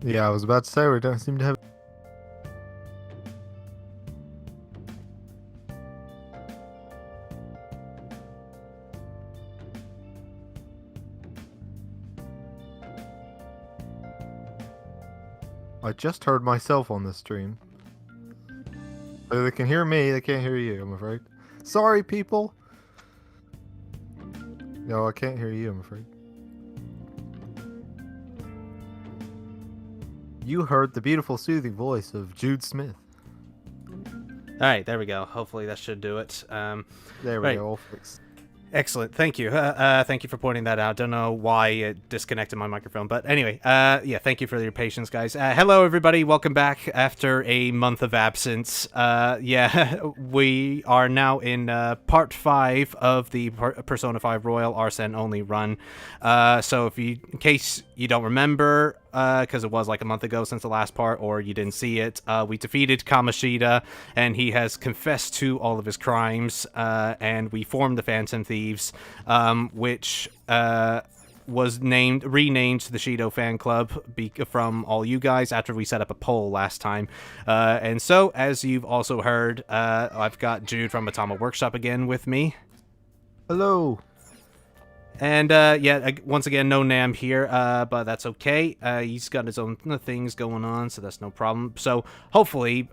Yeah, I was about to say we don't seem to have. I just heard myself on this stream. So they can hear me, they can't hear you, I'm afraid. Sorry, people. No, I can't hear you, I'm afraid. You heard the beautiful, soothing voice of Jude Smith. Alright, there we go. Hopefully that should do it. There we go, all fixed. Excellent. Thank you. Thank you for pointing that out. Don't know why it disconnected my microphone, but anyway, yeah, thank you for your patience, guys. Hello, everybody. Welcome back after a month of absence. Yeah, we are now in part 5 of the Persona 5 Royal Arsene only run. So in case you don't remember, because it was like a month ago since the last part, or you didn't see it, we defeated Kamoshida, and he has confessed to all of his crimes, and we formed the Phantom Thieves, which was renamed to the Shido Fan Club from all you guys after we set up a poll last time. And so, as you've also heard, I've got Jude from Atama Workshop again with me. Hello. And, yeah, once again, no Nam here, but that's okay. He's got his own things going on, so that's no problem. So, hopefully,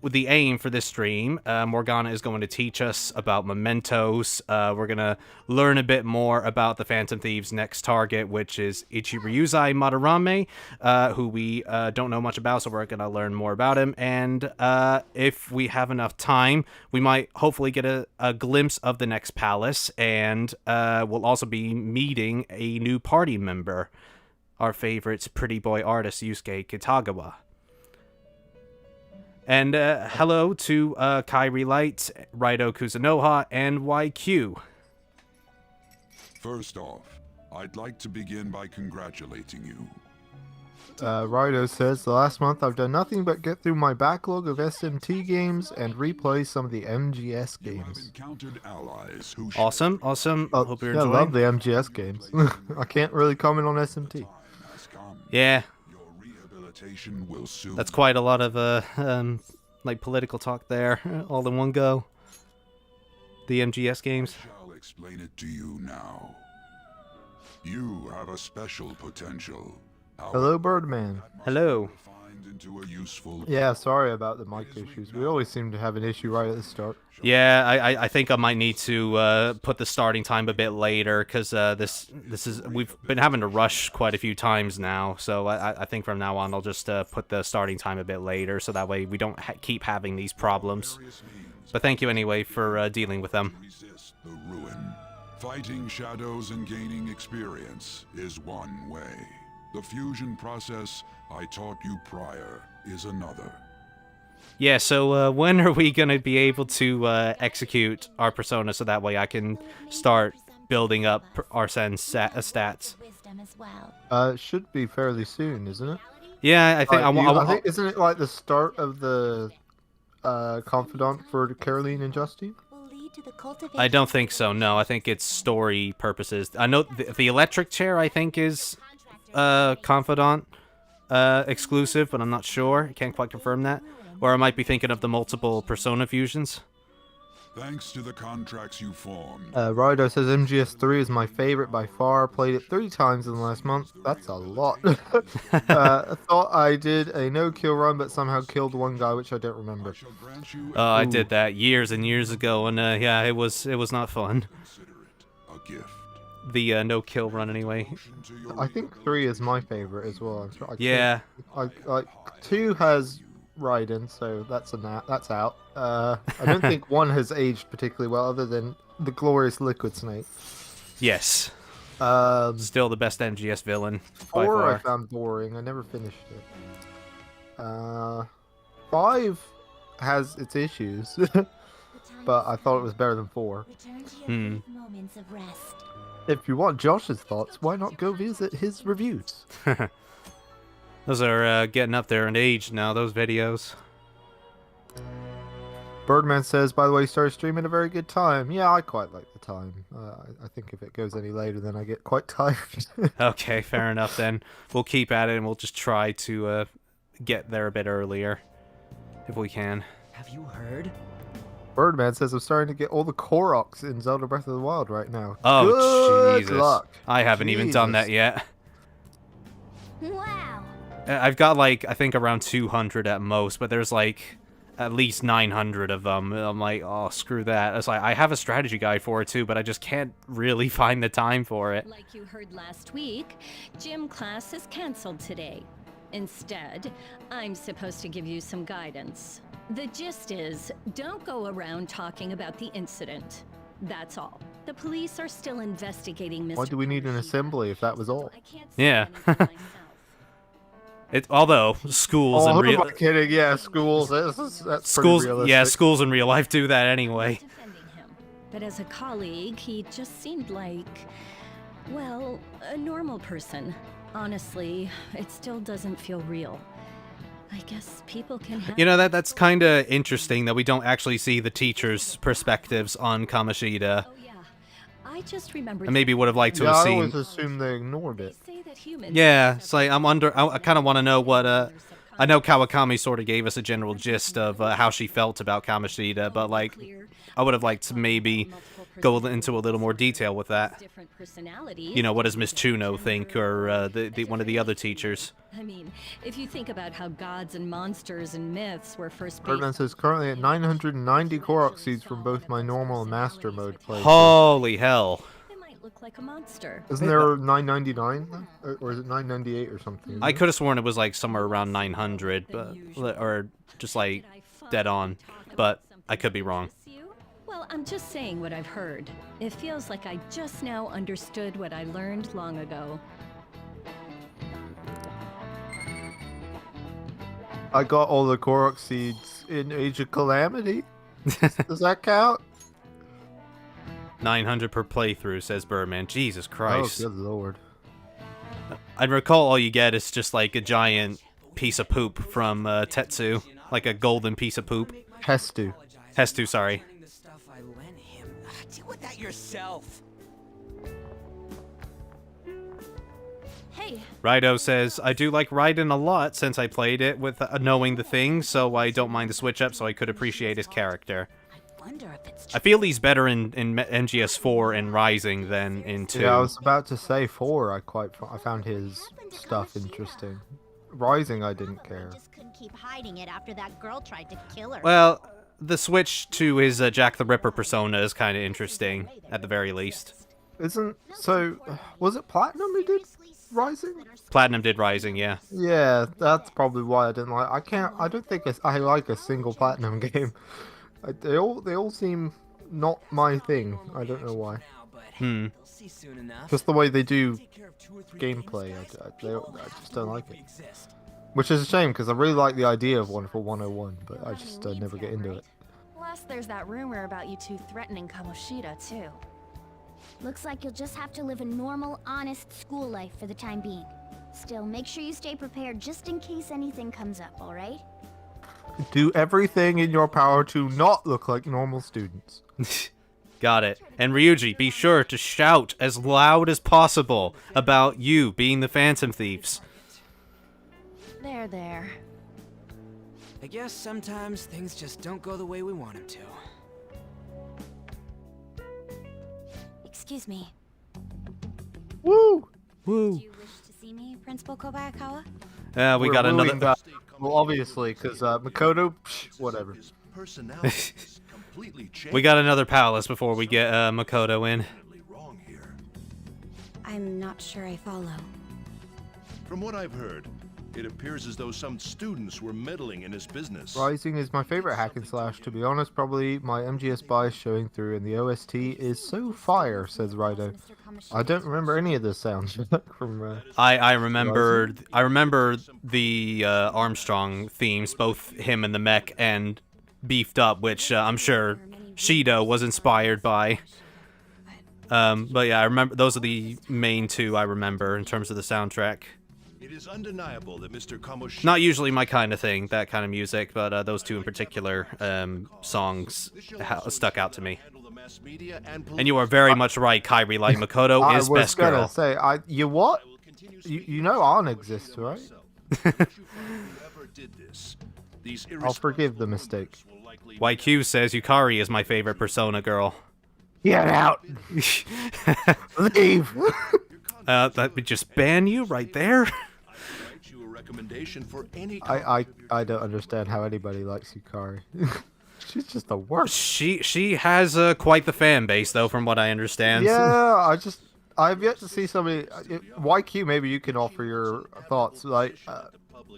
with the aim for this stream, Morgana is going to teach us about Mementos. We're going to learn a bit more about the Phantom Thieves' next target, which is Ichiryuzai Madarame, who we don't know much about, so we're going to learn more about him. And if we have enough time, we might hopefully get a glimpse of the next palace, and we'll also be meeting a new party member, our favorite pretty boy artist, Yusuke Kitagawa. And hello to Kairi Light, Raido Kuzunoha, and YQ. First off, I'd like to begin by congratulating you. Raido says, the last month I've done nothing but get through my backlog of SMT games and replay some of the MGS games. You have encountered allies who Awesome. Hope you're enjoying. I love the MGS games. I can't really comment on SMT. Yeah. Will soon. That's quite a lot of like political talk there, all in one go. The MGS games. I shall explain it to you now. You have a special potential. Hello, Birdman. Hello. Yeah, sorry about the mic issues. We always seem to have an issue right at the start. Yeah, I think I might need to put the starting time a bit later, because we've been having to rush quite a few times now. So I think from now on I'll just put the starting time a bit later, so that way we don't keep having these problems. But thank you anyway for dealing with them. Resist the ruin. Fighting shadows and gaining experience is one way. The fusion process I taught you prior is another. Yeah, so when are we going to be able to execute our persona so that way I can start building up Arsene's stats? It should be fairly soon, isn't it? Yeah, I think... I think isn't it like the start of the confidant for Caroline and Justine? I don't think so, no. I think it's story purposes. I know the electric chair, I think, is confidant exclusive, but I'm not sure. I can't quite confirm that. Or I might be thinking of the multiple persona fusions. Thanks to the contracts you formed. Raido says MGS3 is my favorite by far. Played it 3 times in the last month. That's a lot. I thought I did a no-kill run, but somehow killed one guy, which I don't remember. I did that years and years ago, and yeah, it was not fun. Consider it a gift. The no-kill run, anyway. I think 3 is my favorite as well. Yeah. 2 has Raiden, so that's out. I don't think 1 has aged particularly well, other than the glorious Liquid Snake. Yes. Still the best MGS villain. 4 I found boring. I never finished it. 5 has its issues, but I thought it was better than 4. If you want Josh's thoughts, why not go visit his reviews? Those are getting up there in age now, those videos. Birdman says, by the way, started streaming at a very good time. Yeah, I quite like the time. I think if it goes any later, then I get quite tired. Okay, fair enough then. We'll keep at it and we'll just try to get there a bit earlier if we can. Have you heard? Birdman says, I'm starting to get all the Koroks in Zelda Breath of the Wild right now. Oh, Good Jesus. luck. I haven't even done that Jesus. yet. Wow. I've got, like, I think around 200 at most, but there's, like, at least 900 of them. I'm like, oh, screw that. It's like, I have a strategy guide for it, too, but I just can't really find the time for it. Like you heard last week, gym class is canceled today. Instead, I'm supposed to give you some guidance. The gist is, don't go around talking about the incident. That's all. The police are still investigating Mr. Why do we need an Kamoshida, assembly if that was all? so I can't say Yeah. anything myself. Although, schools Oh, and who am I kidding? Yeah, schools. That's pretty schools, realistic. yeah, schools in real life do that anyway. Defending him. But as a colleague, he just seemed like, well, a normal person. Honestly, it still doesn't feel real. I guess people can have... You know, that's kind of interesting that we don't actually see the teachers' perspectives on Kamoshida. Oh yeah, I just remembered... I maybe would have liked to Yeah, have I seen... always assumed they ignored it. They say that humans Yeah, have it's like, I kind of want to know what, I know Kawakami sort of gave us a general gist of how she felt about Kamoshida, but, like, I would have liked to maybe go into a little more detail with that. different personalities. You know, what does Miss Chuno think, or one of the other teachers? I mean, if you think about how gods and monsters and myths were first Birdman based... says, currently at 990 Korok seeds from both my normal and master mode playthrough. Holy hell. They might look like a monster. Isn't there 999? Or is it 998 or something? I could have sworn it was, like, somewhere around 900, but, or just, like, dead on, but I could be wrong. Well, I'm just saying what I've heard. It feels like I just now understood what I learned long ago. I got all the Korok seeds in Age of Calamity. Does that count? 900 per playthrough, says Birdman. Jesus Christ. Oh, good lord. I recall all you get is just like a giant piece of poop from Tetsu. Like a golden piece of poop. Hestu. Hestu, sorry. The stuff I lent him. Deal with that yourself. Hey, Rido says, I do like Raiden a lot since I played it with knowing the things, so I don't mind the switch up so I could appreciate his character. wonder if it's I feel he's better in MGS4 and Rising than in 2. Yeah, I was about to say 4. I found his stuff interesting. Rising, I didn't care. Just couldn't keep hiding it after that girl tried to kill her. Well, the switch to his Jack the Ripper persona is kind of interesting, at the very least. Was it Platinum who did Rising? Platinum did Rising, yeah. Yeah, that's probably why I didn't like. I don't think I like a single Platinum game. They all seem not my thing. I don't know why. Just the way they do gameplay, I just don't like it. Which is a shame because I really like the idea of Wonderful 101, but I just never get into it. Plus, there's that rumor about you two threatening Kamoshida, too. Looks like you'll just have to live a normal, honest school life for the time being. Still, make sure you stay prepared just in case anything comes up, alright? Do everything in your power to not look like normal students. Got it. And Ryuji, be sure to shout as loud as possible about you being the Phantom Thieves. There. I guess sometimes things just don't go the way we want them to. Excuse me. Woo! Woo. Do you wish to see me, Principal Kobayakawa? We We're got wooing another... back. Well, obviously, because Makoto, whatever. We got another palace before we get Makoto in. I'm not sure I follow. From what I've heard, it appears as though some students were meddling in his business. Rising is my favorite hack and slash. To be honest, probably my MGS bias showing through, and the OST is so fire, says Rido. I don't remember any of the sounds from. I remember the Armstrong themes, both him and the mech, and Beefed Up, which I'm sure Shido was inspired by. But yeah, I remember those are the main two I remember in terms of the soundtrack. It is undeniable that Mr. Kamoshida... Not usually my kind of thing, that kind of music, but those two in particular songs stuck out to me. And you are very much right, Kairi Light Makoto is best girl. I was gonna say, you what? You know On exists, right? I'll forgive the mistake. YQ says Yukari is my favorite Persona girl. Get out! Leave! That would just ban you right there. I don't understand how anybody likes Yukari. She's just the worst. She has quite the fan base, though, from what I understand. Yeah, I've yet to see somebody. YQ, maybe you can offer your thoughts. Like,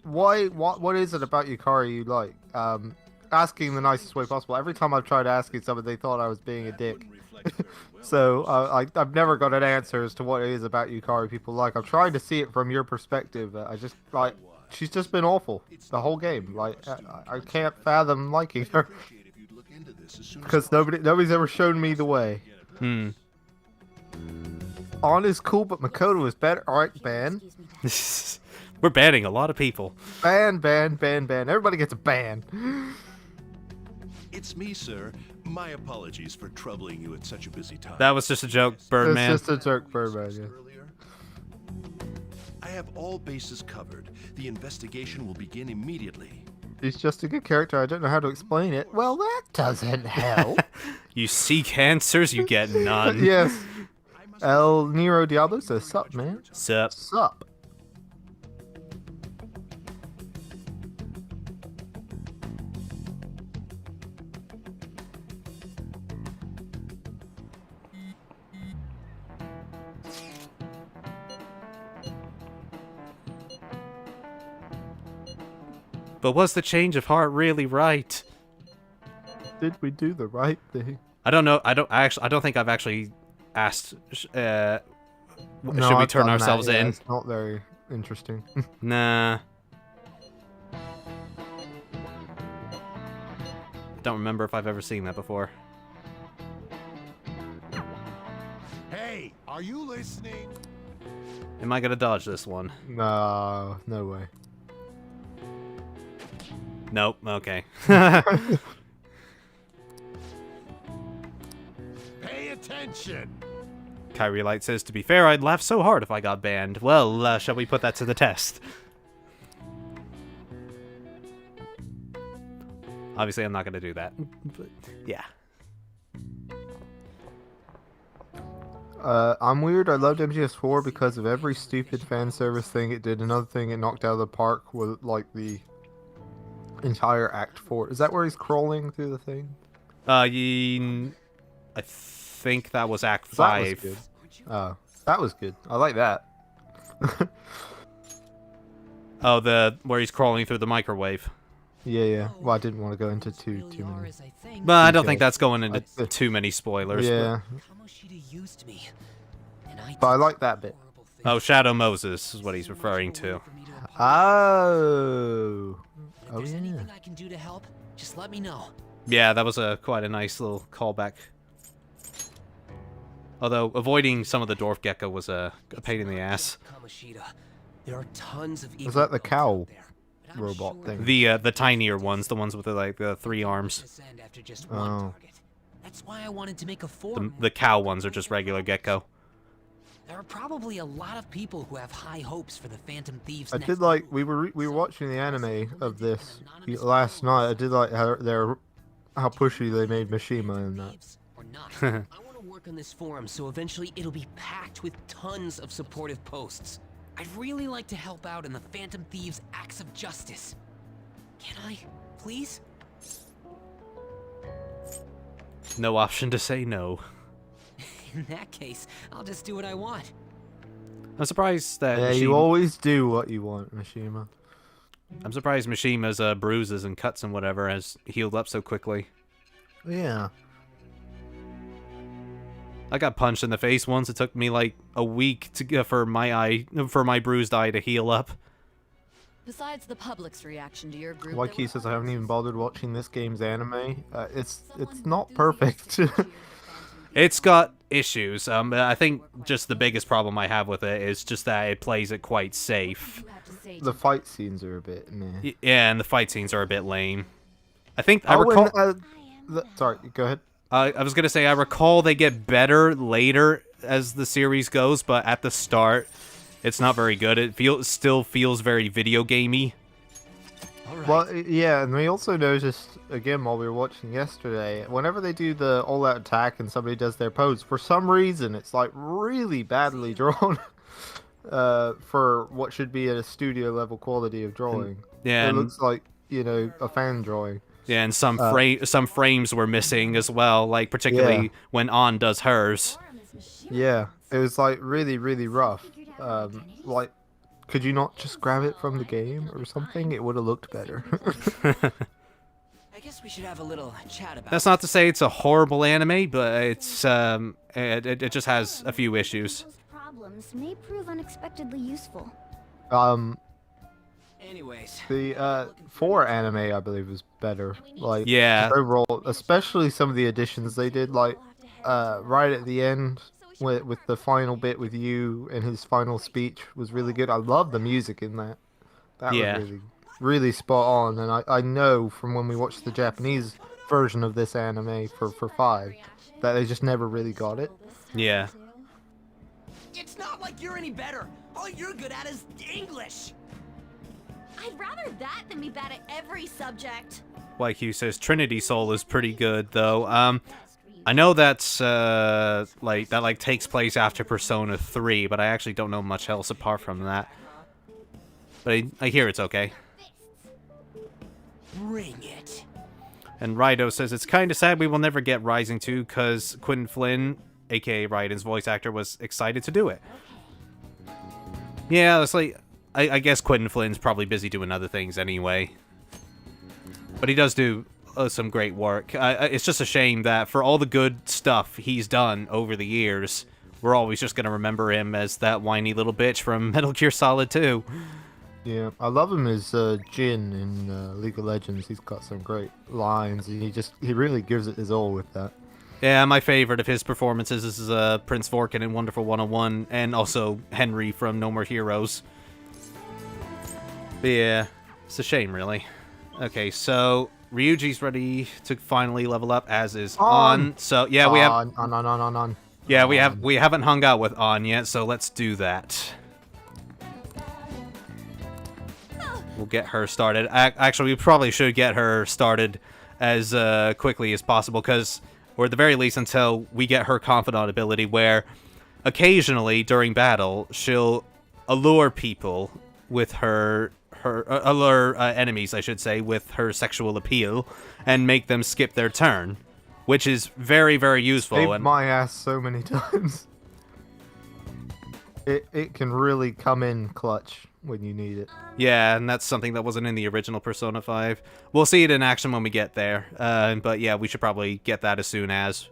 what is it about Yukari you like? Asking the nicest way possible. Every time I've tried asking somebody, they thought I was being a dick. So I've never got an answer as to what it is about Yukari people like. I'm trying to see it from your perspective. I just like she's just been awful the whole game. Like I can't fathom liking her because nobody's ever shown me the way. On is cool, but Makoto is better. All right, ban. We're banning a lot of people. Ban. Everybody gets a ban. It's me, sir. My apologies for troubling you at such a busy time. That was just a joke, Birdman. It's just a joke, Birdman, yeah. I have all bases covered. The investigation will begin immediately. He's just a good character. I don't know how to explain it. Well, that doesn't help. You seek answers, you get none. Yes. El Nero Diablo says, sup, man. Sup. Sup. But was the change of heart really right? Did we do the right thing? I don't know. I don't think I've actually asked. No, should we turn ourselves in? It's not very interesting. Nah. Don't remember if I've ever seen that before. Hey, are you listening? Am I gonna dodge this one? No way. Nope. Okay. Pay attention. Kyrie Light says, to be fair, I'd laugh so hard if I got banned. Well, shall we put that to the test? Obviously, I'm not going to do that. But, yeah. I'm weird. I loved MGS4 because of every stupid fan service thing it did. Another thing it knocked out of the park was like the entire Act 4. Is that where he's crawling through the thing? I think that was Act 5. That was good. Oh, that was good. I like that. Oh, where he's crawling through the microwave. Yeah. Well, I didn't want to go into too many. But I don't think that's going into too many spoilers. Yeah. But But I like that bit. Oh, Shadow Moses is what he's referring to. Oh. If there's anything I can do to help, just let me know. Yeah, that was quite a nice little callback. Although avoiding some of the dwarf gecko was a pain in the ass. Kamoshida. There are tons of Was that the cow robot thing? The tinier ones, the ones with the 3 arms. Oh. That's why I wanted to make a forum. The cow ones are just regular gecko. There are probably a lot of people who have high hopes for the Phantom Thieves. I did like we were watching the anime of this last night. I did like how pushy they made Mishima in that. Or not. I want to work on this forum so eventually it'll be packed with tons of supportive posts. I'd really like to help out in the Phantom Thieves' acts of justice. Can I, please? No option to say no. In that case, I'll just do what I want. I'm surprised that Yeah, you always do what you want, Mishima. I'm surprised Mishima's bruises and cuts and whatever has healed up so quickly. Yeah. I got punched in the face once. It took me like a week for my bruised eye to heal up. Besides the public's reaction to your group, Waikiki says I haven't even bothered watching this game's anime. It's not perfect. It's got issues. I think just the biggest problem I have with it is just that it plays it quite safe. The fight scenes are a bit meh. Yeah, and the fight scenes are a bit lame. I think I Oh, recall. sorry, go ahead. I was gonna say I recall they get better later as the series goes, but at the start, it's not very good. It still feels very video gamey. Well, yeah, and we also noticed, again, while we were watching yesterday, whenever they do the all-out attack and somebody does their pose, for some reason, it's, like, really badly drawn for what should be a studio-level quality of drawing. Yeah, it looks like, you know, a fan drawing. Yeah, and some frames were missing as well, like, particularly when On does hers. Yeah, it was, like, really, really rough. Like, could you not just grab it from the game or something? It would have looked better. I guess we should have a little chat about. That's not to say it's a horrible anime, but it's it just has a few issues. Those problems may prove unexpectedly useful. Anyways, The 4 anime, I believe, was better. Like, Yeah. overall, especially some of the additions they did, like, right at the end, with the final bit with you and his final speech was really good. I love the music in that. That Yeah. was really, really spot on. And I know from when we watched the Japanese version of this anime for 5, that they just never really got it. Yeah. it's not like you're any better. All you're good at is English. I'd rather that than be bad at every subject. YQ says Trinity Soul is pretty good though. I know that's like takes place after Persona 3, but I actually don't know much else apart from that. But I hear it's okay. Bring it. And Raido says it's kind of sad we will never get Rising 2 because Quentin Flynn, aka Raiden's voice actor, was excited to do it. Yeah, it's like I guess Quentin Flynn's probably busy doing other things anyway. But he does do some great work. It's just a shame that for all the good stuff he's done over the years, we're always just going to remember him as that whiny little bitch from Metal Gear Solid 2. Yeah, I love him as Jin in League of Legends. He's got some great lines, and he really gives it his all with that. Yeah, my favorite of his performances is Prince Vorkin in Wonderful 101, and also Henry from No More Heroes. But yeah, it's a shame, really. Okay, so Ryuji's ready to finally level up, as is On. So yeah, we have On. Yeah, we haven't hung out with On yet, so let's do that. We'll get her started. Actually, we probably should get her started as quickly as possible, or at the very least until we get her confidant ability, where occasionally during battle she'll allure people with allure enemies, I should say, with her sexual appeal, and make them skip their turn, which is very, very useful. Saved my ass so many times. It can really come in clutch when you need it. Yeah, and that's something that wasn't in the original Persona 5. We'll see it in action when we get there, but yeah, we should probably get that as soon as.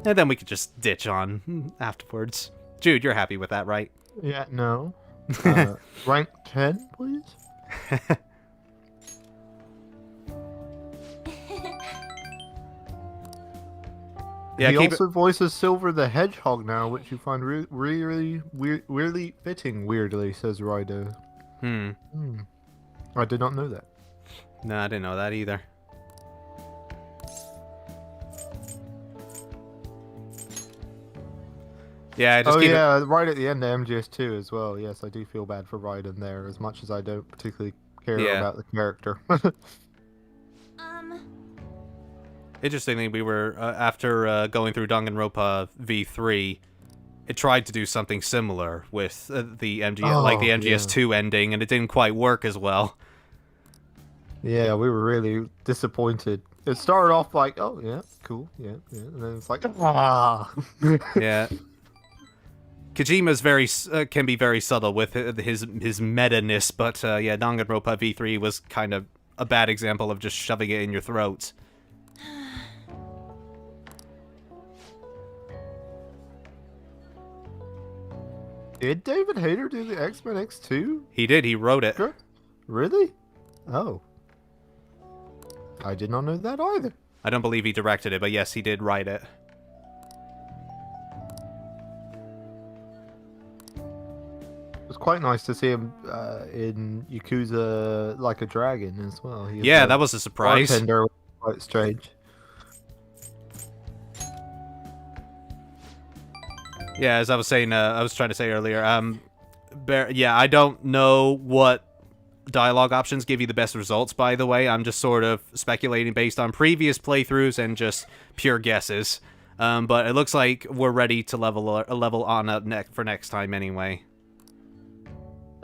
And then we could just ditch On afterwards. Jude, you're happy with that, right? Yeah, no. Rank 10, please? Yeah, he also voices Silver the Hedgehog now, which you find weirdly fitting, weirdly, says Raido. I did not know that. No, I didn't know that either. Yeah, right at the end of MGS2 as well. Yes, I do feel bad for Raiden there, as much as I don't particularly care about the character. Interestingly, we were, after going through Danganronpa V3, it tried to do something similar with the MGS2 ending, and it didn't quite work as well. Yeah, we were really disappointed. It started off like, oh, yeah, cool, yeah, and then it's like, ah. Yeah. Kojima's can be very subtle with his meta-ness, but yeah, Danganronpa V3 was kind of a bad example of just shoving it in your throat. Did David Hayter do the X-Men X2? He did, he wrote it. Really? Oh. I did not know that either. I don't believe he directed it, but yes, he did write it. It was quite nice to see him in Yakuza Like a Dragon as well. He Yeah, that was a surprise. Bartender was quite strange. Yeah, as I was saying, I was trying to say earlier, yeah, I don't know what dialogue options give you the best results, by the way. I'm just sort of speculating based on previous playthroughs and just pure guesses. But it looks like we're ready to level on up for next time anyway.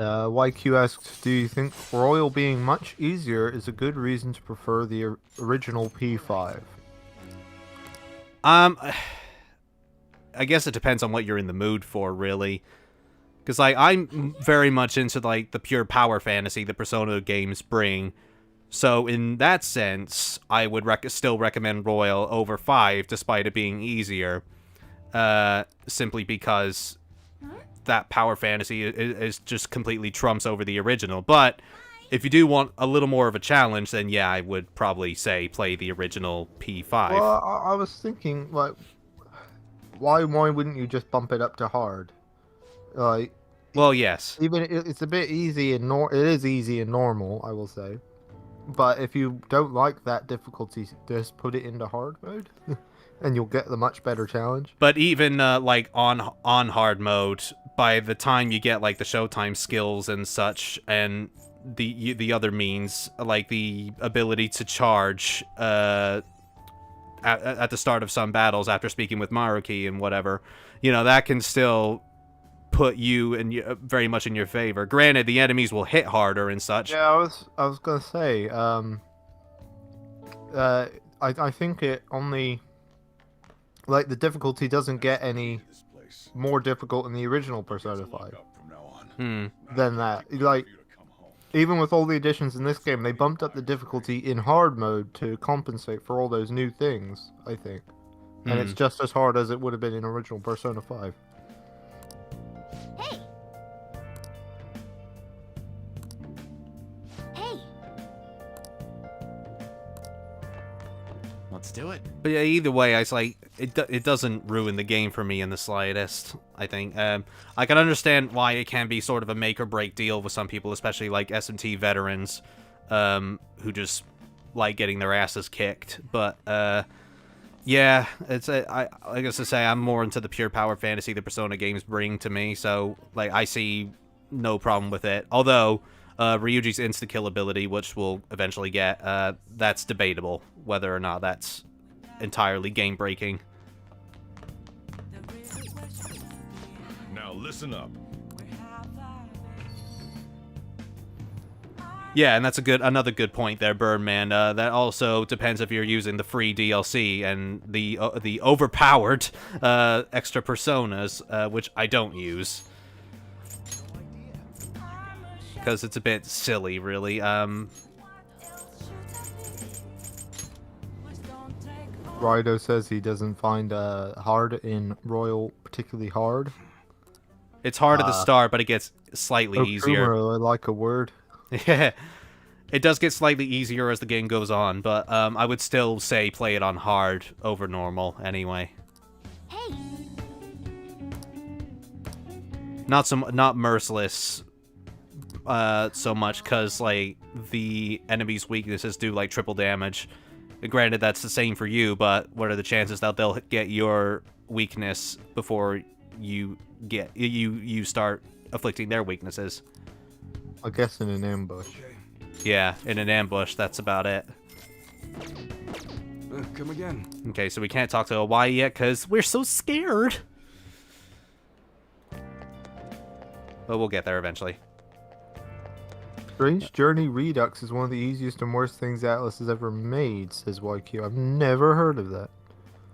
YQ asks, do you think Royal being much easier is a good reason to prefer the original P5? I guess it depends on what you're in the mood for, really. Because, like, I'm very much into, like, the pure power fantasy that Persona games bring. So, in that sense, I would still recommend Royal over 5, despite it being easier. Simply because that power fantasy is just completely trumps over the original. But if you do want a little more of a challenge, then yeah, I would probably say play the original P5. Well, I was thinking, like, why wouldn't you just bump it up to hard? Like, well, yes. Even it's a bit easy and it is easy and normal, I will say. But if you don't like that difficulty, just put it into hard mode, and you'll get the much better challenge. But even like on hard mode, by the time you get like the Showtime skills and such, and the other means, like the ability to charge at the start of some battles after speaking with Maruki and whatever, you know, that can still put you in very much in your favor. Granted, the enemies will hit harder and such. Yeah, I was gonna say, I think it only, like, the difficulty doesn't get any more difficult in the original Persona 5 than that. Like, even with all the additions in this game, they bumped up the difficulty in hard mode to compensate for all those new things, I think. And it's just as hard as it would have been in original Persona 5. Hey! Hey! Let's do it. But yeah, either way, it's like it doesn't ruin the game for me in the slightest. I think I can understand why it can be sort of a make or break deal with some people, especially like SMT veterans, who just like getting their asses kicked. But yeah, I guess to say I'm more into the pure power fantasy the Persona games bring to me. So like I see no problem with it. Although Ryuji's insta-kill ability, which we'll eventually get, that's debatable whether or not that's entirely game-breaking. Now listen up. Yeah, and that's another good point there, Birdman. That also depends if you're using the free DLC and the overpowered extra personas, which I don't use. Because it's a bit silly, really. Rido says he doesn't find hard in Royal particularly hard. It's hard at the start, but it gets slightly easier. I like a word. Yeah, it does get slightly easier as the game goes on, but I would still say play it on hard over normal anyway. Hey! Not merciless so much, because like the enemy's weaknesses do like triple damage. Granted, that's the same for you, but what are the chances that they'll get your weakness before you start afflicting their weaknesses? I guess in an ambush. Yeah, in an ambush, that's about it. Come again. Okay, so we can't talk to Hawaii yet because we're so scared. But we'll get there eventually. Strange Journey Redux is one of the easiest and worst things Atlas has ever made, says YQ. I've never heard of that.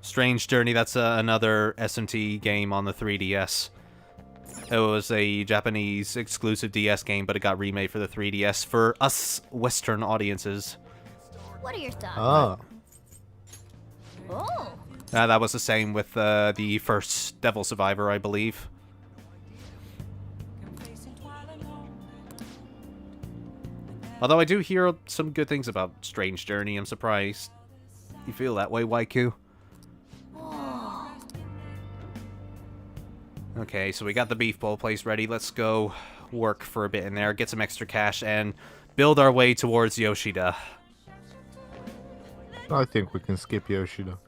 Strange Journey, that's another SMT game on the 3DS. It was a Japanese exclusive DS game, but it got remade for the 3DS for us Western audiences. What are your thoughts? Ah. Oh! That was the same with the first Devil Survivor, I believe. Although I do hear some good things about Strange Journey, I'm surprised. You feel that way, Waiku? Okay, so we got the beef bowl place ready. Let's go work for a bit in there, get some extra cash, and build our way towards Yoshida. I think we can skip Yoshida.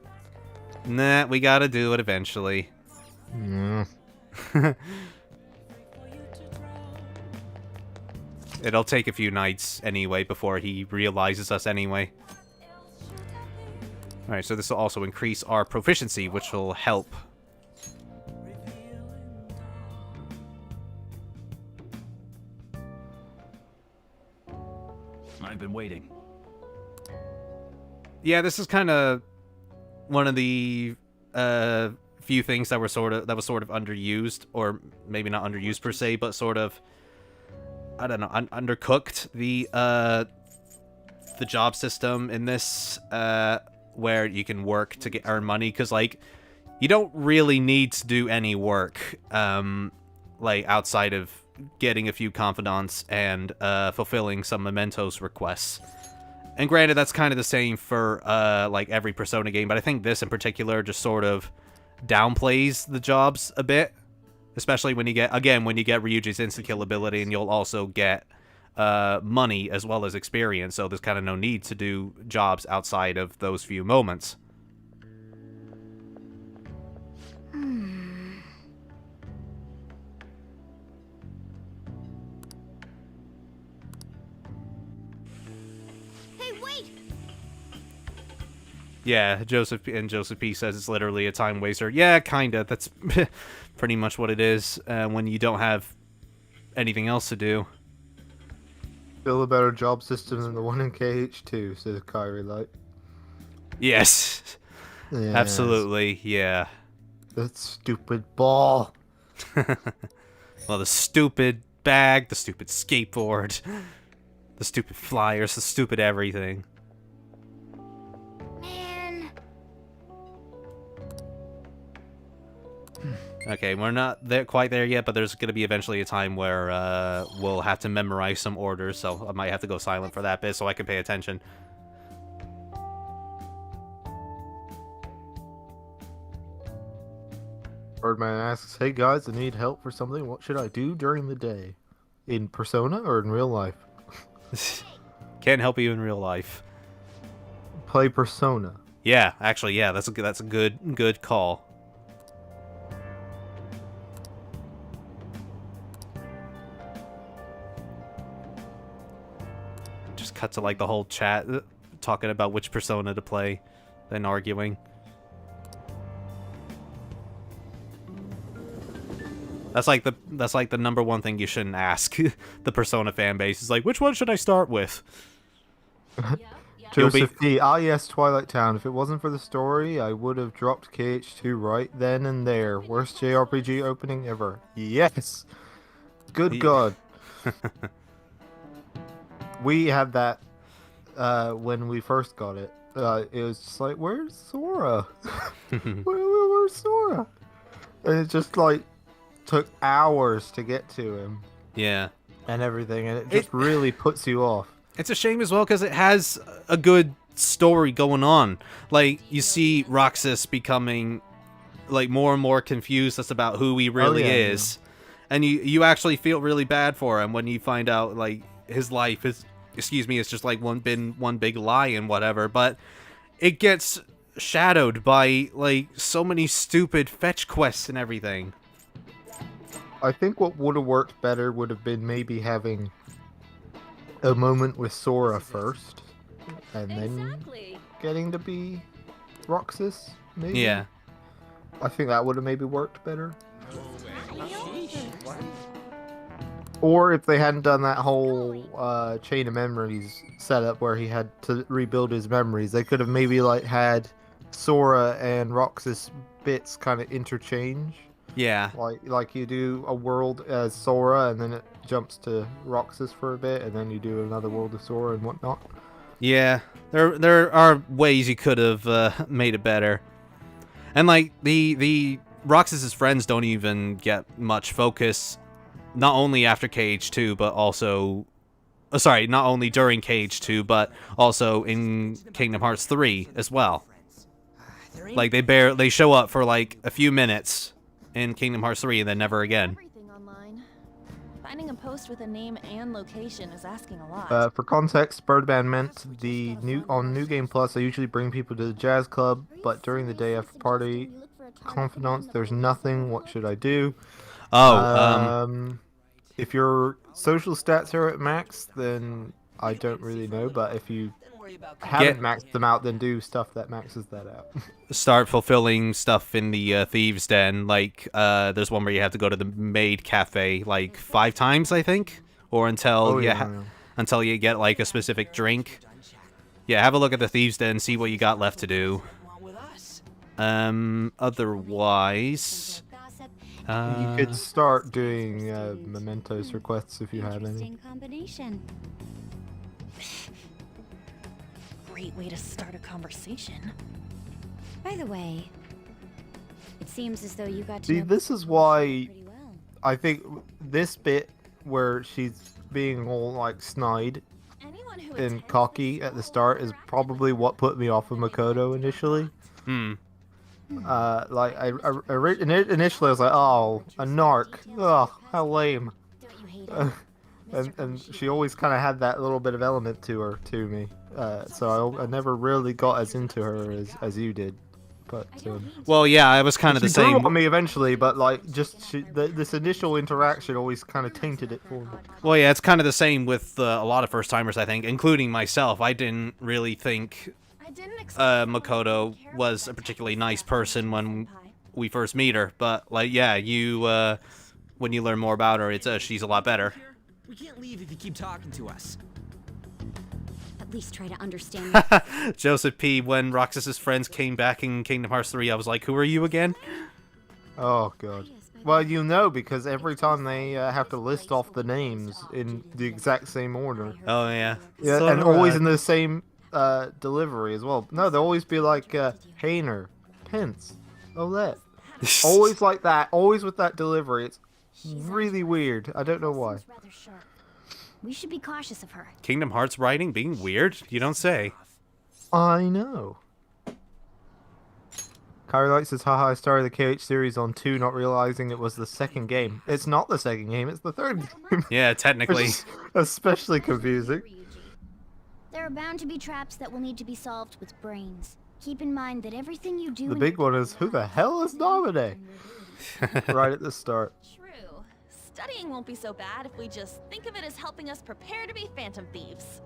Nah, we gotta do it eventually. Yeah. It'll take a few nights anyway before he realizes us anyway. Alright, so this will also increase our proficiency, which will help. I've been waiting. Yeah, this is kind of one of the few things that was sort of underused, or maybe not underused per se, but sort of, I don't know, undercooked. The job system in this, where you can work to earn money, because like you don't really need to do any work, like outside of getting a few confidants and fulfilling some Mementos requests. And granted, that's kind of the same for like every Persona game, but I think this in particular just sort of downplays the jobs a bit, especially when you get Ryuji's insta-kill ability, and you'll also get money as well as experience, so there's kind of no need to do jobs outside of those few moments. Yeah, Joseph P says it's literally a time waster. Yeah, kinda. That's pretty much what it is when you don't have anything else to do. Still a better job system than the one in KH2, says Kyrie Light. Yes. Yes. Absolutely, yeah. That stupid ball. Well, the stupid bag, the stupid skateboard, the stupid flyers, the stupid everything. Man. Okay, we're not quite there yet, but there's going to be eventually a time where we'll have to memorize some orders, so I might have to go silent for that bit so I can pay attention. Birdman asks, hey guys, I need help for something. What should I do during the day? In Persona or in real life? Can't help you in real life. Play Persona. Yeah, actually, yeah, that's a good call. Just cut to like the whole chat talking about which Persona to play, then arguing. That's like the number one thing you shouldn't ask the Persona fan base. Is like, which one should I start with? Joseph P. Ah, yes, Twilight Town. If it wasn't for the story, I would have dropped KH2 right then and there. Worst JRPG opening ever. Yes! Good God. We had that when we first got it. It was just like, where's Sora? Where's Sora? And it just like took hours to get to him. Yeah. And everything, and it just really puts you off. It's a shame as well because it has a good story going on. Like, you see Roxas becoming like more and more confused as about who he really is. Yeah. And you actually feel really bad for him when you find out like his life is, it's just like one big lie and whatever, but it gets shadowed by like so many stupid fetch quests and everything. I think what would have worked better would have been maybe having a moment with Sora first, and then getting to be Roxas, maybe? Yeah. I think that would have maybe worked better. Or if they hadn't done that whole chain of memories setup where he had to rebuild his memories, they could have maybe like had Sora and Roxas bits kind of interchange. Yeah. Like you do a world as Sora and then it jumps to Roxas for a bit and then you do another world of Sora and whatnot. Yeah. There are ways you could have made it better. And like the Roxas's friends don't even get much focus, not only after KH2 but also sorry, not only during KH2, but also in Kingdom Hearts 3 as well. Like, they show up for, like, a few minutes in Kingdom Hearts 3 and then never again. Everything online. Finding a post with a name and location is asking a lot. For context, Birdman meant on New Game Plus, I usually bring people to the jazz club, but during the day after party confidants, there's nothing. What should I do? If your social stats are at max, then I don't really know, but if you haven't maxed them out, then do stuff that maxes that out. Start fulfilling stuff in the Thieves' Den. Like, there's one where you have to go to the maid cafe, like, 5 times, I think? Or until until you get, like, a specific drink. Yeah, have a look at the Thieves' Den, see what you got left to do. Otherwise... you could start doing Mementos requests if you have any. Great way to start a conversation. By the way, it seems as though you got to See, know this is why I think this bit where she's being all like snide and cocky at the start is probably what put me off of Makoto initially. Like initially I was like, oh, a narc. Oh, how lame. And she always kind of had that little bit of element to me. So I never really got as into her as you did. But well, yeah, I was kind of the same. She grew on me eventually, but like just this initial interaction always kind of tainted it for me. Well, yeah, it's kind of the same with a lot of first timers, I think, including myself. I didn't really think Makoto was a particularly nice person when we first meet her, but like, yeah, you when you learn more about her, it's she's a lot better. We can't leave if you keep talking to us. At least try to understand. Joseph P. When Roxas's friends came back in Kingdom Hearts 3, I was like, who are you again? Oh god. Well, you know, because every time they have to list off the names in the exact same order. Oh yeah. Yeah, and always in the same delivery as well. No, they'll always be like Hainer, Pence, Olette. Always like that. Always with that delivery. It's really weird. I don't know why. We should be cautious of her. Kingdom Hearts writing being weird? You don't say. I know. Kyrie Light says, haha, I started the KH series on 2, not realizing it was the second game. It's not the second game, it's the third game. Yeah, technically. Especially confusing. There are bound to be traps that will need to be solved with brains. Keep in mind that everything you do... The big one is, who the hell is Naminé? Right at the start. True. Studying won't be so bad if we just think of it as helping us prepare to be Phantom Thieves.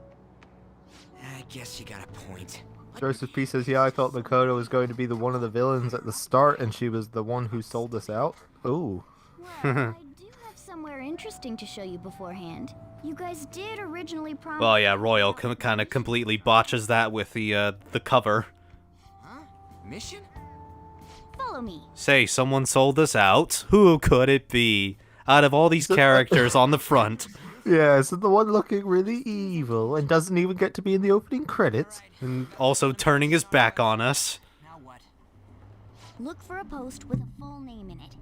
I guess you got a point. Joseph P says, yeah, I thought Makoto was going to be one of the villains at the start, and she was the one who sold us out. Ooh. Well, I do have somewhere interesting to show you beforehand. You guys did originally promise... Well, yeah, Royal kind of completely botches that with the cover. Huh? Mission? Follow me. Say, someone sold us out? Who could it be? Out of all these characters on the front. Yeah, so the one looking really evil and doesn't even get to be in the opening credits. And also turning his back on us. Now what? Look for a post with a full name in it.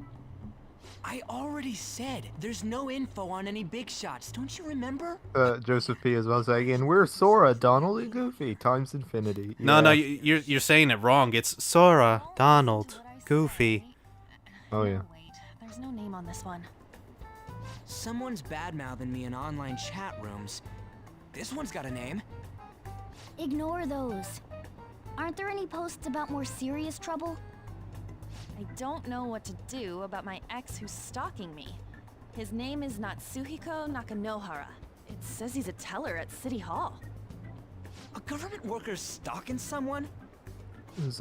I already said there's no info on any big shots. Don't you remember? Joseph P as well saying, and we're Sora, Donald, and Goofy times infinity. Yeah. No, you're saying it wrong. It's Sora, Donald, Goofy. Oh yeah. Wait, there's no name on this one. Someone's bad-mouthing me in online chat rooms. This one's got a name. Ignore those. Aren't there any posts about more serious trouble? I don't know what to do about my ex who's stalking me. His name is Natsuhiko Nakanohara. It says he's a teller at City Hall. A government worker stalking someone?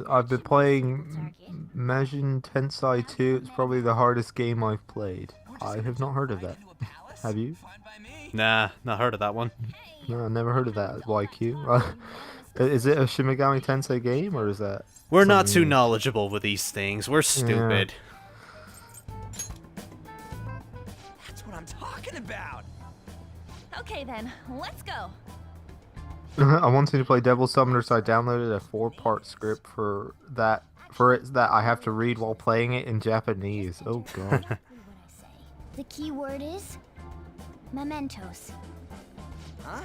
I've been playing Majin Tensei 2. It's probably the hardest game I've played. I have not heard of that. Have you? Nah, not heard of that one. No, I've never heard of that. YQ. Is it a Shin Megami Tensei game, or is that... We're not too knowledgeable with these things. We're stupid. Yeah. That's what I'm talking about. Okay then, let's go. I wanted to play Devil Summoner, so I downloaded a 4-part script for that I have to read while playing it in Japanese. Oh god. The key word is Mementos. Huh?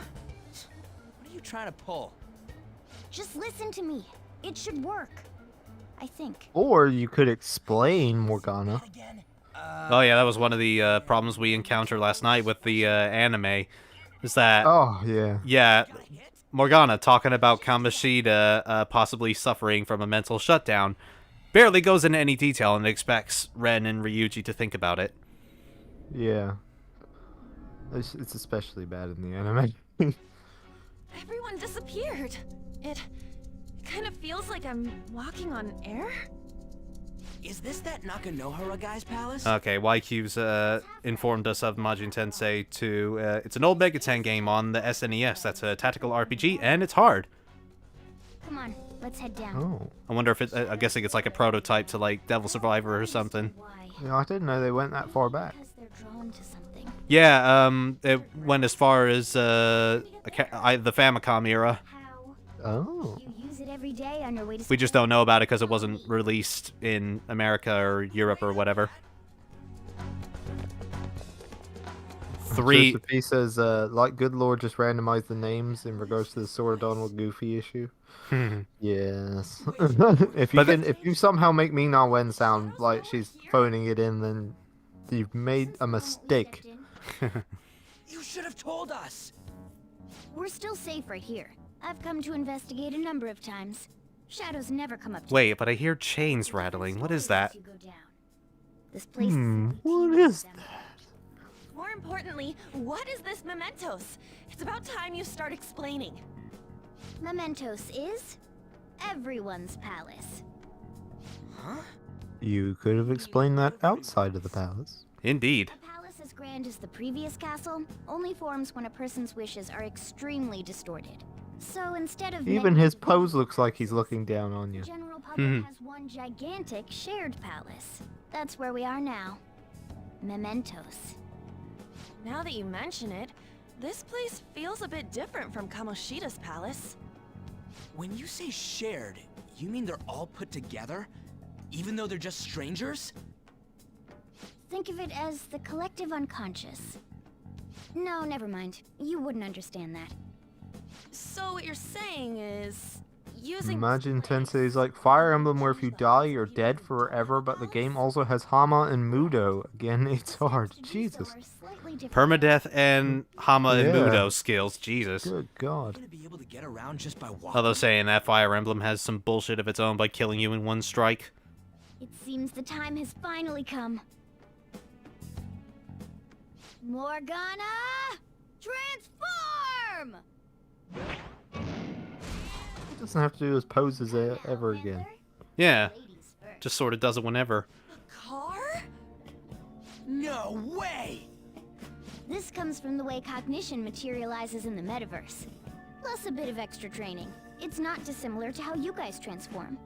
What are you trying to pull? Just listen to me. It should work. I think. Or you could explain, Morgana. Oh yeah, that was one of the problems we encountered last night with the anime. Is that Oh, yeah. yeah, Morgana talking about Kamoshida possibly suffering from a mental shutdown. Barely goes into any detail and expects Ren and Ryuji to think about it. Yeah. It's especially bad in the anime. Everyone disappeared. It kind of feels like I'm walking on air. Is this that Nakanohara guy's palace? Okay, YQ's informed us of Majin Tensei 2. It's an old Mega 10 game on the SNES. That's a tactical RPG, and it's hard. Come on, let's head down. Oh. I wonder if I'm guessing it's like a prototype to like Devil Survivor or something. Why? Yeah, I didn't know they went that far back. Because they're drawn to something. Yeah, it went as far as the Famicom era. How? Oh. You use it every day on your way to We just don't know about it because it wasn't released in America or Europe or whatever. Joseph P says, like good lord, just randomize the names in regards to the Sora Donald Goofy issue. Yes. If you somehow make Mina Wen sound like she's phoning it in, then you've made a mistake. You should have told us. We're still safe right here. I've come to investigate a number of times. Shadows never come up to Wait, but I hear chains rattling. What is that? you go down. This place What is that? More importantly, what is this Mementos? It's about time you start explaining. Mementos is everyone's palace. Huh? You could have explained that outside of the palace. Indeed. A palace as grand as the previous castle only forms when a person's wishes are extremely distorted. So instead of Even many his people, pose looks like he's looking down on the you. general public has one gigantic shared palace. That's where we are now. Mementos. Now that you mention it, this place feels a bit different from Kamoshida's palace. When you say shared, you mean they're all put together? Even though they're just strangers? Think of it as the collective unconscious. No, never mind. You wouldn't understand that. So what you're saying is using Imagine Tensei's like Fire Emblem where if you die you're dead forever, but the game also has Hama and Mudo. Again, it's hard. Jesus. Are slightly different. Permadeath and Hama and Yeah. Mudo skills. Jesus. Good God. Gonna be able to get around just by walking. Although saying that Fire Emblem has some bullshit of its own by killing you in one strike. It seems the time has finally come. Morgana! Transform! He doesn't have to do his poses ever again. Yeah, Ladies first. just sort of does it whenever. car? No way! This comes from the way cognition materializes in the metaverse. Plus a bit of extra training. It's not dissimilar to how you guys transform.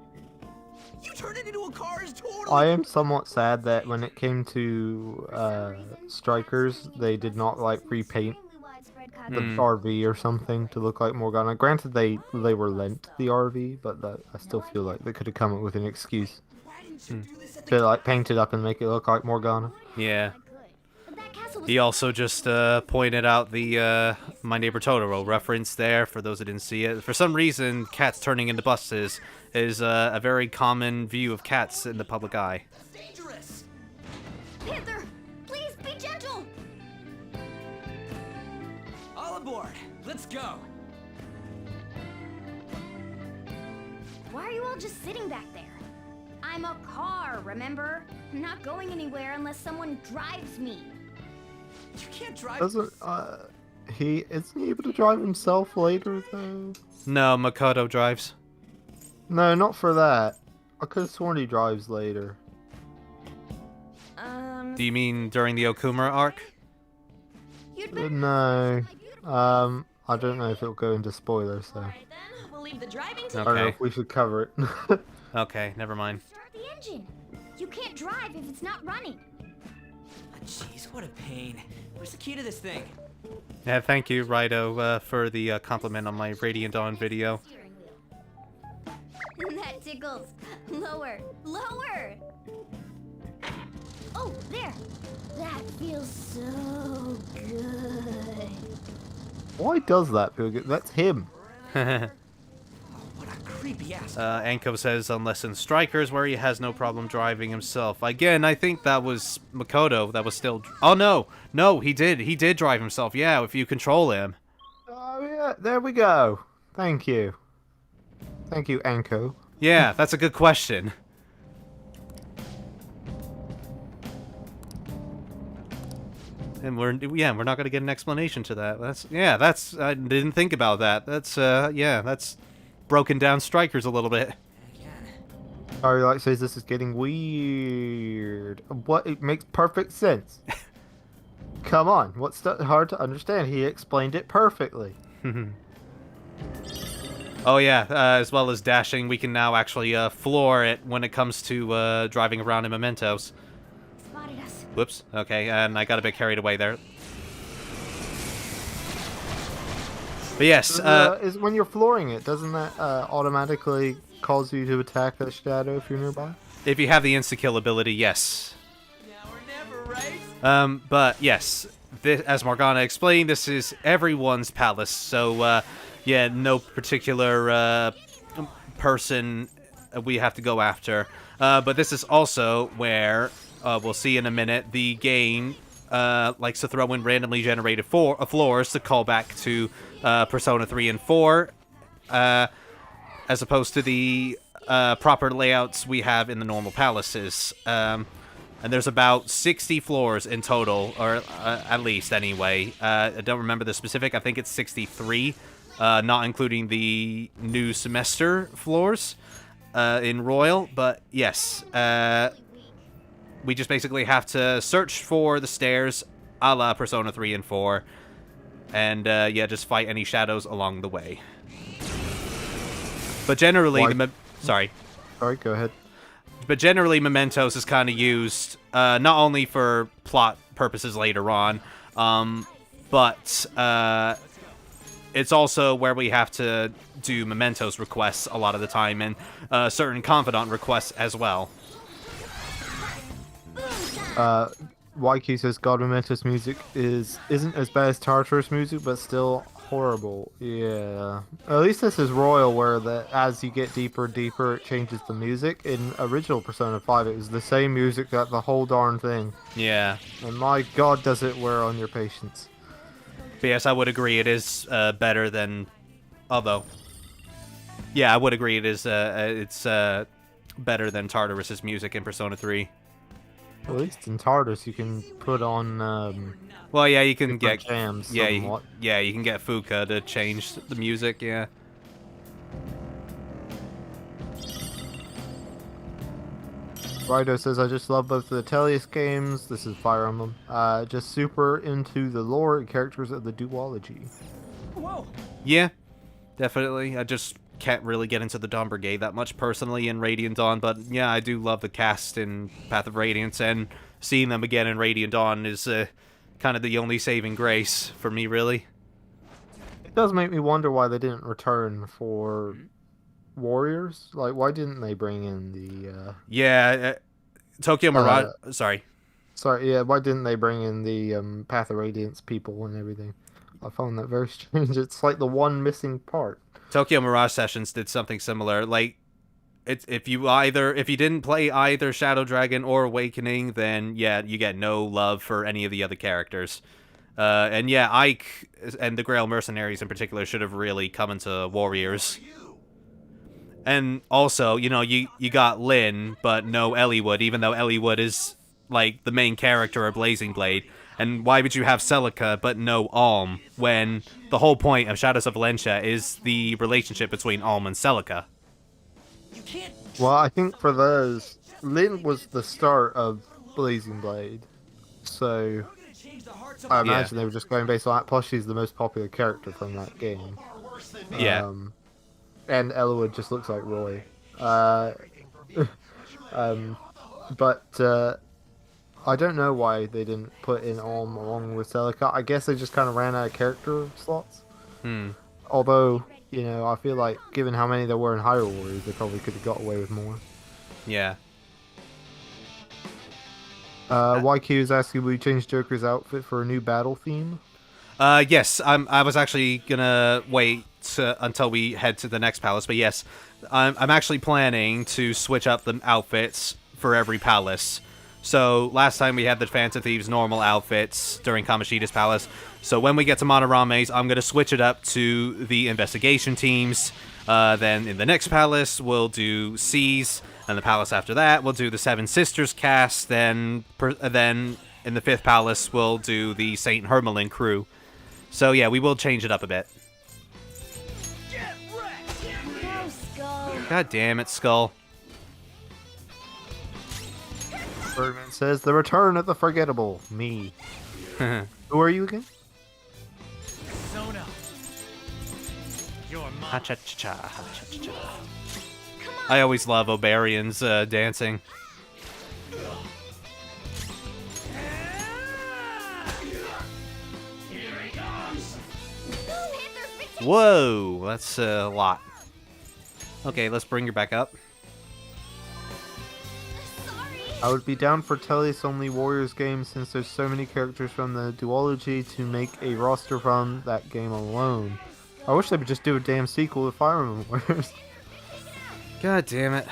You turned it into a car is totally. I am somewhat sad that when it came to Strikers, they did not like repaint Extremely widespread the cognition. RV or something to look like Morgana. Granted, they were lent the RV, but I still feel like they could have come up with an excuse Why didn't you do this at the to like paint it up and make it look like Morgana. Yeah. But that castle was He also just pointed out the My Neighbor Totoro reference there, for those that didn't see it. For some reason, cats turning into buses is a very common view of cats in the public eye. dangerous. Panther! Please be gentle! All aboard. Let's go. Why are you all just sitting back there? I'm a car, remember? I'm not going anywhere unless someone drives me. You can't drive. Isn't he able to drive himself later though? No, Makoto drives. No, not for that. I could have sworn he drives later. Do you mean during the Okumura arc? You'd better No. my beautiful I don't know if it'll go into spoilers though. Alright then, we'll leave the driving to I don't know Okay. if we should cover it. Okay, never mind. Start the engine. You can't drive if it's not running. Jeez, what a pain. Where's the key to this thing? Yeah, thank you, Raito, for the compliment on my Radiant Dawn video. Steering wheel. That tickles. Lower. Lower. Oh, there. That feels so good. Why does that, Pilgrim? That's him. What a creepy ass. Anko says, unless in Strikers, where he has no problem driving himself. Again, I think that was Makoto that was still... Oh, no. No, he did. He did drive himself. Yeah, if you control him. Oh, yeah. There we go. Thank you. Thank you, Anko. Yeah, that's a good question. And we're not gonna get an explanation to that. That's I didn't think about that. That's broken down Strikers a little bit. Sorry, like says this is getting weird. What? It makes perfect sense. Come on, what's hard to understand? He explained it perfectly. Oh yeah, as well as dashing, we can now actually floor it when it comes to driving around in Mementos. Spotted us. Whoops. Okay, and I got a bit carried away there. But yes, Is when you're flooring it, doesn't that automatically cause you to attack a shadow if you're nearby? if you have the insta-kill ability, yes. But yes, this, as Morgana explained, this is everyone's palace, so yeah, no particular person we have to go after. But this is also where, we'll see in a minute, the game likes to throw in randomly generated floors to call back to Persona 3 and 4, as opposed to the proper layouts we have in the normal palaces. And there's about 60 floors in total, or at least anyway. I don't remember the specific. I think it's 63, not including the new semester floors in Royal. But yes, we just basically have to search for the stairs a la Persona 3 and 4. And yeah, just fight any shadows along the way. But generally, sorry, go ahead. But generally, Mementos is kind of used not only for plot purposes later on, but it's also where we have to do Mementos requests a lot of the time, and certain Confidant requests as well. YQ says God Mementos music isn't as bad as Tartarus music, but still horrible. Yeah. At least this is Royal, where as you get deeper and deeper, it changes the music. In original Persona 5, it was the same music that the whole darn thing. Yeah. And my God, does it wear on your patience. But yes, I would agree it is better than... Although... Yeah, I would agree it is it's better than Tartarus's music in Persona 3. At least in Tartarus, you can put on... well, yeah, you can get jams. Yeah, you can get Fuka to change the music. Yeah. Rido says, I just love both the Tellius games. This is Fire Emblem. Just super into the lore and characters of the duology. Whoa. Yeah, definitely. I just can't really get into the Dawn Brigade that much personally in Radiant Dawn, but yeah, I do love the cast in Path of Radiance, and seeing them again in Radiant Dawn is kind of the only saving grace for me, really. It does make me wonder why they didn't return for Warriors. Like, why didn't they bring in the... Yeah, Tokyo Mirage... Sorry, yeah, why didn't they bring in the Path of Radiance people and everything? I found that very strange. It's like the one missing part. Tokyo Mirage Sessions did something similar. Like, if you didn't play either Shadow Dragon or Awakening, then yeah, you get no love for any of the other characters. And yeah, Ike and the Grail Mercenaries in particular should have really come into Warriors. And also, you know, you got Lyn, but no Eliwood, even though Eliwood is like the main character of Blazing Blade. And why would you have Celica but no Alm, when the whole point of Shadows of Valencia is the relationship between Alm and Celica? Well, I think for those, Lyn was the start of Blazing Blade, so I imagine they were just going based on that. Plus, she's the most popular character from that game. Yeah. And Eliwood just looks like Roy. But I don't know why they didn't put in Alm along with Celica. I guess they just kind of ran out of character slots. Although, you know, I feel like given how many there were in Hyrule Warriors, they probably could have got away with more. Yeah. YQ is asking, will you change Joker's outfit for a new battle theme? Yes, I was actually gonna wait until we head to the next palace, but yes, I'm actually planning to switch up the outfits for every palace. So last time we had the Phantom Thieves normal outfits during Kamoshida's palace. So when we get to Monarame's, I'm gonna switch it up to the investigation teams. Then in the next palace, we'll do C's, and the palace after that, we'll do the Seven Sisters cast. Then in the 5th palace, we'll do the Saint Hermelin crew. So yeah, we will change it up a bit. Go, Skull. God damn it, Skull. Birdman says, the return of the forgettable. Me. Who are you again? Ha-cha-cha-cha, ha-cha-cha-cha. I always love Obarian's dancing. Whoa, that's a lot. Okay, let's bring her back up. I would be down for Telly's only Warriors game since there's so many characters from the duology to make a roster from that game alone. I wish they would just do a damn sequel to Fire Emblem Warriors. God damn it.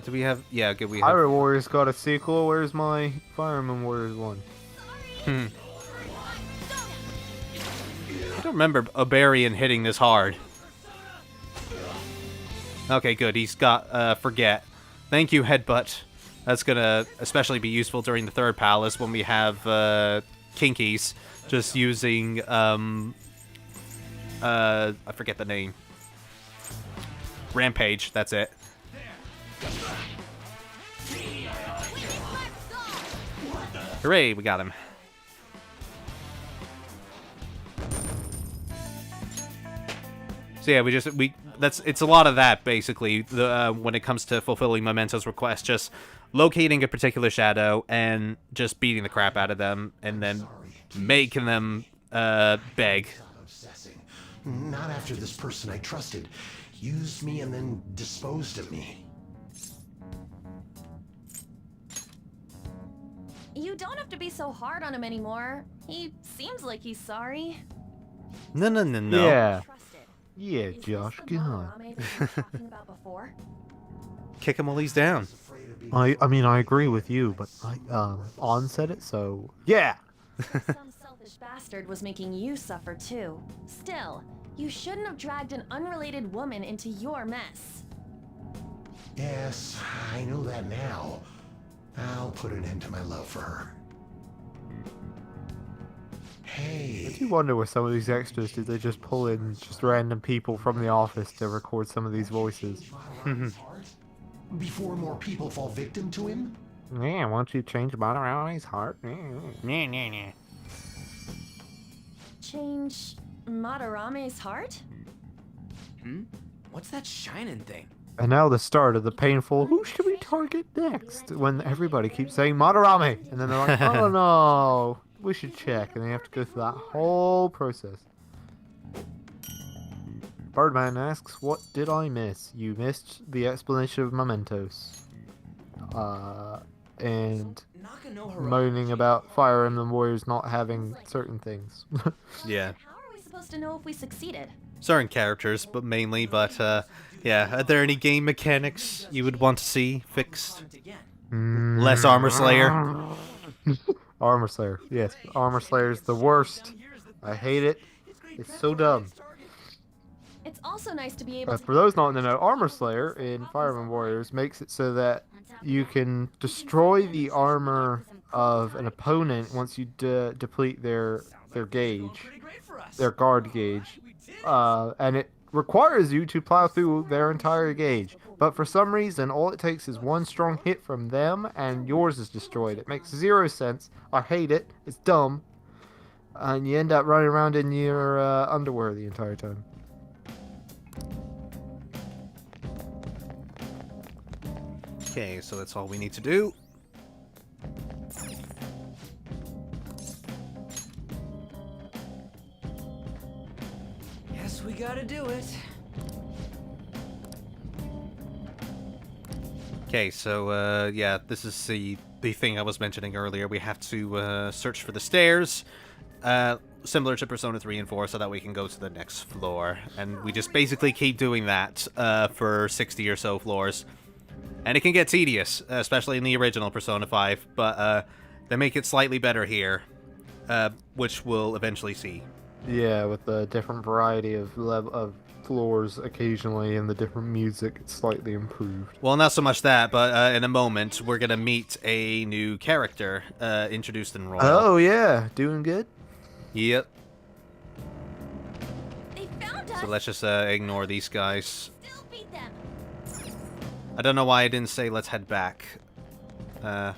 Do we have... Yeah, good, we have... Fire Warriors got a sequel. Where's my Fire Emblem Warriors 1? I don't remember Obarian hitting this hard. Okay, good. He's got Forget. Thank you, Headbutt. That's gonna especially be useful during the 3rd palace when we have Kinkies just using I forget the name. Rampage, that's it. Hooray, we got him. So yeah, it's a lot of that basically. When it comes to fulfilling Mementos' request, just locating a particular shadow and just beating the crap out of them, and then making them beg. Obsessing. Not after this person I trusted used me and then disposed of me. You don't have to be so hard on him anymore. He seems like he's sorry. No. Yeah. Trusted. Yeah, Is this Josh, the go on. Monarame they were talking about before? Kick him while he's down. I mean, I agree with you, but On said it, so yeah. Some selfish bastard was making you suffer too. Still, you shouldn't have dragged an unrelated woman into your mess. Yes, I know that now. I'll put an end to my love for her. I Hey, do wonder with some of these extras, did they just pull in just random people from the office to record some of these voices? before more people fall victim to him? Yeah, why don't you change Monarame's heart? Change Madarame's heart? What's that shining thing? And now the start of the painful, who should we target next? When everybody keeps saying Madarame, and then they're like, oh no, we should check, and they have to go through that whole process. Birdman asks, what did I miss? You missed the explanation of Mementos. And moaning about Fire Emblem Warriors not having certain things. Yeah. How are we supposed to know if we succeeded? Certain characters, but mainly, yeah. Are there any game mechanics you would want to see fixed? Less Armor Slayer? Armor Slayer, yes. Armor Slayer is the worst. I hate it. It's so dumb. It's also nice to be able But to... for those not in the know, Armor Slayer in Fire Emblem Warriors makes it so that you can destroy the armor of an opponent once you deplete their gauge, their guard gauge, and it requires you to plow through their entire gauge. But for some reason, all it takes is one strong hit from them, and yours is destroyed. It makes 0 sense. I hate it. It's dumb. And you end up running around in your underwear the entire time. Okay, so that's all we need to do. Guess we gotta do it. Okay, so, yeah, this is the thing I was mentioning earlier. We have to search for the stairs. similar to Persona 3 and 4, so that we can go to the next floor. And we just basically keep doing that for 60 or so floors. And it can get tedious, especially in the original Persona 5, but they make it slightly better here, which we'll eventually see. Yeah, with the different variety of floors occasionally and the different music, it's slightly improved. Well, not so much that, but in a moment, we're going to meet a new character introduced in Royal. Oh, yeah. Doing good? Yep. They found us. So let's just ignore these guys. Still beat them. I don't know why I didn't say let's head back. Likely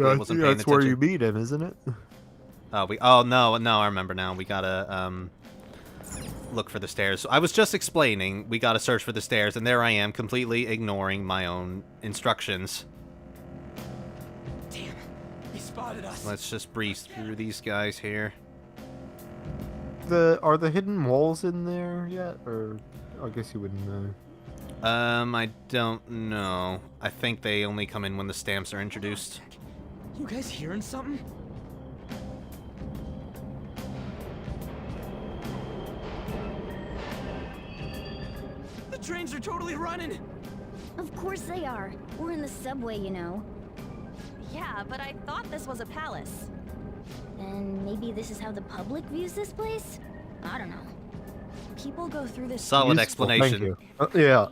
Yeah, wasn't paying that's where you attention. meet him, isn't it? Oh, no, I remember now. We gotta, look for the stairs. I was just explaining we gotta search for the stairs, and there I am, completely ignoring my own instructions. Damn, they spotted us. Let's just breeze through these guys here. Are the hidden walls in there yet? Or I guess you wouldn't know. I don't know. I think they only come in when the stamps are introduced. You guys hearing something? The trains are totally running. Of course they are. We're in the subway, you know. Yeah, but I thought this was a palace. Then maybe this is how the public views this place? I don't know. People go through this. Solid Useful, explanation. Thank you. Yeah.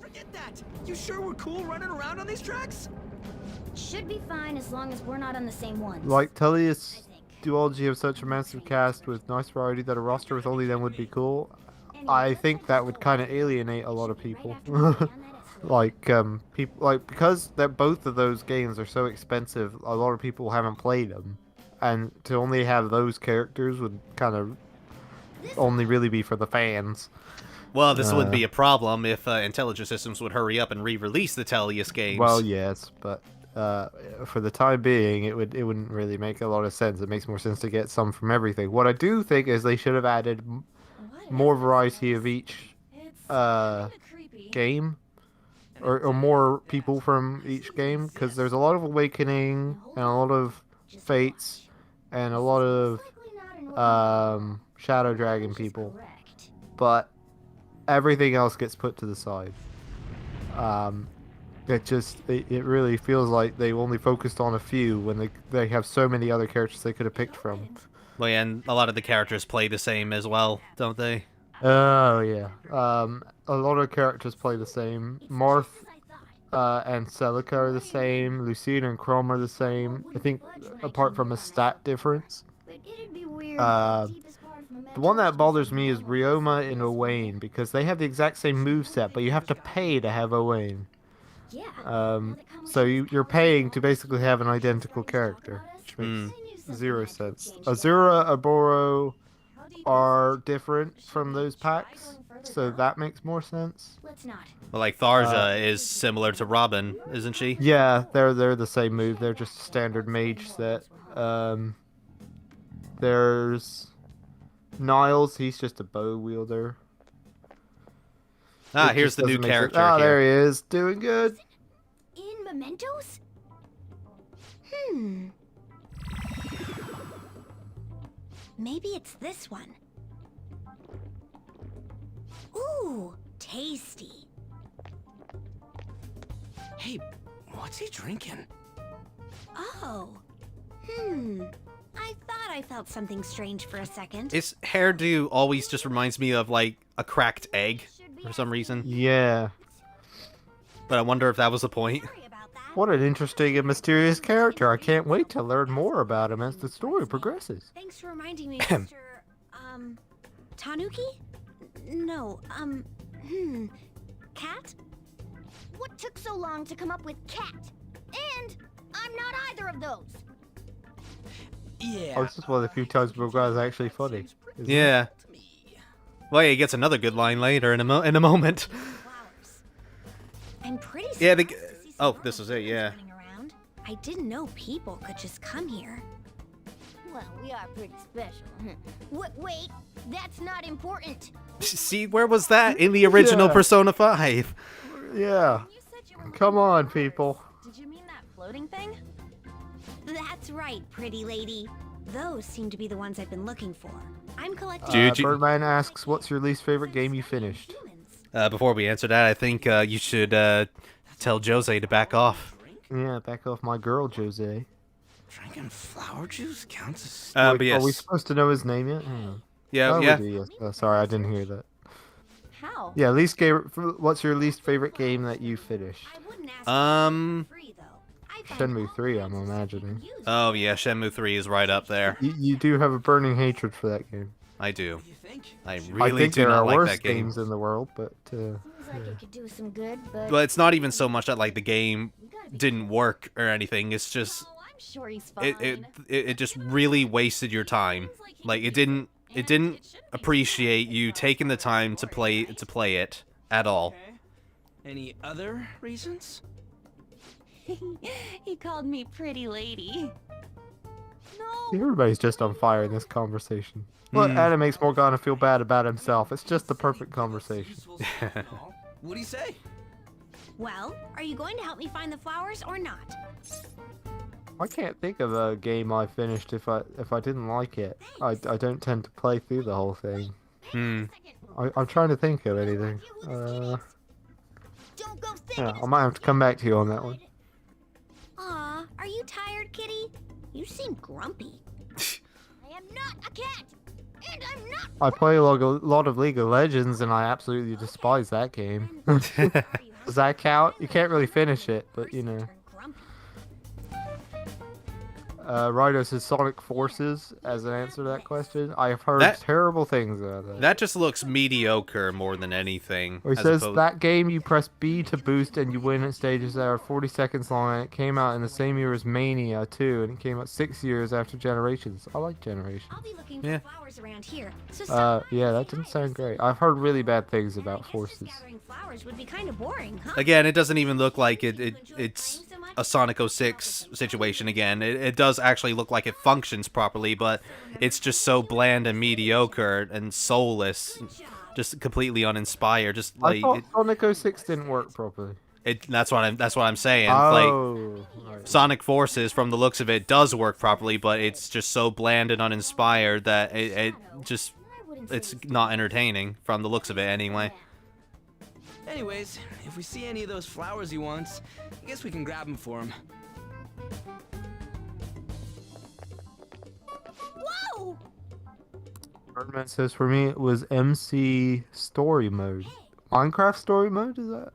Forget that. You sure we're cool running around on these tracks? Should be fine as long as we're not on the same ones. Like Tellius I think. duology of such a massive cast with nice variety that a roster with only them would be cool. I think that would kind of alienate a lot of people. Like people because that both of those games are so expensive, a lot of people haven't played them, and to only have those characters would kind of only really be for the fans. Well, this would be a problem if Intelligent Systems would hurry up and re-release the Tellius games. Well, yes, but for the time being, it wouldn't really make a lot of sense. It makes more sense to get some from everything. What I do think is they should have added more variety of each game, or more people from each game, because there's a lot of Awakening and a lot of Fates and a lot of Shadow Dragon people, but everything else gets put to the side. It really feels like they only focused on a few when they have so many other characters they could have picked from. Well, yeah, and a lot of the characters play the same as well, don't they? Oh yeah. A lot of characters play the same. Marth and Celica are the same. Lucina and Chrome are the same. I think apart from a stat difference. The one that bothers me is Ryoma and Owain, because they have the exact same moveset, but you have to pay to have Owain. So you're paying to basically have an identical character, which makes zero sense. Azura, Aboro are different from those packs, so that makes more sense. Well, like Tharja is similar to Robin, isn't she? Yeah, they're the same move. They're just a standard mage set. There's Niles. He's just a bow wielder. Ah, It here's just the new doesn't make sense. character Ah, there here. he is, doing good. In Mementos? Maybe it's this one. Ooh, tasty. Hey, what's he drinking? Oh. I thought I felt something strange for a second. His hairdo always just reminds me of, like, a cracked egg for some reason. Yeah. But I wonder if that was the point. Sorry about that. What an interesting and mysterious character. I can't wait to learn more about him as the story progresses. Thanks for reminding me, Mr. Tanuki? No, Cat? What took so long to come up with cat? And I'm not either of those. Yeah. Oh, this is one of the few times Morgana's actually funny. isn't it? Yeah. Well, yeah, he gets another good line later in a moment. Flowers. I'm pretty Yeah, surprised to see some this is it, yeah. running around. I didn't know people could just come here. Well, we are pretty special. Wait, that's not important. See, where was that in the original Yeah. Persona 5? Yeah. You said you were Come on, people. Did you mean that floating thing? That's right, pretty lady. Those seem to be the ones I've been looking for. I'm collecting... Birdman asks, what's your least favorite game you finished? Before we answer that, I think you should tell Jose to back off. Yeah, back off my girl, Jose. Drinking flower juice counts as... But yes. Are we supposed to know his name yet? Hang on. Yeah, Oh, yeah. we do, yes. Sorry, I didn't hear that. How? Yeah, what's your least favorite game that you finished? Shenmue 3, I'm imagining. Oh yeah, Shenmue 3 is right up there. You do have a burning hatred for that game. I do. I I really think do there not are like worse that game. games in the world, but Seems like it could do some good, but... But it's not even so much that like the game didn't work or anything. It's just Oh, I'm sure he's fine. it just really wasted your time. Like it didn't appreciate you taking the time to play it at all. Any other reasons? He called me pretty lady. No. everybody's just on fire in this conversation. What Anna makes Morgana feel bad about himself. It's just the perfect conversation. What do you say? Well, are you going to help me find the flowers or not? I can't think of a game I finished if I didn't like it. I don't tend to play through the whole thing. I'm trying to think of anything. Yeah, I might have to come back to you on that one. Aw, are you tired, kitty? You seem grumpy. I am not a cat, and I'm not... I play a lot of League of Legends, and I absolutely despise that game. Does that count? You can't really finish it, but you know. Rydo says Sonic Forces as an answer to that question. I have heard terrible things about that. That just looks mediocre more than anything. He says that game you press B to boost and you win at stages that are 40 seconds long, and it came out in the same year as Mania 2, and it came out 6 years after Generations. I like Generations. I'll be looking for flowers around here. So yeah, that didn't sound great. I've heard really bad things about Forces. gathering flowers would be kind of boring, huh? Again, it doesn't even look like it's a Sonic 06 situation again. It does actually look like it functions properly, but it's just so bland and mediocre and soulless, just completely uninspired. Just like I thought Sonic 06 didn't work properly. That's what I'm saying. Oh, like Sonic Forces, from the looks of it, does work properly, but it's just so bland and uninspired that it's not entertaining from the looks of it anyway. Anyways, if we see any of those flowers he wants, I guess we can grab them for him. Whoa! Birdman says for me it was MC Story Mode. Minecraft Story Mode, is that?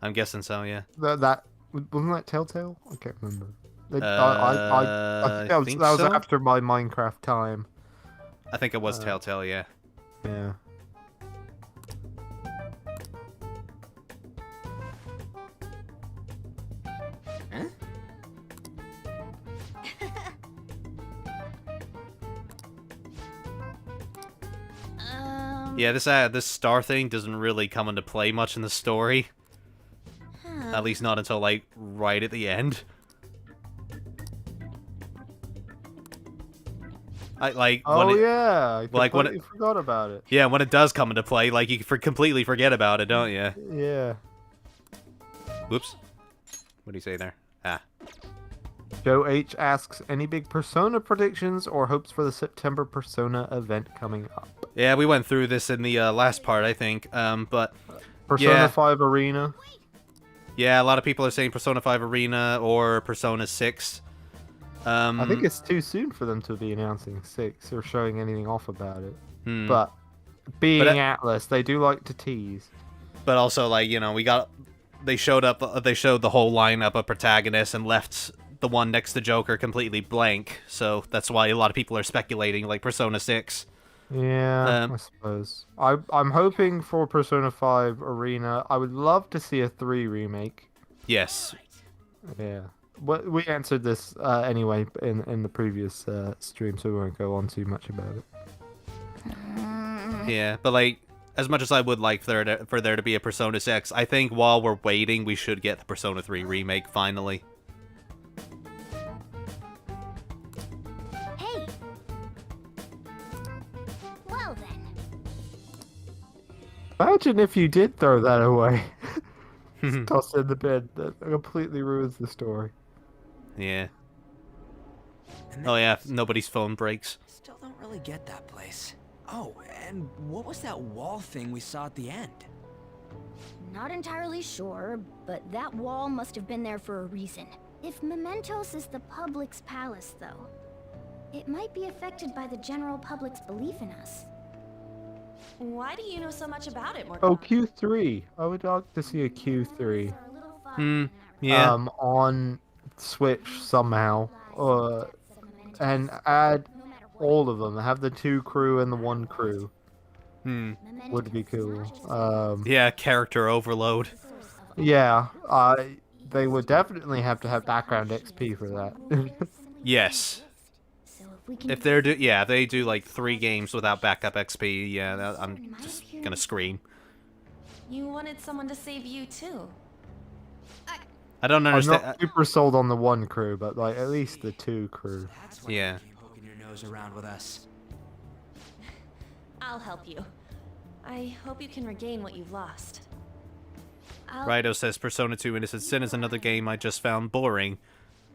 I'm guessing so, yeah. That wasn't that Telltale? I can't remember. I think that was so? after my Minecraft time. I think it was Telltale, yeah. Yeah. Huh? Yeah, this star thing doesn't really come into play much in the story. At least not until, like, right at the end. I forgot about it. Yeah, when it does come into play, like, you completely forget about it, don't you? Yeah. Whoops. What do you say there? Ah. Joe H asks, any big Persona predictions or hopes for the September Persona event coming up? Yeah, we went through this in the last part, I think. But Persona 5 Arena. Yeah, a lot of people are saying Persona 5 Arena or Persona 6. I think it's too soon for them to be announcing 6 or showing anything off about it. But being Atlas, they do like to tease. But also, like, you know, they showed the whole lineup of protagonists and left the one next to Joker completely blank. So that's why a lot of people are speculating, like, Persona 6. Yeah, I suppose. I'm hoping for Persona 5 Arena. I would love to see a 3 remake. Yes. Yeah. But we answered this anyway in the previous stream, so we won't go on too much about it. Yeah, but like, as much as I would like for there to be a Persona 6, I think while we're waiting, we should get the Persona 3 remake finally. Hey. Well then. Imagine if you did throw that away. Toss it in the bin. That completely ruins the story. Yeah. And Oh yeah, nobody's phone breaks. still don't really get that place. Oh, and what was that wall thing we saw at the end? Not entirely sure, but that wall must have been there for a reason. If Mementos is the public's palace, though, it might be affected by the general public's belief in us. Why do you know so much about it, Morgana? Oh, Q3. I would like to see a Q3. Yeah. On Switch somehow. And add all of them. Have the 2 crew and the 1 crew. Would be cool. Yeah, character overload. Yeah. They would definitely have to have background XP for that. Yes. If they do like 3 games without backup XP, yeah, I'm just gonna scream. You wanted someone to save you too. I don't I'm understand. not super sold on the 1 crew, but like at least the 2 crew. That's why Yeah. you keep poking your nose around with us. I'll help you. I hope you can regain what you've lost. Rido says Persona 2 Innocent Sin is another game I just found boring.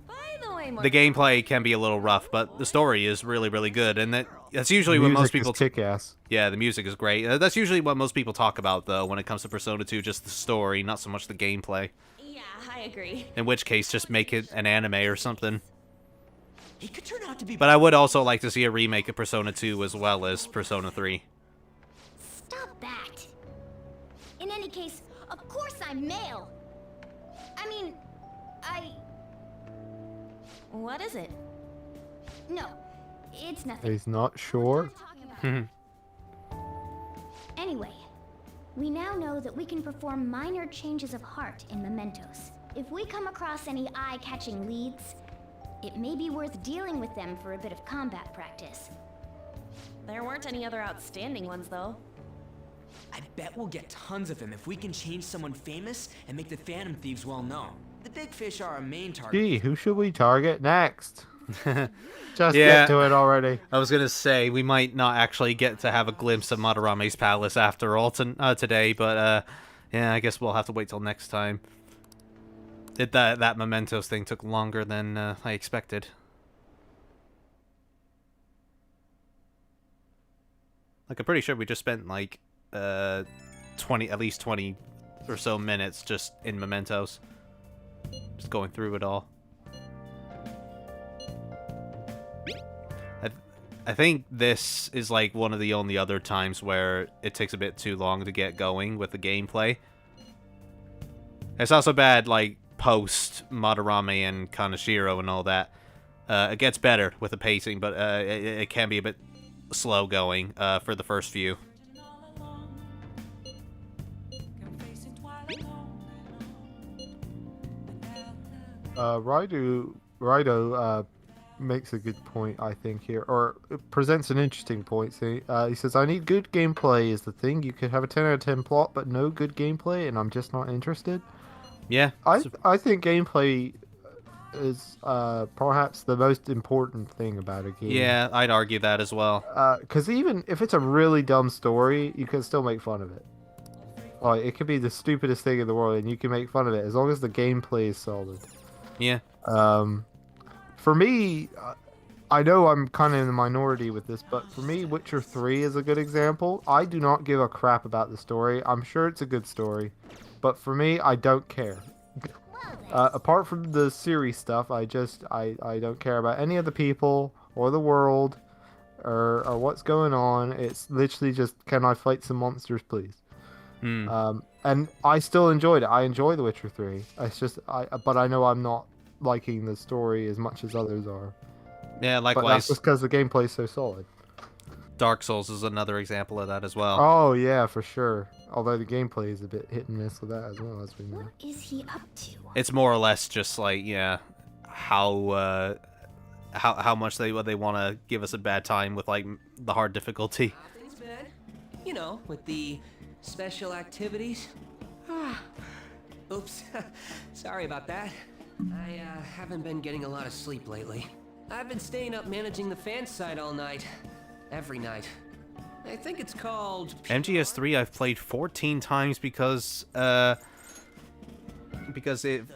By the way, The gameplay can be a little rough, but the story is really, really good, and that's usually what most people kick ass. Yeah, the music is great. That's usually what most people talk about, though, when it comes to Persona 2, just the story, not so much the gameplay. Yeah, I agree. In which case, just make it an anime or something. It could turn out to be. But I would also like to see a remake of Persona 2 as well as Persona 3. Stop that! In any case, of course I'm male! I mean, What is it? No, it's nothing. He's not sure. Anyway, we now know that we can perform minor changes of heart in Mementos. If we come across any eye-catching leads, it may be worth dealing with them for a bit of combat practice. There weren't any other outstanding ones, though. I bet we'll get tons of them if we can change someone famous and make the Phantom Thieves well known. The big fish are our main target. Gee, who should we target next? Just Yeah. get to it already. I was gonna say, we might not actually get to have a glimpse of Madarame's palace after all today, but yeah, I guess we'll have to wait till next time. That Mementos thing took longer than I expected. Like, I'm pretty sure we just spent like at least 20 or so minutes just in Mementos, just going through it all. I think this is like one of the only other times where it takes a bit too long to get going with the gameplay. It's also bad, like, post Madarame and Kaneshiro and all that. It gets better with the pacing, but it can be a bit slow going for the first few. Rido makes a good point, I think, here, or it presents an interesting point. See, he says, I need good gameplay is the thing. You could have a 10 out of 10 plot, but no good gameplay, and I'm just not interested. Yeah. I think gameplay is perhaps the most important thing about a game. Yeah, I'd argue that as well. Because even if it's a really dumb story, you can still make fun of it. Like, it could be the stupidest thing in the world, and you can make fun of it, as long as the gameplay is solid. Yeah. For me, I know I'm kind of in the minority with this, but for me, Witcher 3 is a good example. I do not give a crap about the story. I'm sure it's a good story, but for me, I don't care. Apart from the series stuff, I don't care about any of the people or the world or what's going on. It's literally just, can I fight some monsters, please? And I still enjoyed it. I enjoy The Witcher 3. It's just, but I know I'm not liking the story as much as others are. Yeah, likewise. But that's just because the gameplay is so solid. Dark Souls is another example of that as well. Oh yeah, for sure. Although the gameplay is a bit hit and miss with that as well, as we know. What is he up to? It's more or less just like, yeah, how much they want to give us a bad time with like the hard difficulty. Nothing's bad. You know, with the special activities. Oops. Sorry about that. I haven't been getting a lot of sleep lately. I've been staying up managing the fan site all night. Every night. I think it's called... MGS3 I've played 14 times because because if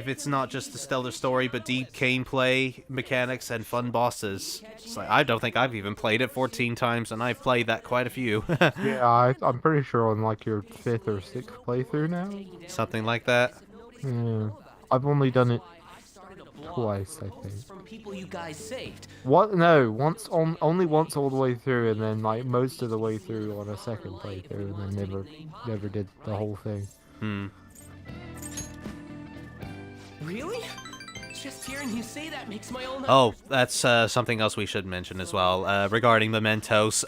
it's not just a stellar story, but deep gameplay mechanics and fun bosses, it's like, I don't think I've even played it 14 times, and I've played that quite a few. Yeah, I'm pretty sure on like your 5th or 6th playthrough now. Something like that. Yeah, I've only done it twice, I think. From people you guys saved. What? No, only once all the way through, and then like most of the way through on a second playthrough, and then never did the whole thing. Really? Just hearing you say that makes my own. Oh, that's something else we should mention as well regarding Mementos.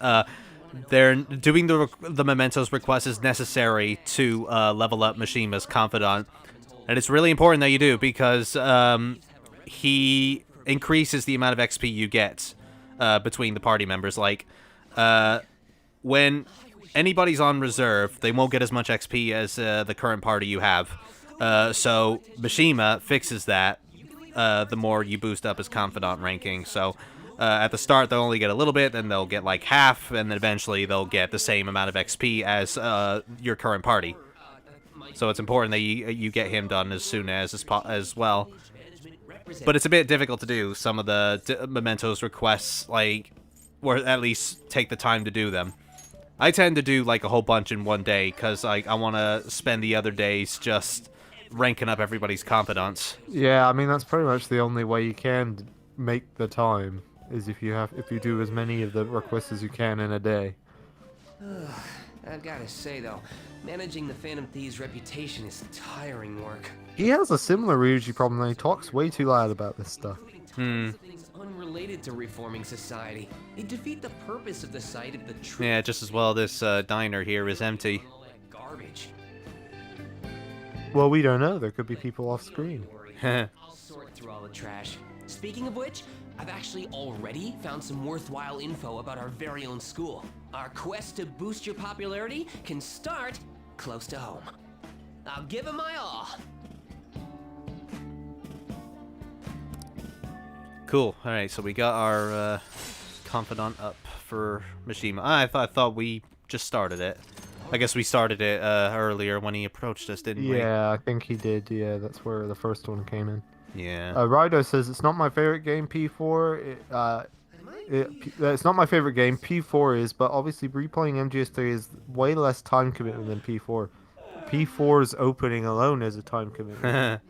They're doing the Mementos request is necessary to level up Mishima's confidant, and it's really important that you do because he increases the amount of XP you get between the party members. Like when anybody's on reserve, they won't get as much XP as the current party you have. So Mishima fixes that. The more you boost up his confidant ranking. So at the start they'll only get a little bit, then they'll get like half, and then eventually they'll get the same amount of XP as your current party. So it's important that you get him done as soon as well. But it's a bit difficult to do some of the Mementos requests, like, or at least take the time to do them. I tend to do like a whole bunch in one day because I want to spend the other days just ranking up everybody's confidants. Yeah, I mean that's pretty much the only way you can make the time is if you do as many of the requests as you can in a day. I've got to say though, managing the Phantom Thieves' reputation is tiring work. He has a similar Ryuji problem, and he talks way too loud about this stuff. Things unrelated to reforming society. They defeat the purpose of the site if the truth. Yeah, just as well this diner here is empty. Garbage. Well, we don't know. There could be people off screen. I'll sort through all the trash. Speaking of which, I've actually already found some worthwhile info about our very own school. Our quest to boost your popularity can start close to home. I'll give it my all. Cool. All right, so we got our confidant up for Mishima. I thought we just started it. I guess we started it earlier when he approached us, didn't we? Yeah, I think he did. Yeah, that's where the first one came in. Yeah. Rido says it's not my favorite game. P4. It's not my favorite game. P4 is, but obviously replaying MGS3 is way less time commitment than P4. P4's opening alone is a time commitment. Man,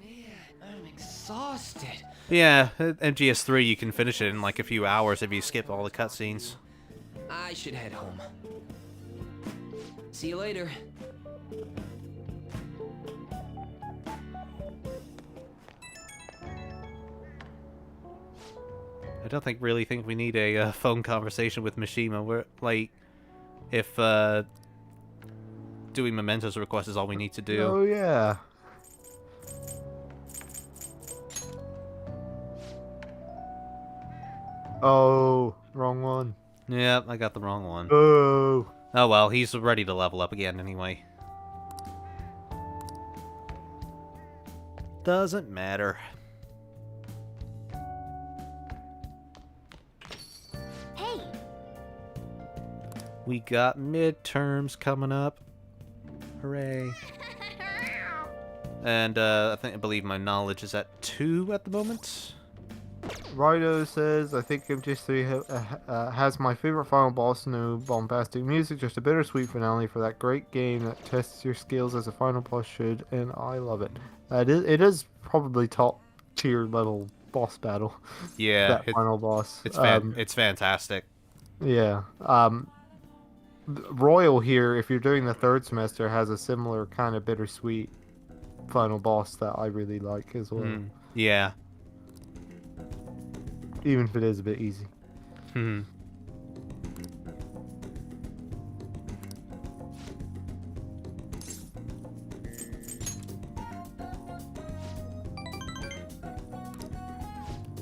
I'm exhausted. Yeah, MGS3 you can finish it in like a few hours if you skip all the cutscenes. I should head home. See you later. I don't really think we need a phone conversation with Mishima. We're like, if doing Mementos request is all we need to do. Oh yeah. Oh, wrong one. Yep, I got the wrong one. Oh. Oh well, he's ready to level up again anyway. Doesn't matter. Hey, We got midterms coming up. Hooray. And I believe my knowledge is at 2 at the moment. Rido says, I think MGS3 has my favorite final boss, no bombastic music, just a bittersweet finale for that great game that tests your skills as a final boss should, and I love it. It is probably top tier level boss battle. Yeah. That final boss. It's fantastic. Yeah. Royal here, if you're doing the third semester, has a similar kind of bittersweet final boss that I really like as well. Yeah. Even if it is a bit easy.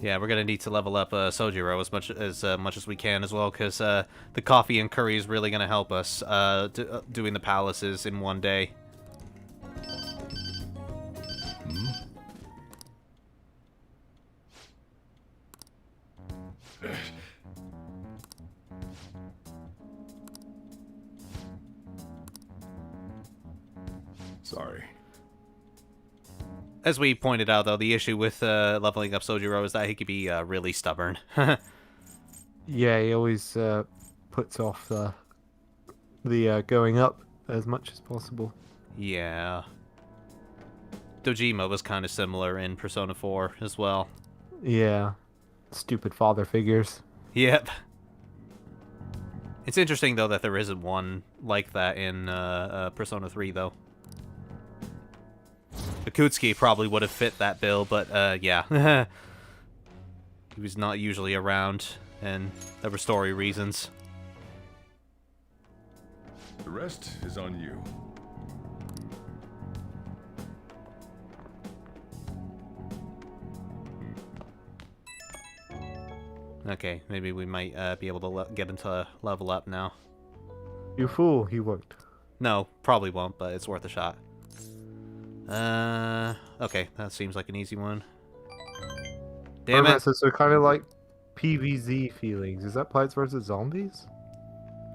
Yeah, we're gonna need to level up Sojiro as much as we can as well, because the coffee and curry is really gonna help us doing the palaces in one day. Sorry. As we pointed out, though, the issue with leveling up Sojiro is that he could be really stubborn. Yeah, he always puts off the going up as much as possible. Yeah. Dojima was kind of similar in Persona 4 as well. Yeah. Stupid father figures. Yep. It's interesting, though, that there isn't one like that in Persona 3, though. Akutsuki probably would have fit that bill, but, yeah. He was not usually around, and there were story reasons. The rest is on you. Okay, maybe we might be able to get him to level up now. You fool, he won't. No, probably won't, but it's worth a shot. Okay, that seems like an easy one. Damn it! So kind of like PvZ feelings. Is that Plants vs. Zombies?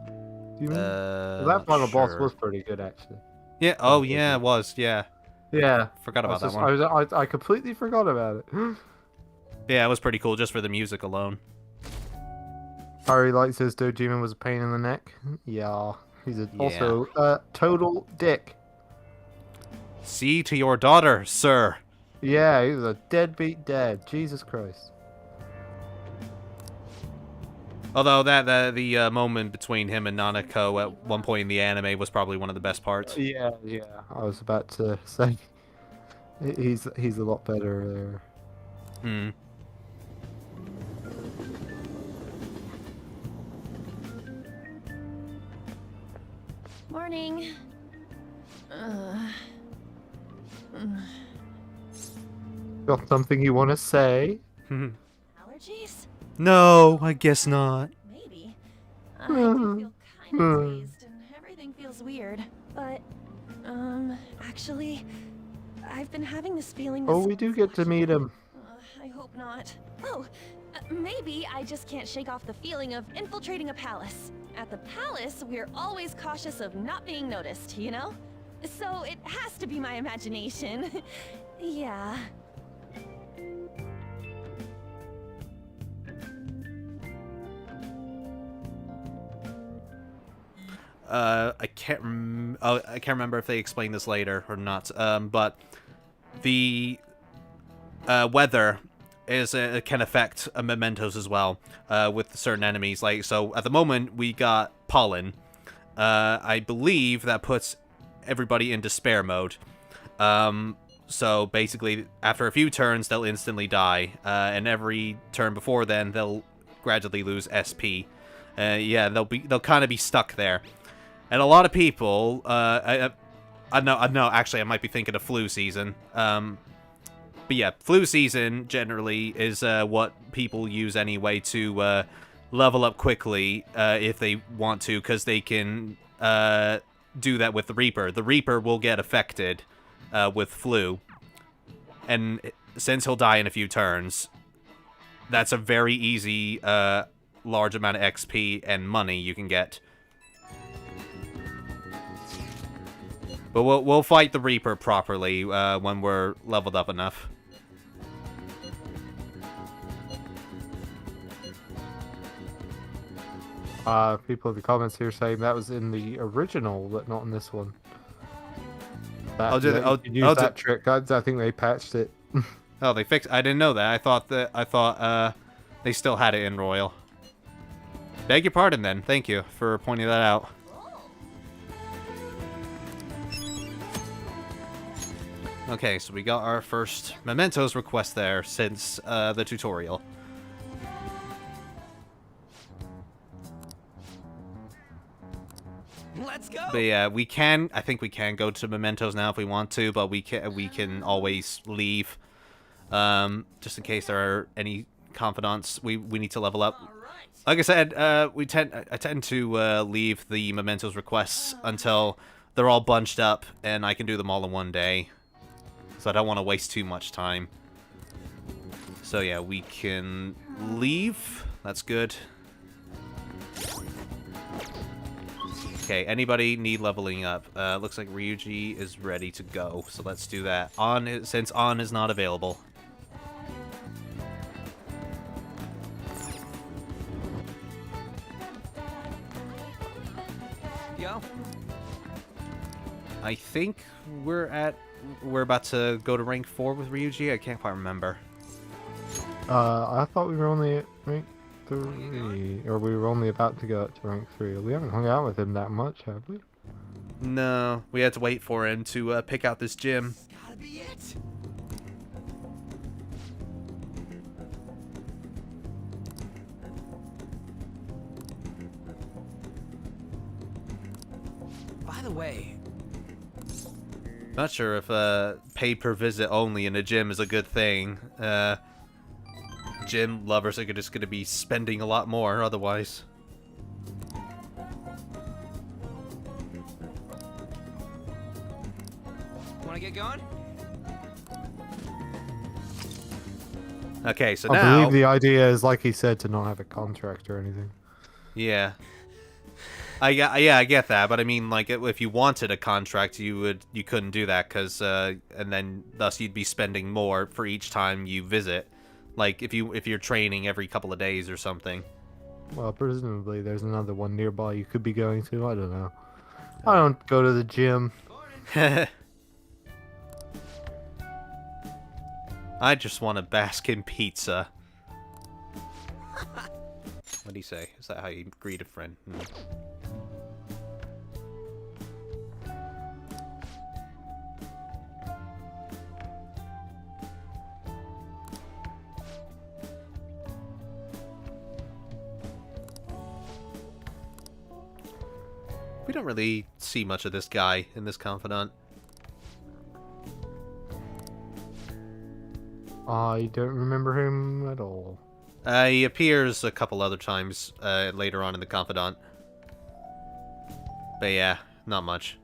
Do you mean? That final boss was pretty good, actually. Yeah, oh yeah, it was, yeah. Yeah. Forgot about that one. I completely forgot about it. Yeah, it was pretty cool just for the music alone. Harry Light says Dojima was a pain in the neck. Yeah. He's also a total dick. See to your daughter, sir. Yeah, he was a deadbeat dad. Jesus Christ. Although the moment between him and Nanako at one point in the anime was probably one of the best parts. Yeah. I was about to say he's a lot better there. Hmm. Morning. Got something you want to say? Allergies? No, I guess not. Maybe. I do feel kind of dazed and everything feels weird. But, actually, I've been having this feeling. Oh, we do get to meet him. I hope not. Oh, maybe I just can't shake off the feeling of infiltrating a palace. At the palace, we're always cautious of not being noticed, you know? So it has to be my imagination. Yeah. I can't remember if they explained this later or not. But the weather can affect mementos as well with certain enemies. Like, so at the moment we got pollen. I believe that puts everybody in despair mode. So basically, after a few turns, they'll instantly die, and every turn before then, they'll gradually lose SP. Yeah, they'll kind of be stuck there. And a lot of people, I know, actually, I might be thinking of flu season. But yeah, flu season generally is what people use anyway to level up quickly if they want to, because they can do that with the Reaper. The Reaper will get affected with flu, and since he'll die in a few turns, that's a very easy large amount of XP and money you can get. But we'll fight the Reaper properly when we're leveled up enough. People in the comments here saying that was in the original, but not in this one. That trick. I think they patched it. Oh, they fixed. I didn't know that. I thought they still had it in Royal. Beg your pardon, then. Thank you for pointing that out. Okay, so we got our first Mementos request there since the tutorial. Let's go. But yeah, I think we can go to Mementos now if we want to, but we can always leave. Just in case there are any confidants we need to level up. Like I said, I tend to leave the Mementos requests until they're all bunched up and I can do them all in one day. So I don't want to waste too much time. So yeah, we can leave. That's good. Okay, anybody need leveling up? Looks like Ryuji is ready to go, so let's do that. Since On is not available. Yo. I think we're about to go to rank 4 with Ryuji. I can't quite remember. I thought we were only at rank 3, or we were only about to go up to rank 3. We haven't hung out with him that much, have we? No, we had to wait for him to pick out this gym. Gotta be it. By the way, Not sure if pay per visit only in a gym is a good thing. Gym lovers are just going to be spending a lot more otherwise. wanna get going? Okay, so I now... believe the idea is, like he said, to not have a contract or anything. Yeah. I get that, but I mean, like, if you wanted a contract, you couldn't do that, because, and then, thus, you'd be spending more for each time you visit. Like, if you're training every couple of days or something. Well, presumably there's another one nearby you could be going to, I don't know. I don't go to the gym. I just want to bask in pizza. What do you say? Is that how you greet a friend? We don't really see much of this guy in this Confidant. I don't remember him at all. He appears a couple other times later on in the Confidant. But yeah, not much.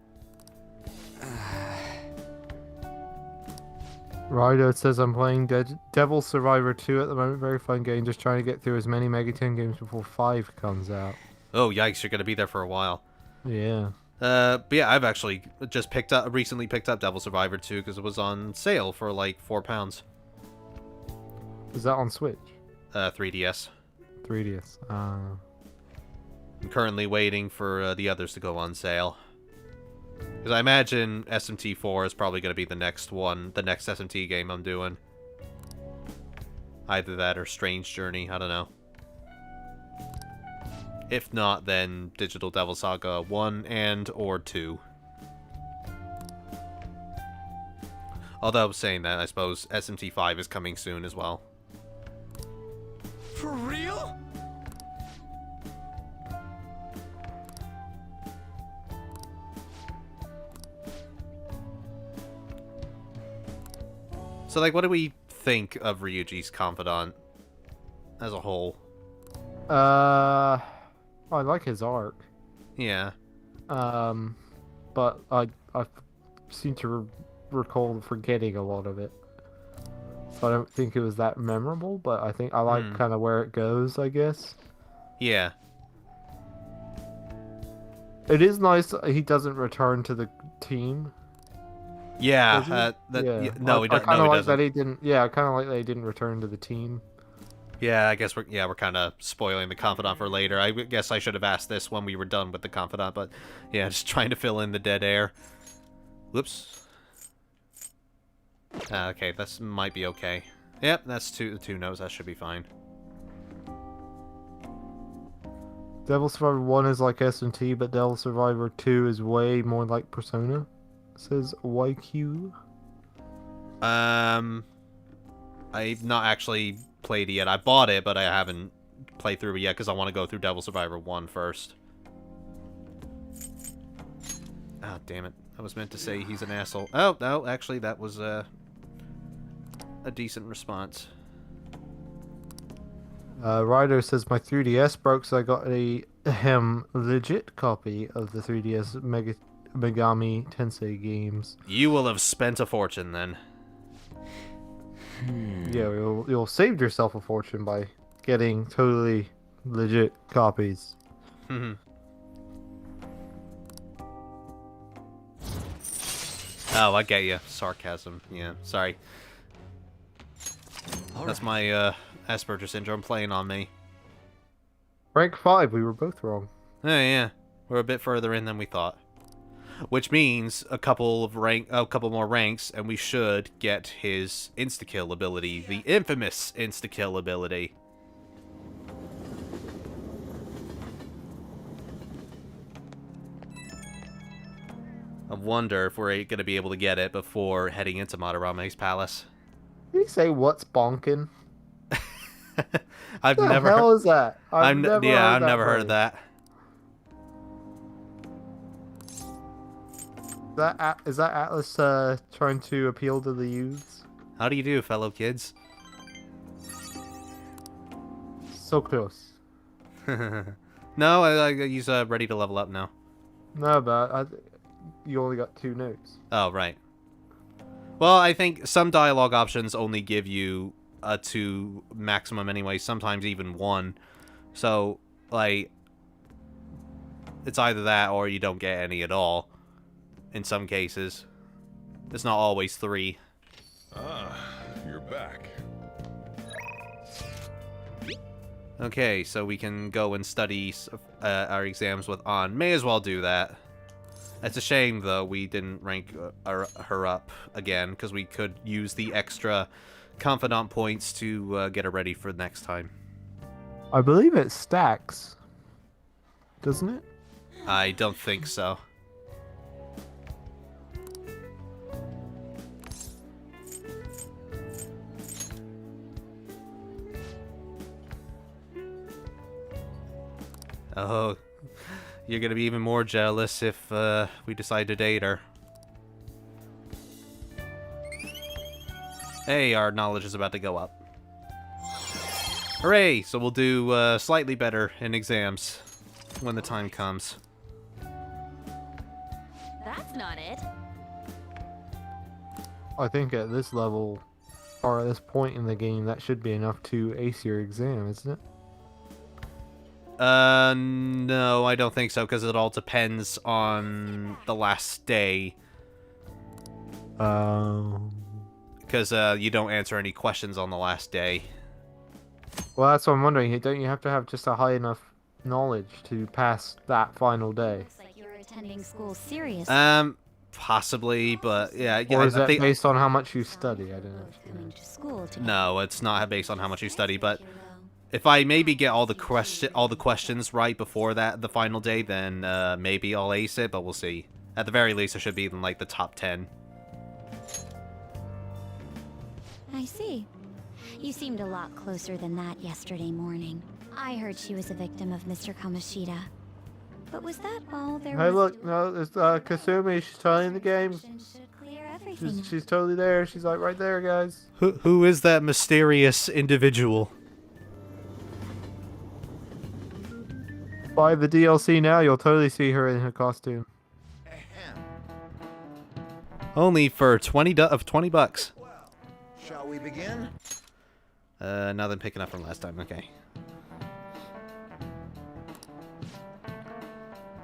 Rido says I'm playing Devil Survivor 2 at the moment. Very fun game. Just trying to get through as many Mega 10 games before 5 comes out. Oh, yikes, you're going to be there for a while. Yeah. But yeah, I've actually just recently picked up Devil Survivor 2 because it was on sale for like £4. Is that on Switch? 3DS. 3DS. I'm currently waiting for the others to go on sale. Because I imagine SMT4 is probably going to be the next one, the next SMT game I'm doing. Either that or Strange Journey, I don't know. If not, then Digital Devil Saga 1 and or 2. Although, saying that, I suppose SMT5 is coming soon as well. For real? So, like, what do we think of Ryuji's Confidant as a whole? I like his arc. Yeah. But I seem to recall forgetting a lot of it. So I don't think it was that memorable, but I think I like kind of where it goes, I guess. Yeah. It is nice that he doesn't return to the team. Yeah. Yeah. No, he doesn't. I kind of like that he didn't. Yeah, I kind of like that he didn't return to the team. Yeah, I guess we're kind of spoiling the Confidant for later. I guess I should have asked this when we were done with the Confidant, but yeah, just trying to fill in the dead air. Whoops. Okay, this might be okay. Yep, that's two notes. That should be fine. Devil Survivor 1 is like S&T, but Devil Survivor 2 is way more like Persona, says YQ. I've not actually played it yet. I bought it, but I haven't played through it yet because I want to go through Devil Survivor 1 first. Oh, damn it. I was meant to say he's an asshole. Oh, no, actually, that was a decent response. Ryder says my 3DS broke, so I got a legit copy of the 3DS Megami Tensei games. You will have spent a fortune then. Yeah, you'll saved yourself a fortune by getting totally legit copies. Oh, I get you. Sarcasm. Yeah, sorry. That's my Asperger syndrome playing on me. Rank 5, we were both wrong. Oh, yeah. We're a bit further in than we thought. Which means a couple more ranks, and we should get his insta-kill ability, the infamous insta-kill ability. I wonder if we're going to be able to get it before heading into Madarame's palace. Did you say what's bonking? I've What the never hell heard. is that? I've never heard that. Is that Atlas trying to appeal to the youths? How do you do, fellow kids? So close. No, he's ready to level up now. No, but you only got 2 notes. Oh, right. Well, I think some dialogue options only give you a 2 maximum anyway, sometimes even 1. So, like, it's either that or you don't get any at all. In some cases. It's not always 3. Ah, you're back. Okay, so we can go and study our exams with An. May as well do that. It's a shame, though, we didn't rank her up again, because we could use the extra confidant points to get her ready for next time. I believe it stacks. Doesn't it? I don't think so. Oh, you're gonna be even more jealous if we decide to date her. Hey, our knowledge is about to go up. Hooray! So we'll do slightly better in exams when the time comes. That's not it. I think at this level, or at this point in the game, that should be enough to ace your exam, isn't it? No, I don't think so, because it all depends on the last day. Because you don't answer any questions on the last day. Well, that's what I'm wondering. Don't you have to have just a high enough knowledge to pass that final day? Looks like you're attending school serious. Possibly, but yeah. Or is I that think... based on how much you study? I don't know. Coming to school to No, it's not based on how much you study, but if I maybe get all the questions right before the final day, then maybe I'll ace it, but we'll see. At the very least, I should be in like the top 10. I see. You seemed a lot closer than that yesterday morning. I heard she was a victim of Mr. Kamoshida. But was that all there Hey, was? look, no, it's Kasumi. She's totally in the game. Should clear everything. She's totally there. She's like right there, guys. Who is that mysterious individual? Buy the DLC now. You'll totally see her in her costume. Only for 20 bucks. Shall we begin? Nothing picking up from last time. Okay.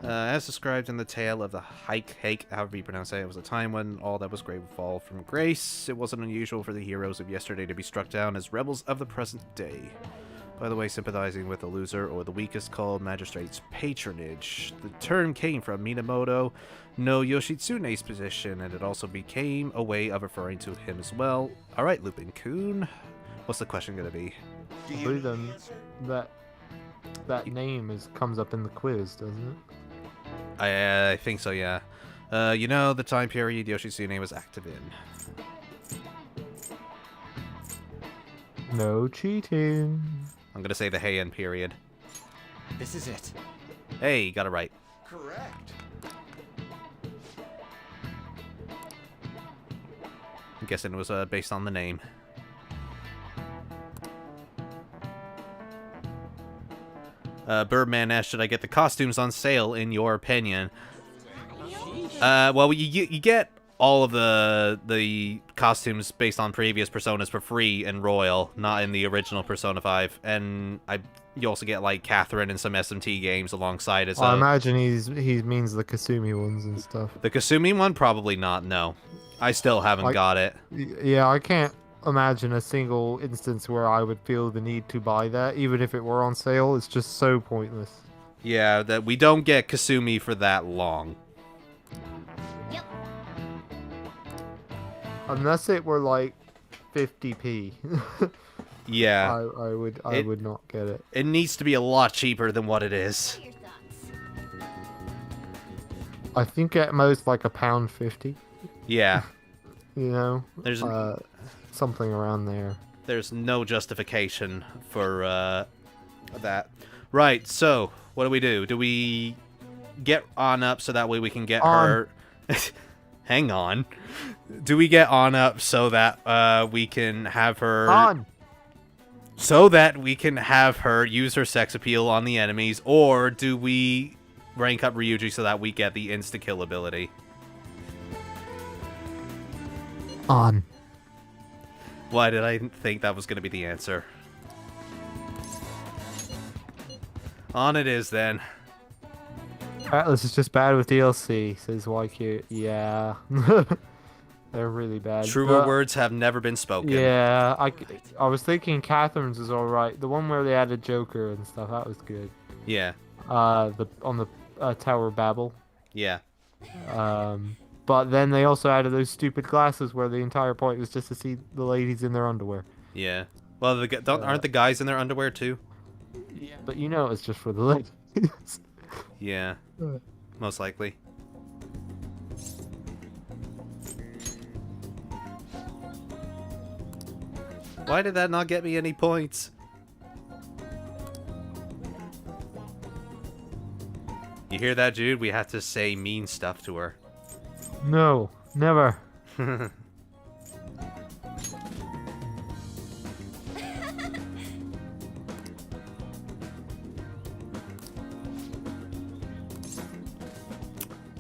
As described in the tale of the hake, however you pronounce it, it was a time when all that was great would fall from grace. It wasn't unusual for the heroes of yesterday to be struck down as rebels of the present day. By the way, sympathizing with the loser or the weakest called magistrate's patronage. The term came from Minamoto no Yoshitsune's position, and it also became a way of referring to him as well. Alright, Lupin-kun. What's the question gonna be? I believe then that name comes up in the quiz, doesn't it? I think so, yeah. You know the time period Yoshitsune was active in. No cheating. I'm gonna say the Heian period. This is it. Hey, got it right. Correct. I'm guessing it was based on the name. Birdman asked, should I get the costumes on sale, in your opinion? Well, you get all of the costumes based on previous Personas for free in Royal, not in the original Persona 5. And you also get like Catherine and some SMT games alongside it. So I imagine he means the Kasumi ones and stuff. the Kasumi one, probably not. No, I still haven't got it. Yeah, I can't imagine a single instance where I would feel the need to buy that, even if it were on sale. It's just so pointless. Yeah, that we don't get Kasumi for that long. Yep. Unless it were like 50p. Yeah, I would not get it. it needs to be a lot cheaper than what it is. Your thoughts? I think at most like £1.50. Yeah, You know, there's something around there. there's no justification for that. Right, so what do we do? Do we get on up so that way we can get her? Hang on. Do we get on up so that we can have her? On. So that we can have her use her sex appeal on the enemies, or do we rank up Ryuji so that we get the insta-kill ability? On. Why did I think that was going to be the answer? On it is, then. Atlas is just bad with DLC, says YQ. Yeah. They're really bad. Truer words have never been spoken. Yeah, I was thinking Catherine's is alright. The one where they added Joker and stuff, that was good. Yeah. On the Tower of Babel. Yeah. But then they also added those stupid glasses where the entire point was just to see the ladies in their underwear. Yeah. Well, aren't the guys in their underwear too? Yeah, but you know it's just for the ladies. Yeah. Most likely. Why did that not get me any points? You hear that, Jude? We have to say mean stuff to her. No, never.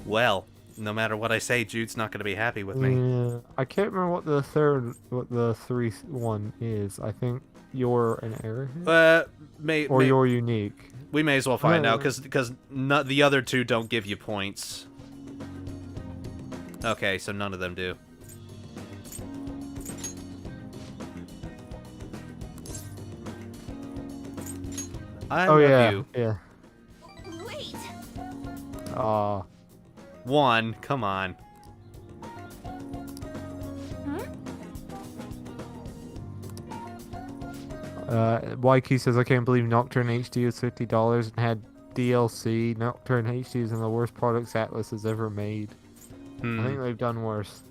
Well, no matter what I say, Jude's not going to be happy with me. Yeah, I can't remember what the 3 one is. I think you're an airhead? Or you're unique. We may as well find out, because the other two don't give you points. Okay, so none of them do. I love you. Yeah. Wait. Aw. One, come on. YQ says, I can't believe Nocturne HD was $50 and had DLC. Nocturne HD is one of the worst products Atlas has ever made. I think they've done worse.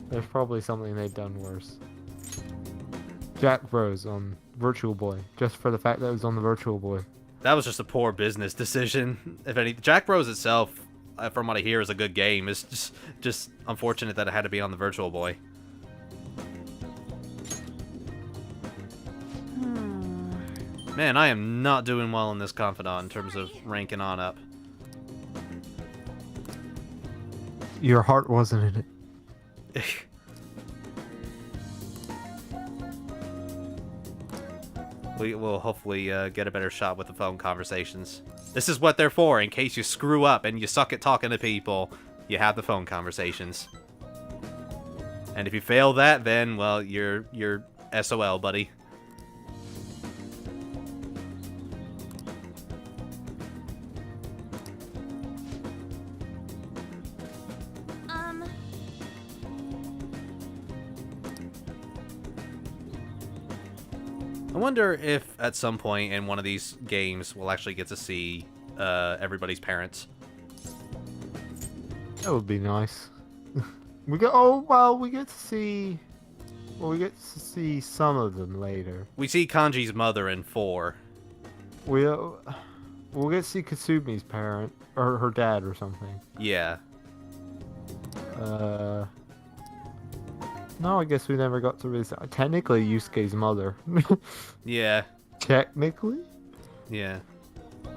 There's probably something they've done worse. Jack Bros on Virtual Boy, just for the fact that it was on the Virtual Boy. That was just a poor business decision. If any, Jack Bros itself, from what I hear, is a good game. It's just unfortunate that it had to be on the Virtual Boy. Man, I am not doing well in this Confidant in terms of ranking on up. Your heart wasn't in it. We will hopefully get a better shot with the phone conversations. This is what they're for, in case you screw up and you suck at talking to people. You have the phone conversations. And if you fail that, then, well, you're SOL, buddy. I wonder if at some point in one of these games we'll actually get to see everybody's parents. That would be nice. we get to see some of them later. We see Kanji's mother in 4. We'll get to see Kasumi's parent or her dad or something. Yeah. No, I guess we never got to really see. Technically, Yusuke's mother. Yeah. Technically? Yeah.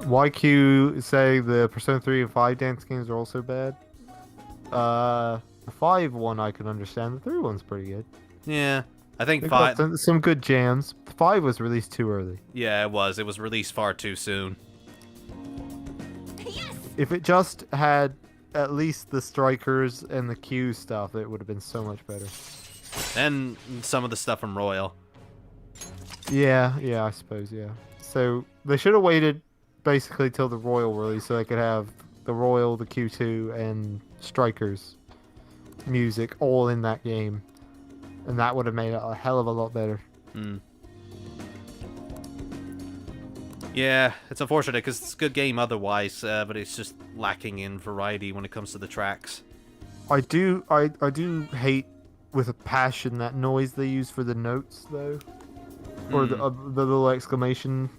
YQ say the Persona 3 and 5 dance games are also bad. The 5 one I can understand. The 3 one's pretty good. Yeah, I think They 5. got some good jams. 5 was released too early. Yeah, it was. It was released far too soon. Yes! If it just had at least the strikers and the Q stuff, it would have been so much better. And some of the stuff from Royal. Yeah, I suppose, yeah. So they should have waited basically till the Royal release so they could have the Royal, the Q2, and Strikers music all in that game. And that would have made it a hell of a lot better. Hmm. Yeah, it's unfortunate because it's a good game otherwise, but it's just lacking in variety when it comes to the tracks. I do hate with a passion that noise they use for the notes though, or the little exclamation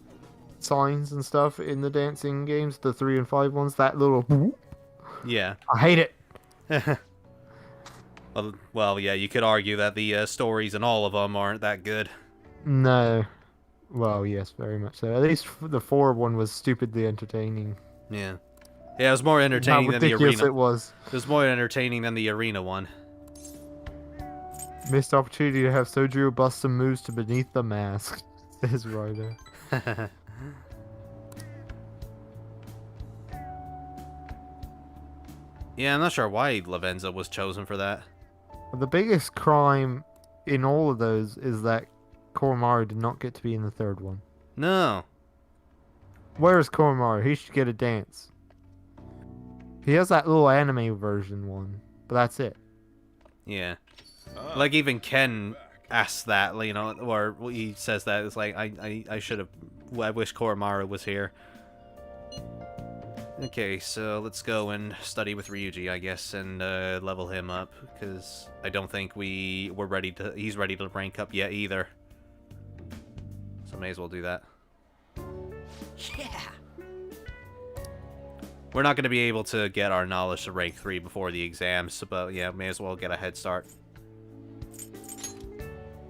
signs and stuff in the dancing games, the 3 and 5 ones. That little whoop, Yeah. I hate it. Well, yeah, you could argue that the stories in all of them aren't that good. No. Well, yes, very much so. At least the 4 one was stupidly entertaining. Yeah. Yeah, it was more How entertaining than the ridiculous arena. it was. It was more entertaining than the arena one. Missed opportunity to have Sojiro bust some moves to beneath the mask, says Ryder. Yeah, I'm not sure why Lavenza was chosen for that. The biggest crime in all of those is that Koromaru did not get to be in the 3rd one. No. Where's Koromaru? He should get a dance. He has that little anime version one, but that's it. Yeah. Like, even Ken asks that, you know, or he says that. It's like, I should have... I wish Koromaru was here. Okay, so let's go and study with Ryuji, I guess, and level him up, because I don't think we're ready to... He's ready to rank up yet, either. So may as well do that. Yeah. We're not going to be able to get our knowledge to rank 3 before the exams, but yeah, may as well get a head start.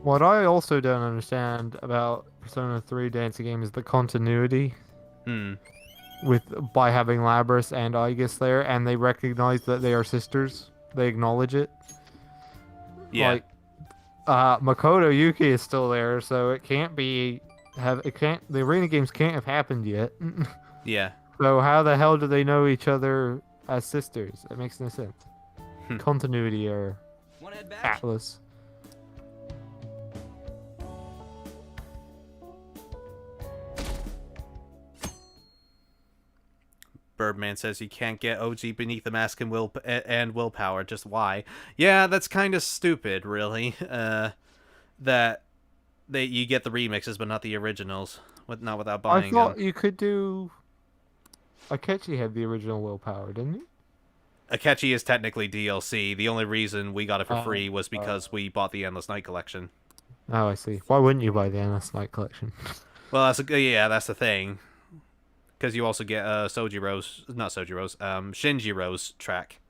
What I also don't understand about Persona 3 dancing game is the continuity. By having Labris and Aegis there, and they recognize that they are sisters. They acknowledge it. Yeah. Like, Makoto Yuki is still there, so it can't be... the arena games can't have happened yet. Yeah. So how the hell do they know each other as sisters? It makes no sense. Continuity error. Atlas. Birdman says you can't get OG beneath the mask and willpower. Just why? Yeah, that's kind of stupid, really. That you get the remixes but not the originals, not without buying them. I thought you could do. Akechi had the original willpower, didn't he? Akechi is technically DLC. The only reason we got it for free was because we bought the Endless Night collection. Oh, I see. Why wouldn't you buy the Endless Night collection? Well, that's the thing. Because you also get Shinjiro's track.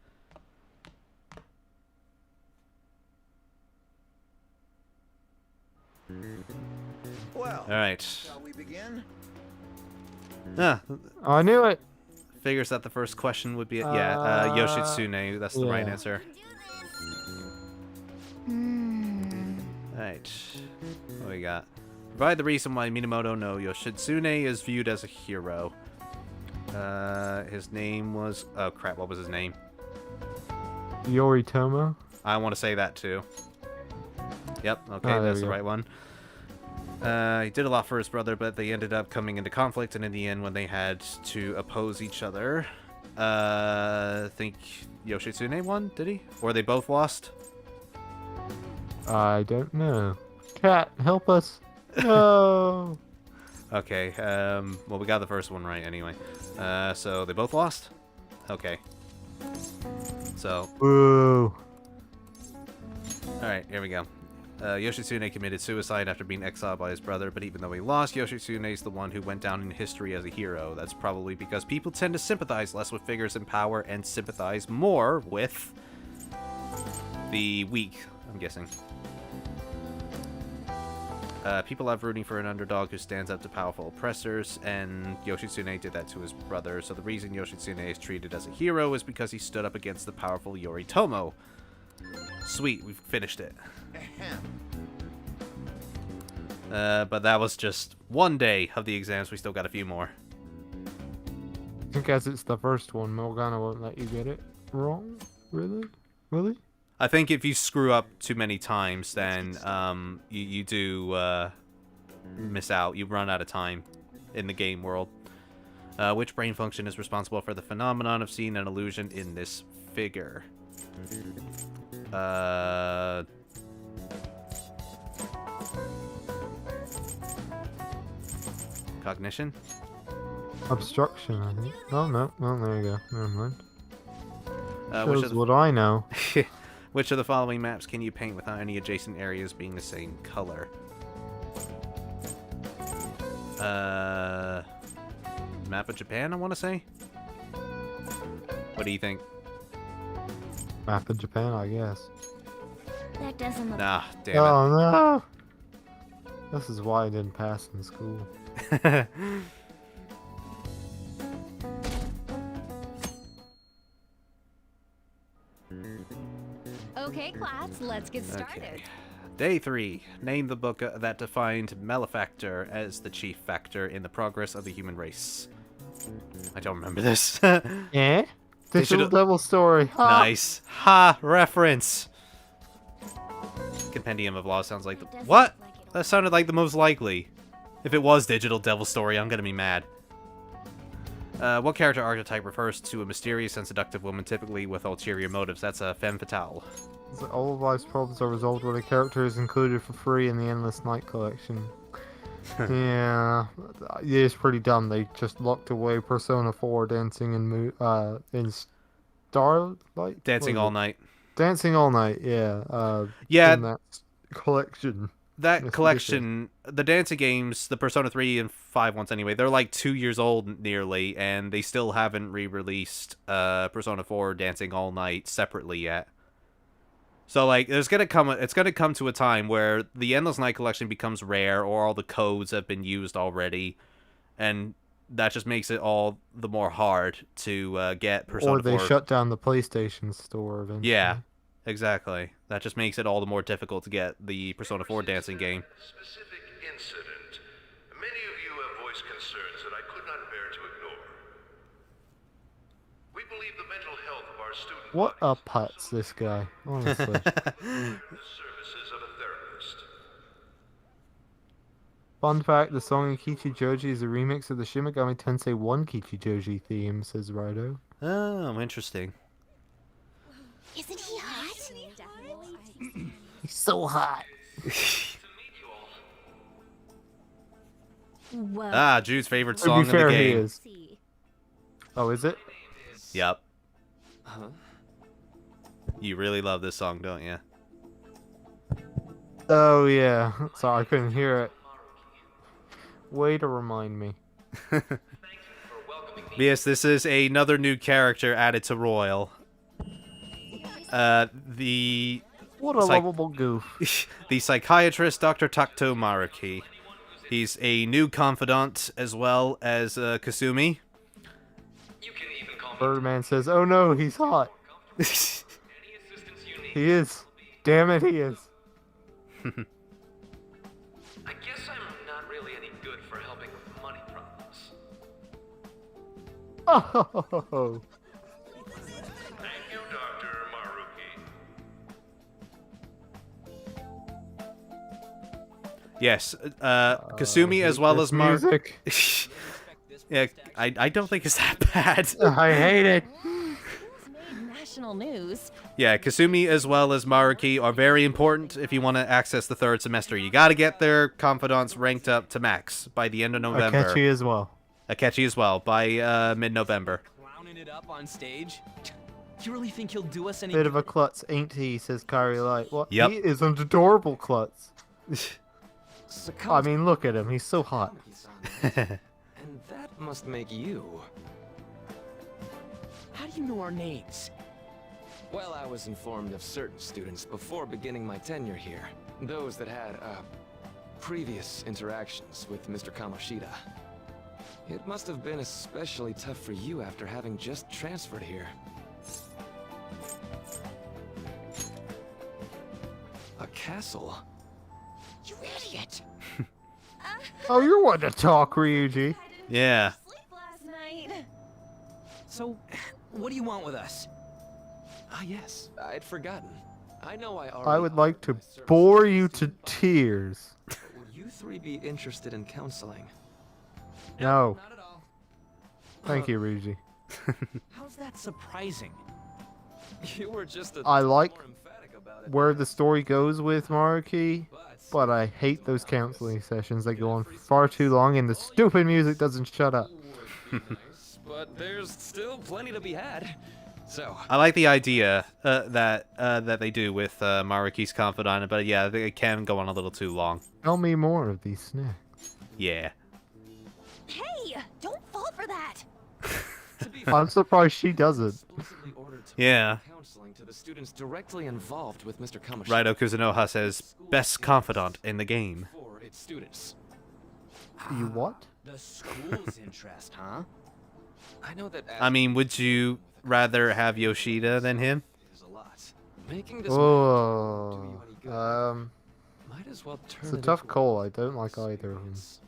Well, alright. Shall we begin? I knew it! Figures that the first question would be... Yoshitsune. That's the right answer. Alright. What we got? Provide the reason why Minamoto no Yoshitsune is viewed as a hero. His name was... Oh, crap. What was his name? Yoritomo? I want to say that, too. Yep. Okay, that's the right one. He did a lot for his brother, but they ended up coming into conflict, and in the end, when they had to oppose each other, I think Yoshitsune won, did he? Or they both lost? I don't know. Cat, help us. No. Okay, well, we got the first one right anyway. So they both lost? Okay. So. Woo. Alright, here we go. Yoshitsune committed suicide after being exiled by his brother, but even though he lost, Yoshitsune is the one who went down in history as a hero. That's probably because people tend to sympathize less with figures in power and sympathize more with the weak, I'm guessing. People love rooting for an underdog who stands up to powerful oppressors, and Yoshitsune did that to his brother. So the reason Yoshitsune is treated as a hero is because he stood up against the powerful Yoritomo. Sweet, we've finished it. But that was just one day of the exams. We still got a few more. I think as it's the first one, Morgana won't let you get it wrong. Really? Really? I think if you screw up too many times, then you do miss out. You run out of time in the game world. Which brain function is responsible for the phenomenon of seeing an illusion in this figure? Cognition? Obstruction, I think. Oh, no. Well, there you go. Never mind. Which Shows what I know. Which of the following maps can you paint without any adjacent areas being the same color? Map of Japan, I want to say? What do you think? Map of Japan, I guess. That doesn't look... Nah, damn it. Oh, no! This is why I didn't pass in school. Okay, class, let's get started. Okay. Day 3. Name the book that defined malefactor as the chief factor in the progress of the human race. I don't remember this. Yeah? Digital Devil Story. Ha! Nice. Ha! Reference! Compendium of Law sounds like the... What? That sounded like the most likely. If it was Digital Devil Story, I'm gonna be mad. What character archetype refers to a mysterious and seductive woman, typically with ulterior motives? That's a femme fatale. All of life's problems are resolved when a character is included for free in the Endless Night collection. Yeah, it's pretty dumb. They just locked away Persona 4 dancing in Starlight? Dancing All Night. Dancing All Night, yeah. Yeah. In that collection. That collection, the dancing games, the Persona 3 and 5 ones anyway, they're like 2 years old nearly, and they still haven't re-released Persona 4 Dancing All Night separately yet. So like, it's gonna come to a time where the Endless Night collection becomes rare, or all the codes have been used already, and that just makes it all the more hard to get Persona 4. Or they shut down the PlayStation Store eventually. Yeah, exactly. That just makes it all the more difficult to get the Persona 4 dancing game. Specific incident. Many of you have voiced concerns that I could not bear to ignore. We believe the mental health of our student What a bodies putz, this guy. Honestly. the services of a therapist. Fun fact, the song Kichijoji is a remix of the Shin Megami Tensei 1 Kichijoji theme, says Rido. Oh, interesting. Isn't he hot? He's so hot. Well, Jude's favorite To song be fair, in the he game. is. Oh, is it? Yep. Huh? You really love this song, don't you? Oh, yeah. Sorry, I couldn't hear it. Way to remind me. Yes, this is another new character added to Royal. What a lovable goof. The psychiatrist, Dr. Takto Maruki. He's a new confidant, as well as Kasumi. Birdman says, oh no, he's hot. He is. Damn it, he is. I guess I'm not really any good for helping with money problems. Oh. Thank you, Dr. Maruki. Yes, Kasumi as well as music. Yeah, I don't think it's that bad. I hate it. National news. Yeah, Kasumi as well as Maruki are very important if you want to access the third semester. You got to get their confidants ranked up to max by the end of November. Akechi as well. Akechi as well, by mid-November. Clowning it up on stage? You really think he'll do us any Bit of a klutz, ain't he, says Kyrie Light. What? Yep. He is an adorable klutz. I mean, look at him. He's so hot. And that must make you. How do you know our names? Well, I was informed of certain students before beginning my tenure here. Those that had, previous interactions with Mr. Kamoshida. It must have been especially tough for you after having just transferred here. castle. You idiot! Oh, you want to talk, Ryuji? Yeah. Sleep last night. So, what do you want with us? Ah, yes, I'd forgotten. I know I already I would like to offered my services bore the you to student body, tears. but would you three be interested in counseling? No. Not at all. Thank you, Ryuji. How's that surprising? You were just a I like more emphatic about it where than the story goes with Maruki, but I hate those counseling sessions. They go on far too long and the stupid music doesn't shut up. would be nice, but there's still plenty to be had. So, I like the idea that they do with Maruki's confidant, but yeah, it can go on a little too long. Tell me more of these snacks. Yeah. Hey, don't fall for that. to be I'm surprised she doesn't. explicitly ordered to Yeah. provide counseling to the students directly involved with Mr. Kamoshida. Raito Kuzunoha says, best confidant in the game. For its students. You what? The school's interest, huh? I know that. I mean, would you rather have Yoshida than him? Is a lot. Making this Oh, do you any good. Might as well turn it's a it tough into call. I don't like either of them. experience.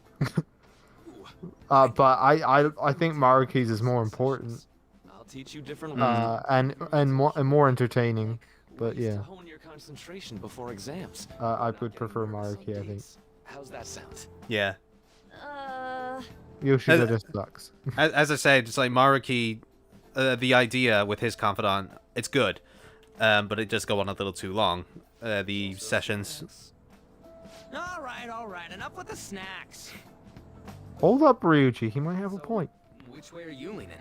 But I think Maruki's is more important. I'll teach you different ways. And more entertaining. But ways to yeah, hone your concentration before exams. I would prefer Maruki. I think How's that sound? Yeah. Yoshida just sucks. As I said, just like Maruki, the idea with his confidant, it's good, but it does go on a little too long. The sessions. All right. Enough with the snacks. Hold up, Ryuji. He might have a point. Which way are you leaning?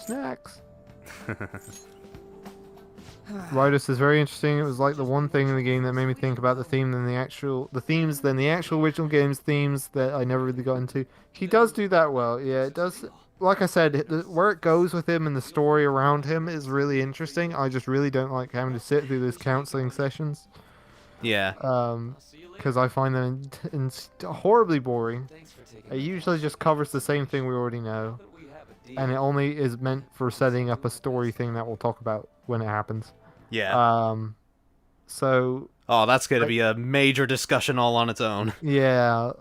Snacks. Ritus is very interesting. It was like the one thing in the game that made me think about the theme than the actual original game's themes that I never really got into. He does do that well. Yeah, it does. Like I said, where it goes with him and the story around him is really interesting. I just really don't like having to sit through those counseling sessions. Yeah. Because I find them horribly boring. It usually just covers the same thing we already know. And it only is meant for setting up a story thing that we'll talk about when it happens. Yeah. So. Oh, that's gonna be a major discussion all on its own. Yeah.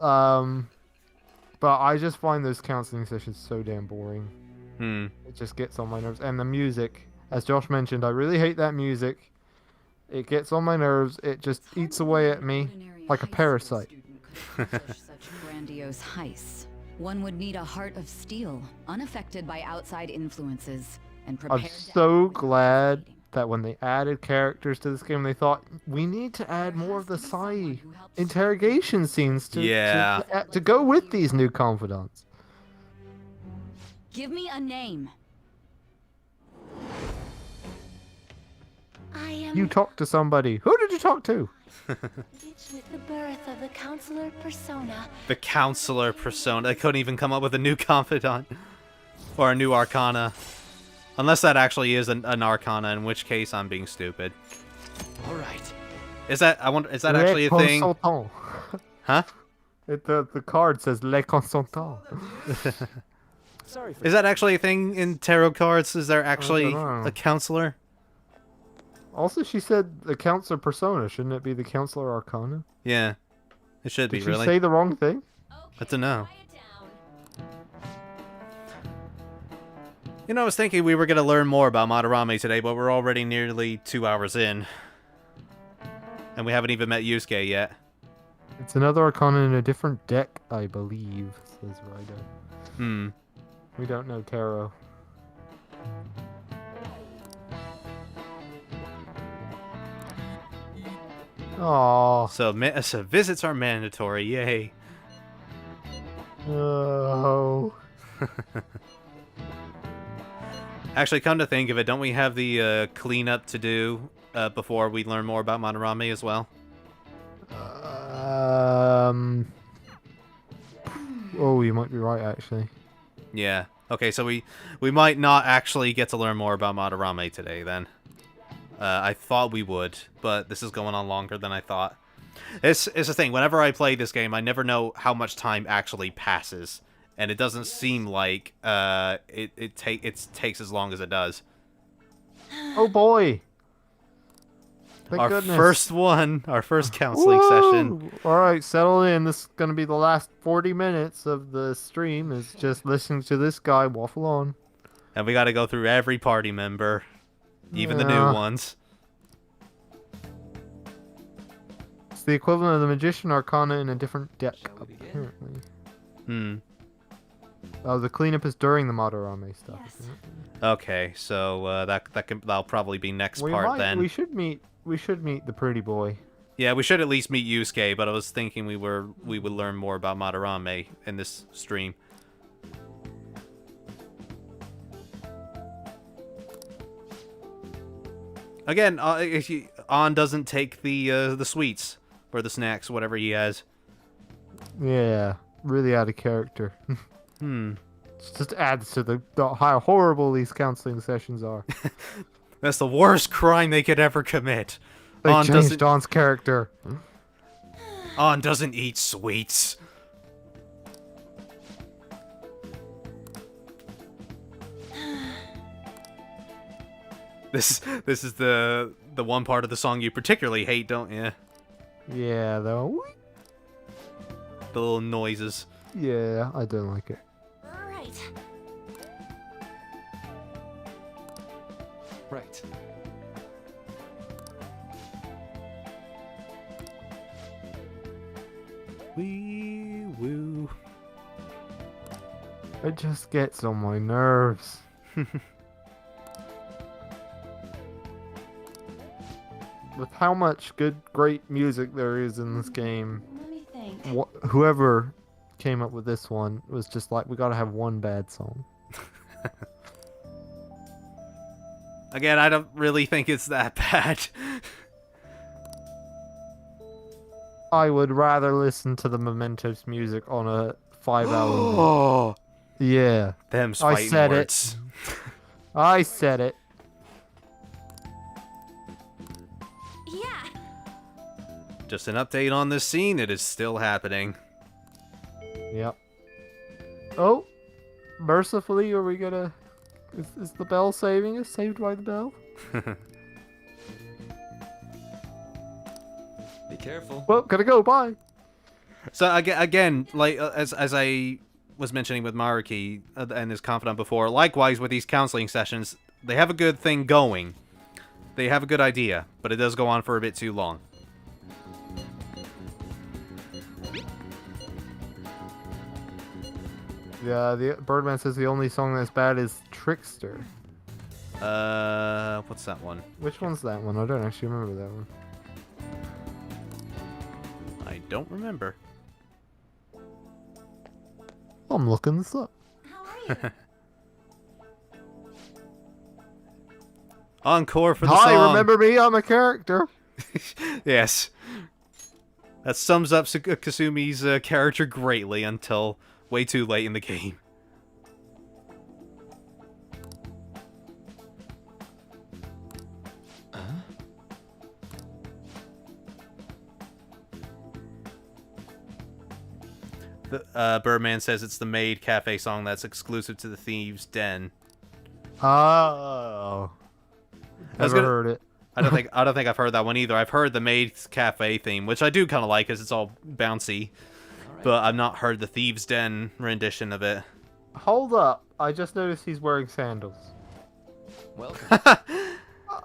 But I just find those counseling sessions so damn boring. It just gets on my nerves. And the music, as Josh mentioned, I really hate that music. It gets on my nerves. It just eats away at me like a parasite. Such grandiose heists. One would need a heart of steel, unaffected by outside influences, and prepared. I'm so glad that when they added characters to this game, they thought we need to add more of the Sai interrogation scenes to go with these new confidants. Give me a name. You talked to somebody. Who did you talk to? With the birth of the counselor persona. The counselor persona. They couldn't even come up with a new confidant or a new arcana, unless that actually is an arcana, in which case I'm being stupid. All right. Is that actually a thing? Huh? The card says Le Consultant. Is that actually a thing in tarot cards? Is there actually a counselor? Also, she said the counselor persona. Shouldn't it be the counselor arcana? Yeah, it should be, Did really. she say the wrong thing? I don't know. You know, I was thinking we were going to learn more about Madarame today, but we're already nearly 2 hours in. And we haven't even met Yusuke yet. It's another arcana in a different deck, I believe, says Ryder. We don't know tarot. Aww. So visits are mandatory, yay. Oh. Actually, come to think of it, don't we have the cleanup to do before we learn more about Madarame as well? Oh, you might be right, actually. Yeah. Okay, so we might not actually get to learn more about Madarame today, then. I thought we would, but this is going on longer than I thought. It's the thing, whenever I play this game, I never know how much time actually passes. And it doesn't seem like it takes as long as it does. Oh boy! Thank our goodness. first one, our first counseling session. All right, settle in. This is gonna be the last 40 minutes of the stream. Is just listening to this guy waffle on. And we got to go through every party member, even the new ones. It's the equivalent of the Magician Arcana in a different deck, apparently. Oh, the cleanup is during the Madarame stuff. Yes. Okay, so that'll probably be next part then. We should meet the pretty boy. Yeah, we should at least meet Yusuke, but I was thinking we would learn more about Madarame in this stream. Again, if On doesn't take the sweets or the snacks, whatever he has. Yeah, really out of character. It just adds to how horrible these counseling sessions are. That's the worst crime they could ever commit. They changed On's character. On doesn't eat sweets. This is the one part of the song you particularly hate, don't you? Yeah, though. The little noises. Yeah, I don't like it. Right. Right. Wee woo. It just gets on my nerves. With how much great music there is in this game, Let me think. whoever came up with this one was just like, we gotta have one bad song. Again, I don't really think it's that bad. I would rather listen to the Mementos music on a 5-hour. Oh, yeah. them's I fighting said words. it. I said it. Yeah. Just an update on this scene. It is still happening. Yep. Oh, mercifully, are we gonna? Is the bell saving us? Saved by the bell? Be careful. Well, gotta go. Bye. So again, like as I was mentioning with Maruki and his confidant before, likewise with these counseling sessions, they have a good thing going. They have a good idea, but it does go on for a bit too long. Yeah, the Birdman says the only song that's bad is Trickster. What's that one? Which one's that one? I don't actually remember that one. I don't remember. I'm looking this up. How are you? Encore for the Hi, song. remember me? I'm a character. Yes. That sums up Kasumi's character greatly until way too late in the game. Birdman says it's the Maid Cafe song that's exclusive to the Thieves' Den. Oh. Never heard it. I don't think I've heard that one either. I've heard the Maid Cafe theme, which I do kind of like because it's all bouncy, but I've not heard the Thieves' Den rendition of it. Hold up. I just noticed he's wearing sandals. Welcome.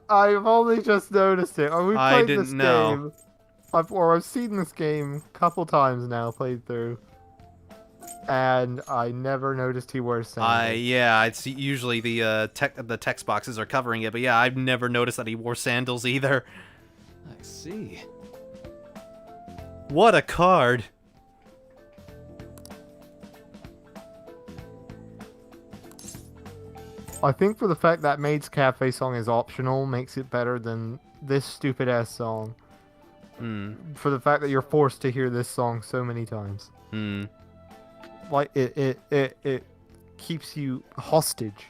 I've only just noticed it. We've I played didn't this know. game. I've seen this game a couple times now, played through. And I never noticed he wears sandals. Yeah, it's usually the text boxes are covering it, but yeah, I've never noticed that he wore sandals either. I see. What a card! I think for the fact that Maid's Cafe song is optional makes it better than this stupid ass song. For the fact that you're forced to hear this song so many times. Like it keeps you hostage.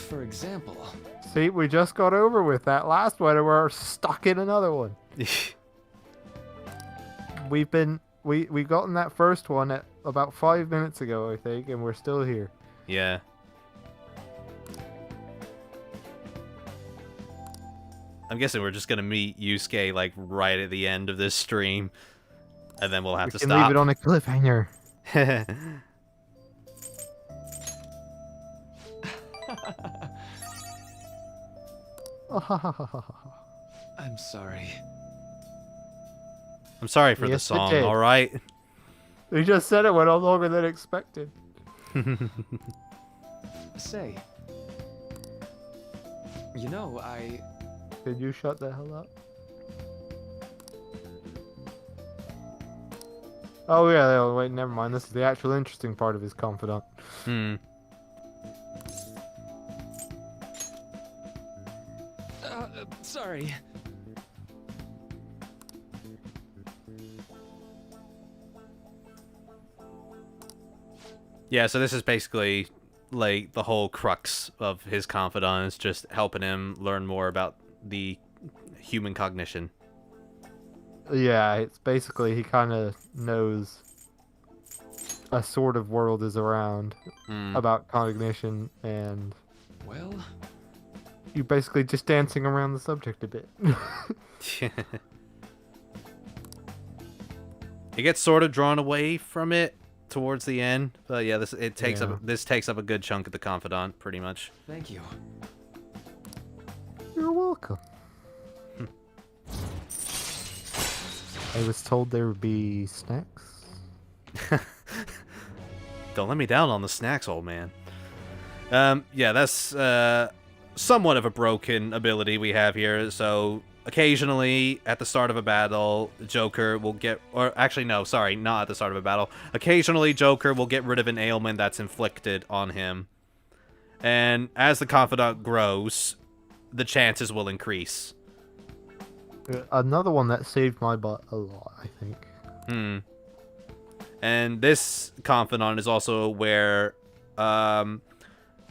For example. See, we just got over with that last one and we're stuck in another one. We've been we got in that first one at about 5 minutes ago, I think, and we're still here. Yeah. I'm guessing we're just gonna meet Yusuke like right at the end of this stream, and then we'll have to We can stop. leave it on a cliffhanger. I'm sorry. I'm sorry for the Yes, it song, did. alright? We just said it went on longer than expected. Say, you know, Can you shut the hell up? Oh yeah, oh, wait, never mind. This is the actual interesting part of his confidant. Sorry. Yeah, so this is basically like the whole crux of his confidant is just helping him learn more about the human cognition. Yeah, it's basically he kind of knows a sort of world is around about cognition, and Well, you're basically just dancing around the subject a bit. It gets sort of drawn away from it towards the end, but yeah, this takes up a good chunk of the confidant, pretty much. thank you. You're welcome. I was told there would be snacks. Don't let me down on the snacks, old man. Yeah, that's somewhat of a broken ability we have here. So occasionally, at the start of a battle, Joker will get... Or actually, no, sorry, not at the start of a battle. Occasionally, Joker will get rid of an ailment that's inflicted on him. And as the confidant grows, the chances will increase. Another one that saved my butt a lot, I think. And this confidant is also where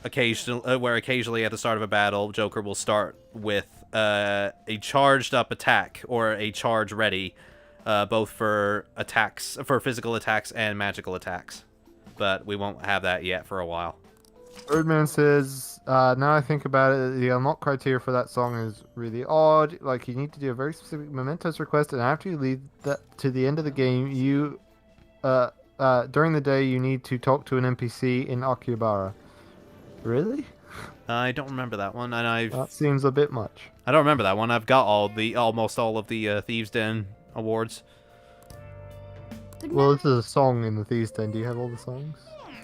occasionally at the start of a battle, Joker will start with a charged up attack or a charge ready, both for attacks, for physical attacks and magical attacks. But we won't have that yet for a while. Birdman says, now I think about it, the unlock criteria for that song is really odd. Like, you need to do a very specific Mementos request, and after you leave that to the end of the game, you, during the day, you need to talk to an NPC in Akihabara. Really? I don't remember that one, and That seems a bit much. I don't remember that one. I've got almost all of the Thieves Den awards. Well, this is a song in the Thieves Den. Do you have all the songs?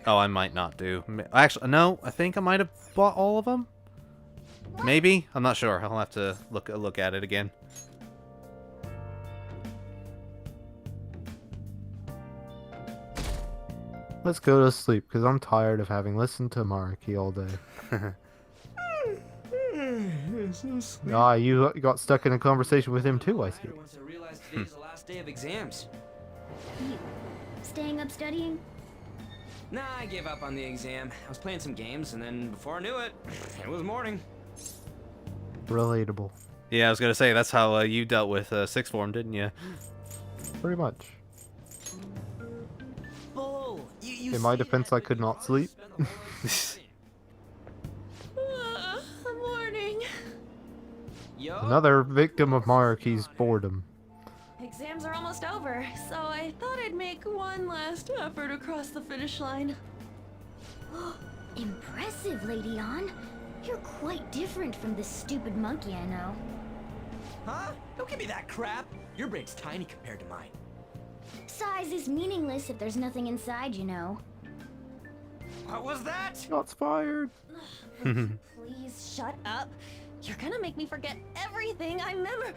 Oh, I might not do. Actually, no. I think I might have bought all of them. Maybe. I'm not sure. I'll have to look at it again. Let's go to sleep, because I'm tired of having listened to Mariki all day. Ah, you got stuck in a conversation with him too, I see. Once I realized today's the last day of exams. Staying up studying? Nah, I gave up on the exam. I was playing some games, and then before I knew it, it was morning. Relatable. Yeah, I was gonna say that's how you dealt with sixth form, didn't you? Pretty much. Bull, you In my say defense, that, I could but you not also sleep. spend the whole night studying. Morning. Yo, Another victim of Mariki's boredom. Exams are almost over, so I thought I'd make one last effort across the finish line. Impressive, Lady On. You're quite different from this stupid monkey I know. huh? Don't give me that crap. Your brain's tiny compared to mine. Size is meaningless if there's nothing inside, you know. What was that? Shots fired. Please shut up. You're gonna make me forget everything I remember.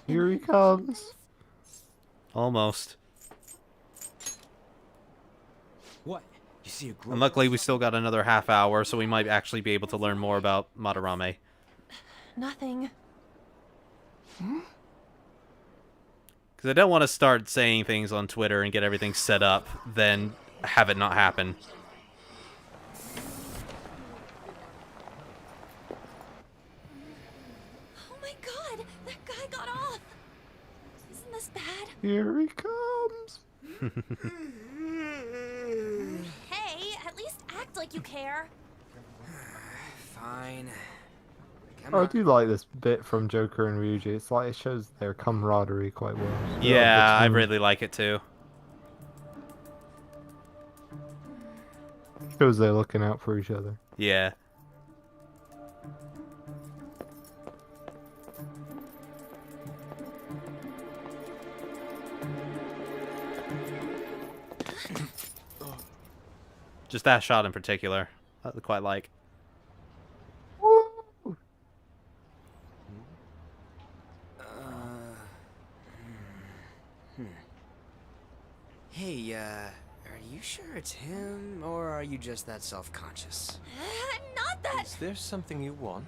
Here he comes. Almost. What? You see a group? And luckily, we still got another half hour, so we might actually be able to learn more about Madarame. Nothing. Because I don't want to start saying things on Twitter and get everything set up, then have it not happen. Oh my god, that guy got Here he comes. Hey, at least act like you care. Fine. I do like this bit from Joker and Ryuji. It's like it shows their camaraderie quite well. Yeah, I really like it too. Shows they're looking out for each other. Yeah. Just that shot in particular, I quite like. Hey, are you sure it's him, or are you just that self-conscious? Not that. Is there something you want?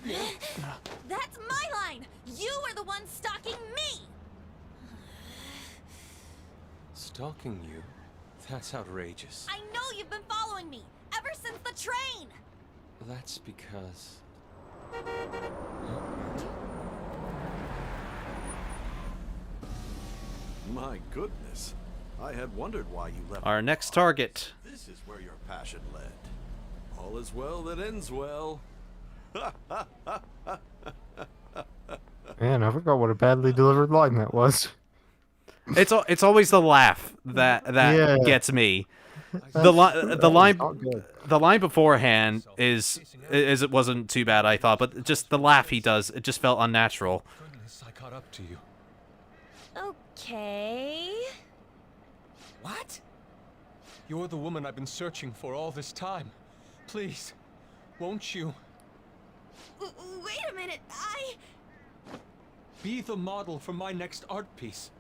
That's my line. You are the one stalking me. Stalking you? That's outrageous. I know you've been following me ever since the train. That's because... My goodness. I had wondered why you left. Our next target. This is where your passion led. All is well that ends well. Man, I forgot what a badly delivered line that was. It's always the laugh that gets me. The line beforehand is it wasn't too bad, I thought, but just the laugh he does, it just felt unnatural. Goodness, I caught up to you. Okay. What? You're the woman I've been searching for all this time. Please, won't you? Wait a minute, Be the model for my next art piece.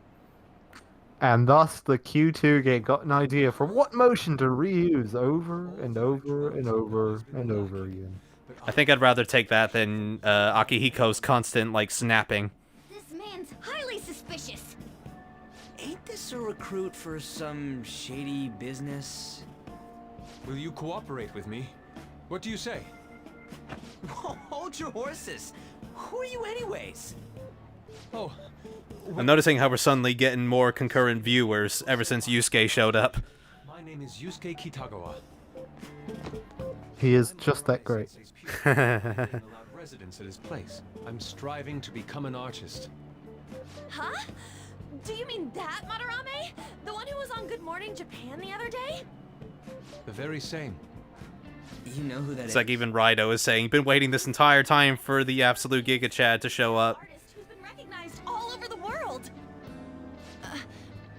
And thus the Q2 game got an idea for what motion to reuse over and over and over and over again. I think I'd rather take that than Akihiko's constant, like, snapping. This man's highly suspicious. Ain't this a recruit for some shady business? Will you cooperate with me? What do you say? Whoa, hold your horses. Who are you anyways? Oh. I'm noticing how we're suddenly getting more concurrent viewers ever since Yusuke showed up. My name is Yusuke Kitagawa. He is just that great. Allowed residence at his place. I'm striving to become an artist. Huh? Do you mean that Madarame? The one who was on Good Morning Japan the other day? The very same. You know who that It's is? like even Raido is saying, been waiting this entire time for the absolute Giga Chad to show up. Artist who's been recognized all over the world.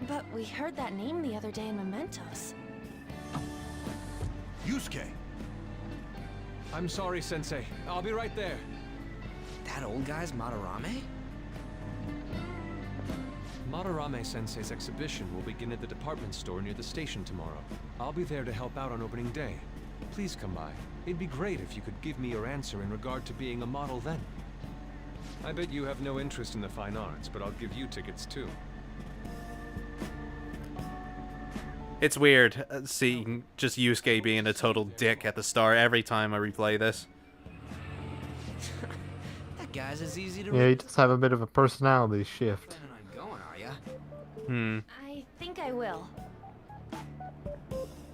But we heard that name the other day in Mementos. Yusuke! I'm sorry, Sensei. I'll be right there. That old guy's Madarame? Madarame Sensei's exhibition will begin at the department store near the station tomorrow. I'll be there to help out on opening day. Please come by. It'd be great if you could give me your answer in regard to being a model then. I bet you have no interest in the fine arts, but I'll give you tickets too. It's weird seeing just Yusuke being a total dick at the start every time I replay this. That guy's as easy to Yeah, he does have a bit of a personality shift. Planning on going, are ya? I think I will.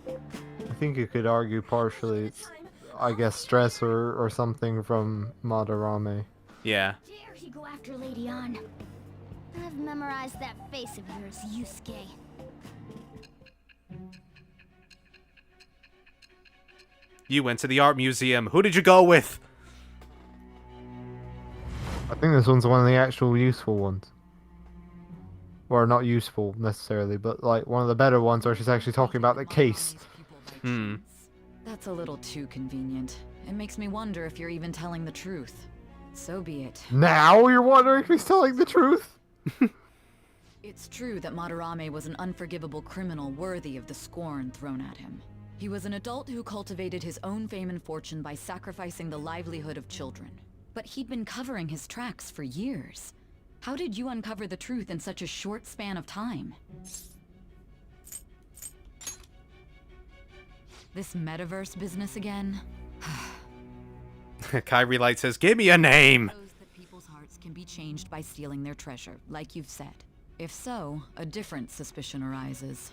I think you could argue partially it's, I guess, stress or something from Madarame. Yeah. Dare he go after Lady Ann? I've memorized that face of yours, Yusuke. You went to the art museum. Who did you go with? I think this one's one of the actual useful ones. Or not useful necessarily, but like one of the better ones where she's actually talking about the case. That's a little too convenient. It makes me wonder if you're even telling the truth. So be it. Now you're wondering if he's telling the truth? It's true that Madarame was an unforgivable criminal worthy of the scorn thrown at him. He was an adult who cultivated his own fame and fortune by sacrificing the livelihood of children. But he'd been covering his tracks for years. How did you uncover the truth in such a short span of time? This metaverse business again? Kyrie Light says, give me a name! That people's hearts can be changed by stealing their treasure, like you've said. If so, a different suspicion arises.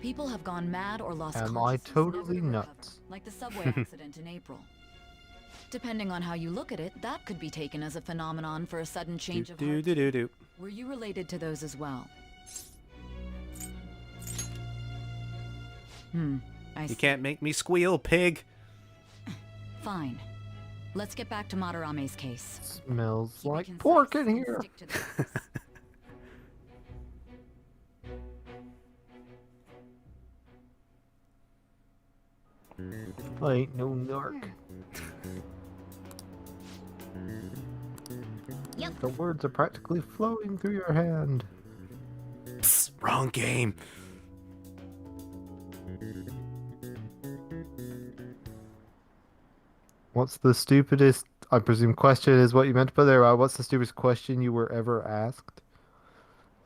People have gone mad or lost Am I consciousness totally never to recover, nuts? like the subway accident in April. Depending on how you look at it, that could be taken as a phenomenon for a sudden change of heart. Were you related to those as well? I see. You can't make me squeal, pig. Fine. Let's get back to Madarame's case. Smells Keep it like concise pork in and here. stick to the case. I ain't no narc. Yep. The words are practically flowing through your hand. Psst, wrong game. What's the stupidest, I presume question is what you meant to put there. What's the stupidest question you were ever asked?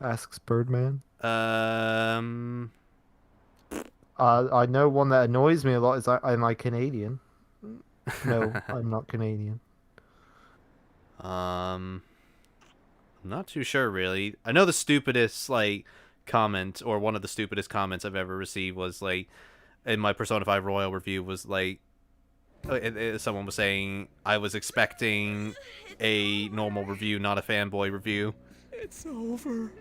Asks Birdman. I know one that annoys me a lot is am I Canadian? No, I'm not Canadian. I'm not too sure really. I know the stupidest like comment, or one of the stupidest comments I've ever received was like in my Persona 5 Royal review was like someone was saying I was expecting a normal review, not a fanboy review. It's over.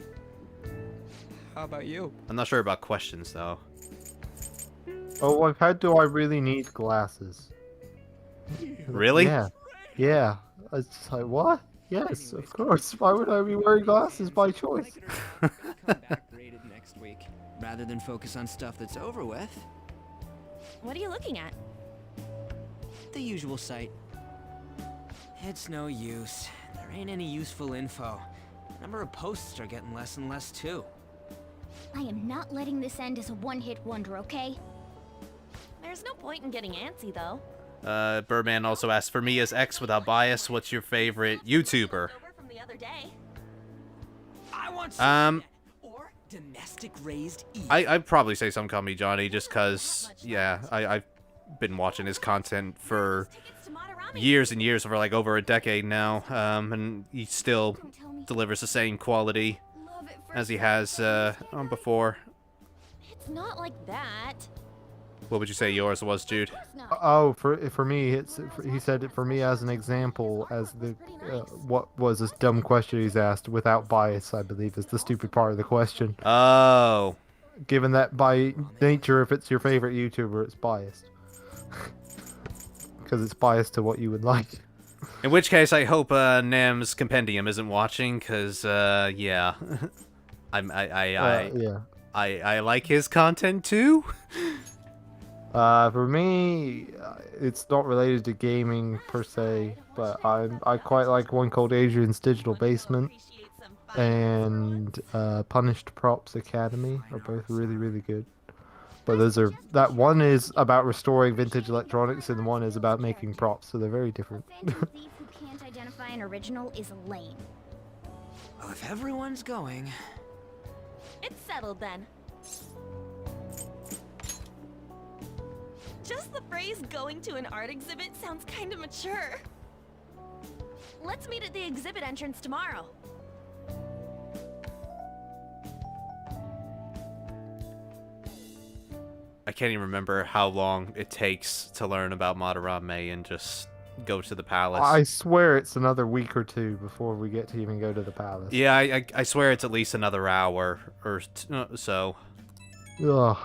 How about you? I'm not sure about questions though. Oh, I've had do I really need glasses? Really? Yeah. Yeah. It's just like, what? Yes, of course. Why would I be wearing glasses by choice? Come back graded next week, rather than focus on stuff that's over with. What are you looking at? The usual site. It's no use. There ain't any useful info. Number of posts are getting less and less too. I am not letting this end as a one-hit wonder, okay? There's no point in getting antsy, though. Birdman also asked, for me as X without bias, what's your favorite YouTuber? Over from the other day. I want some or domestic raised E. I'd probably say some call me Johnny, just because, yeah, I've been watching his content for years and years, for like over a decade now, and he still delivers the same quality as he has on before. It's not like that. What would you say yours was, Jude? Oh, for me, he said it for me as an example, as the what was this dumb question he's asked without bias, I believe, is the stupid part of the question. Oh. Given that by nature, if it's your favorite YouTuber, it's biased. Because it's biased to what you would like. In which case, I hope Nam's Compendium isn't watching, because, yeah. I like his content, too. For me, it's not related to gaming per se, but I quite like one called Adrian's Digital Basement and Punished Props Academy are both really, really good. But that one is about restoring vintage electronics and one is about making props, so they're very different. Phantom Thief who can't identify an original is lame. Well, if everyone's going... It's settled then. Just the phrase going to an art exhibit sounds kind of mature. Let's meet at the exhibit entrance tomorrow. I can't even remember how long it takes to learn about Madarame and just go to the palace. I swear it's another week or two before we get to even go to the palace. Yeah, I swear it's at least another hour or so. Ugh.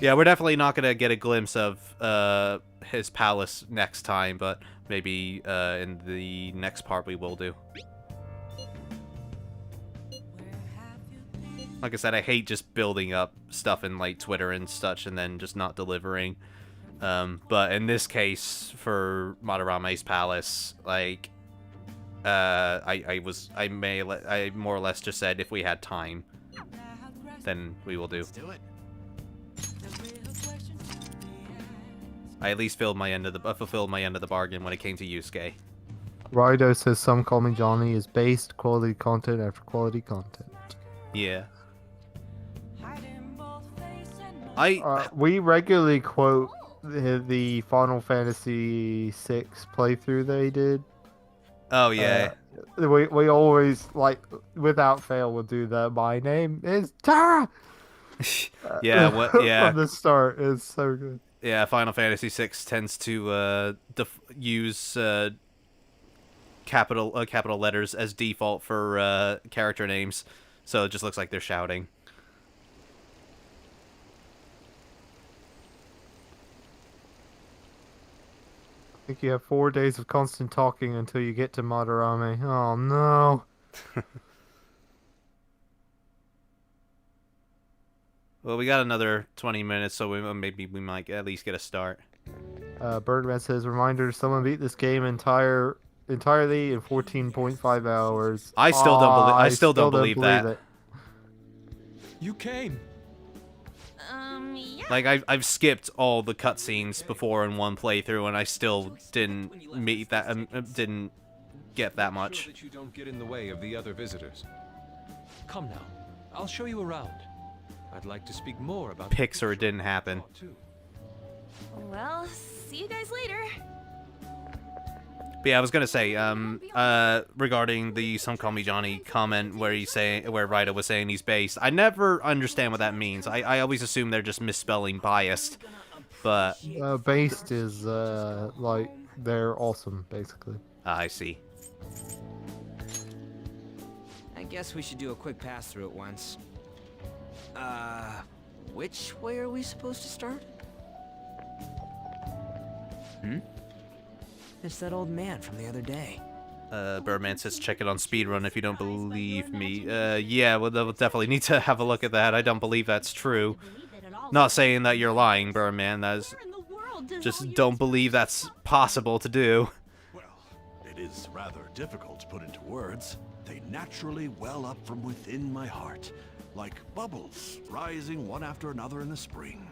Yeah, we're definitely not going to get a glimpse of his palace next time, but maybe in the next part we will do. Like I said, I hate just building up stuff in like Twitter and such and then just not delivering. But in this case, for Madarame's palace, like I more or less just said if we had time, then we will do. Let's do it. I at least fulfilled my end of the bargain when it came to Yusuke. Rido says Some Call Me Johnny is based quality content after quality content. Yeah. We regularly quote the Final Fantasy VI playthrough they did Oh yeah. We always, like, without fail, will do the "My name is Tara." Yeah. What? Yeah. From the start is so good. Yeah. Final Fantasy VI tends to use capital letters as default for character names, so it just looks like they're shouting. I think you have 4 days of constant talking until you get to Madarame. Oh no. Well, we got another 20 minutes, so maybe we might at least get a start. Birdman says, reminder, someone beat this game entirely in 14.5 hours. I still don't believe. I still don't believe believe that. it. You came. Yeah. Like I've skipped all the cutscenes before in one playthrough, and I still didn't meet that. Didn't get that much. Sure that you don't get in the way of the other visitors. Come now, I'll show you around. I'd like to speak more about Pixar didn't happen. Well, see you guys later. But yeah, I was gonna say, regarding the "Some Call Me Johnny" comment where Ryder was saying he's based. I never understand what that means. I always assume they're just misspelling biased, but Based is like they're awesome, basically. I see. I guess we should do a quick pass through it once. Which way are we supposed to start? It's that old man from the other day. Birdman says check it on speedrun if you don't believe me. Yeah, we'll definitely need to have a look at that. I don't believe that's true. Not saying that you're lying, Birdman. That's just don't believe that's possible to do. Well, it is rather difficult to put into words. They naturally well up from within my heart, like bubbles rising one after another in the spring.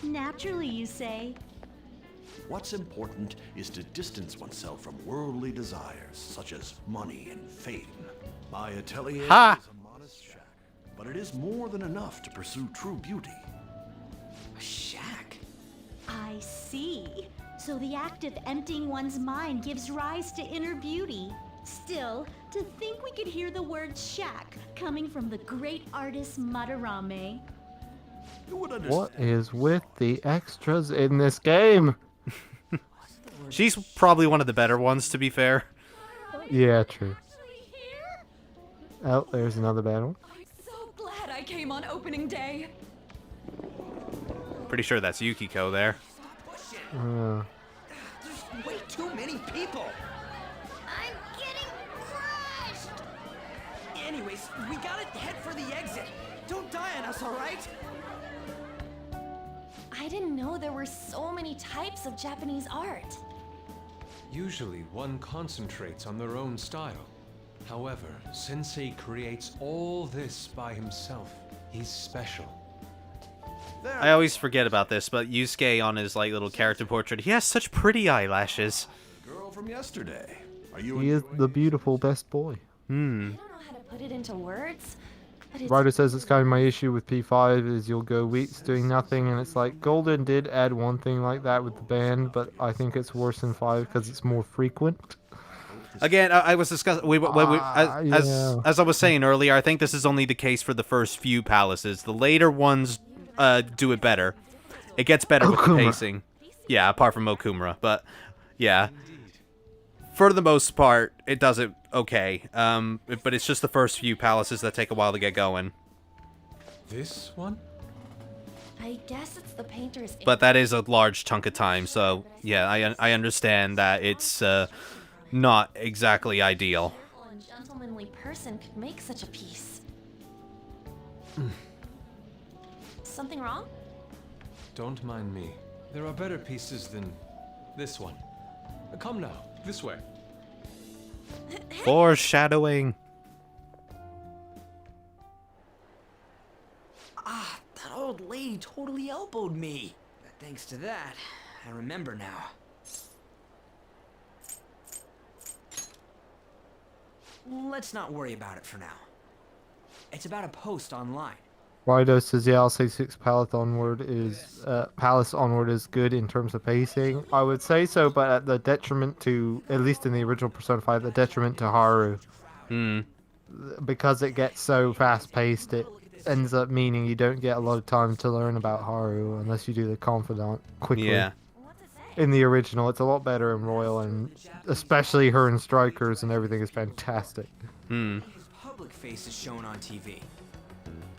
Naturally, you say? What's important is to distance oneself from worldly desires, such as money and fame. My atelier is a modest shack, but it is more than enough to pursue true beauty. A shack? I see. So the act of emptying one's mind gives rise to inner beauty. Still, to think we could hear the word shack coming from the great artist Madarame. What is with the extras in this game? She's probably one of the better ones, to be fair. Yeah, true. Oh, there's another bad one. I'm so glad I came on opening day. Pretty sure that's Yukiko there. There's way too many people. I'm getting crushed! Anyways, we gotta head for the exit. Don't die on us, alright? I didn't know there were so many types of Japanese art. Usually, one concentrates on their own style. However, Sensei creates all this by himself. He's special. I always forget about this, but Yusuke on his little character portrait, he has such pretty eyelashes. Girl from yesterday. Are you? He is the beautiful best boy. I don't know how to put it into words, but it's... Ryder says it's kind of my issue with P5 is you'll go weeks doing nothing, and it's like Golden did add one thing like that with the band, but I think it's worse than 5 because it's more frequent. Again, I was discussing as I was saying earlier. I think this is only the case for the first few palaces. The later ones do it better. It gets better with the pacing. Yeah, apart from Okumura, but yeah, for the most part, it does it okay. But it's just the first few palaces that take a while to get going. This one? I guess it's the painter's... But that is a large chunk of time, so yeah, I understand that it's not exactly ideal. A gentlemanly person could make such a piece. Something wrong? Don't mind me. There are better pieces than this one. Come now, this way. Foreshadowing. Ah, that old lady totally elbowed me. But thanks to that, I remember now. Let's not worry about it for now. It's about a post online. Rido says, yeah, I'll say 6 Palace onward is good in terms of pacing. I would say so, but at the detriment to, at least in the original Persona 5, the detriment to Haru. Hmm. Because it gets so fast paced, it ends up meaning you don't get a lot of time to learn about Haru unless you do the confidant quickly. Yeah. In the original, it's a lot better in Royal, and especially her in Strikers and everything is fantastic. Hmm. His public face is shown on TV.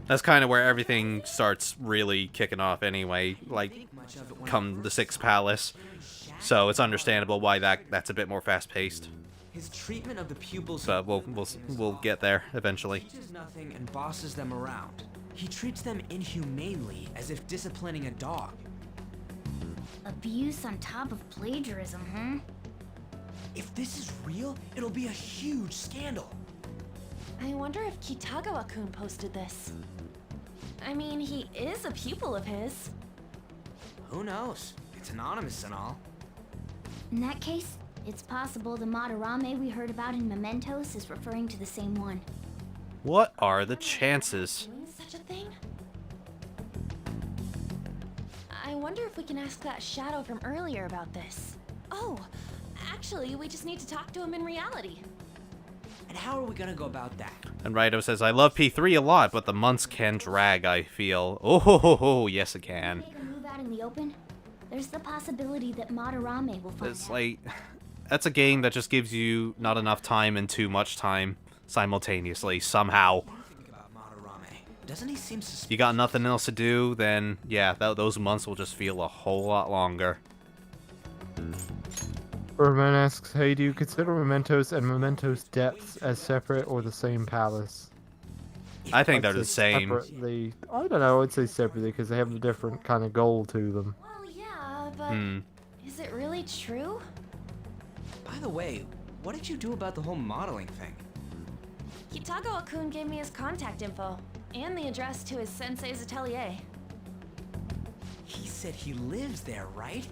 That's kind of where everything starts really kicking off anyway, like, come the 6th Palace. So it's understandable why that's a bit more fast-paced. His treatment of the pupils... But we'll get there eventually. He teaches nothing and bosses them around. He treats them inhumanely, as if disciplining a dog. Abuse on top of plagiarism, huh? If this is real, it'll be a huge scandal. I wonder if Kitagawa-kun posted this. I mean, he is a pupil of his. Who knows? It's anonymous and all. In that case, it's possible the Madarame we heard about in Mementos is referring to the same one. What are the chances? Doing such a thing? I wonder if we can ask that shadow from earlier about this. Oh, actually, we just need to talk to him in reality. And how are we gonna go about that? And Rido says, I love P3 a lot, but the months can drag, I feel. Oh, yes it can. Take a move out in the open. There's the possibility that Madarame will find It's out. like, that's a game that just gives you not enough time and too much time simultaneously, somehow. Doesn't he seem suspicious? You got nothing else to do, then yeah, those months will just feel a whole lot longer. Urban asks, hey, do you consider Mementos and Mementos Depths as separate or the same palace? I think I'd they're the say same. separately. I don't know, I'd say separately because they have a different kind of goal to them. Well, yeah, but is it really true? By the way, what did you do about the whole modeling thing? Kitagawa-kun gave me his contact info and the address to his sensei's atelier. He said he lives there, right?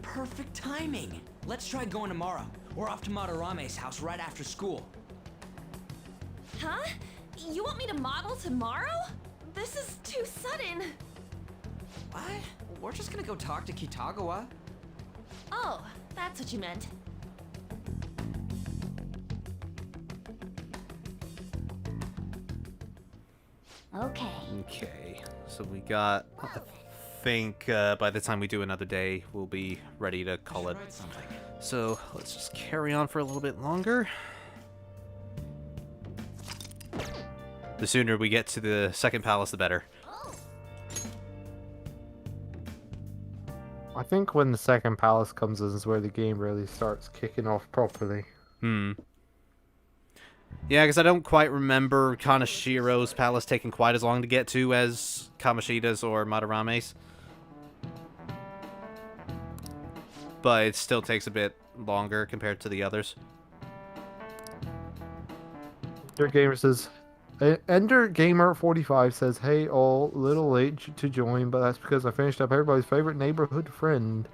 Perfect timing. Let's try going tomorrow. We're off to Madarame's house right after school. Huh? You want me to model tomorrow? This is too sudden. What? We're just gonna go talk to Kitagawa. Oh, that's what you meant. Okay. Okay, so we got, I think by the time we do another day, we'll be ready to call it. So let's just carry on for a little bit longer. The sooner we get to the 2nd palace, the better. I think when the 2nd palace comes in is where the game really starts kicking off properly. Yeah, because I don't quite remember Kanashiro's palace taking quite as long to get to as Kamoshida's or Madarame's. But it still takes a bit longer compared to the others. Ender Gamer says, Ender Gamer 45 says, hey all, little late to join, but that's because I finished up everybody's favorite neighborhood friend.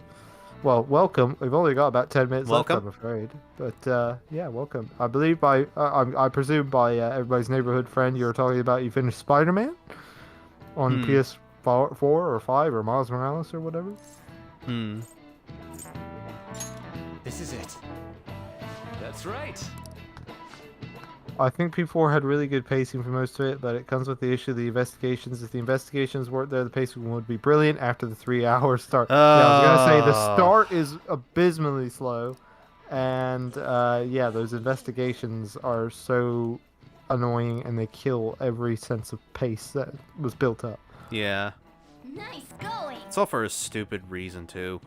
Well, welcome. We've only got about 10 minutes left, I'm afraid. But, yeah, welcome. I believe by, I presume by everybody's neighborhood friend, you're talking about you finished Spider-Man on PS4 or 5 or Miles Morales or whatever. This is it. That's right. I think P4 had really good pacing for most of it, but it comes with the issue of the investigations. If the investigations weren't there, the pacing would be brilliant after the 3-hour start. Yeah, I was going to say, the start is abysmally slow, and yeah, those investigations are so annoying, and they kill every sense of pace that was built up. Yeah. Nice going. It's all for a stupid reason, too.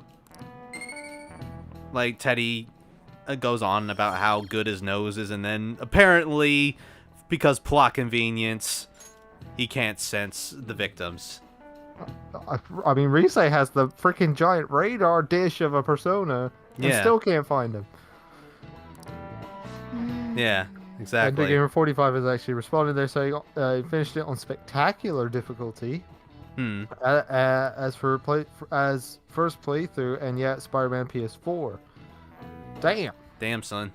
Like, Teddy goes on about how good his nose is, and then apparently, because plot convenience, he can't sense the victims. I mean, Rise has the freaking giant radar dish of a persona, and still can't find him. Yeah, exactly. And Gamer 45 has actually responded there saying he finished it on spectacular difficulty. As first playthrough, and yet Spider-Man PS4. Damn, son.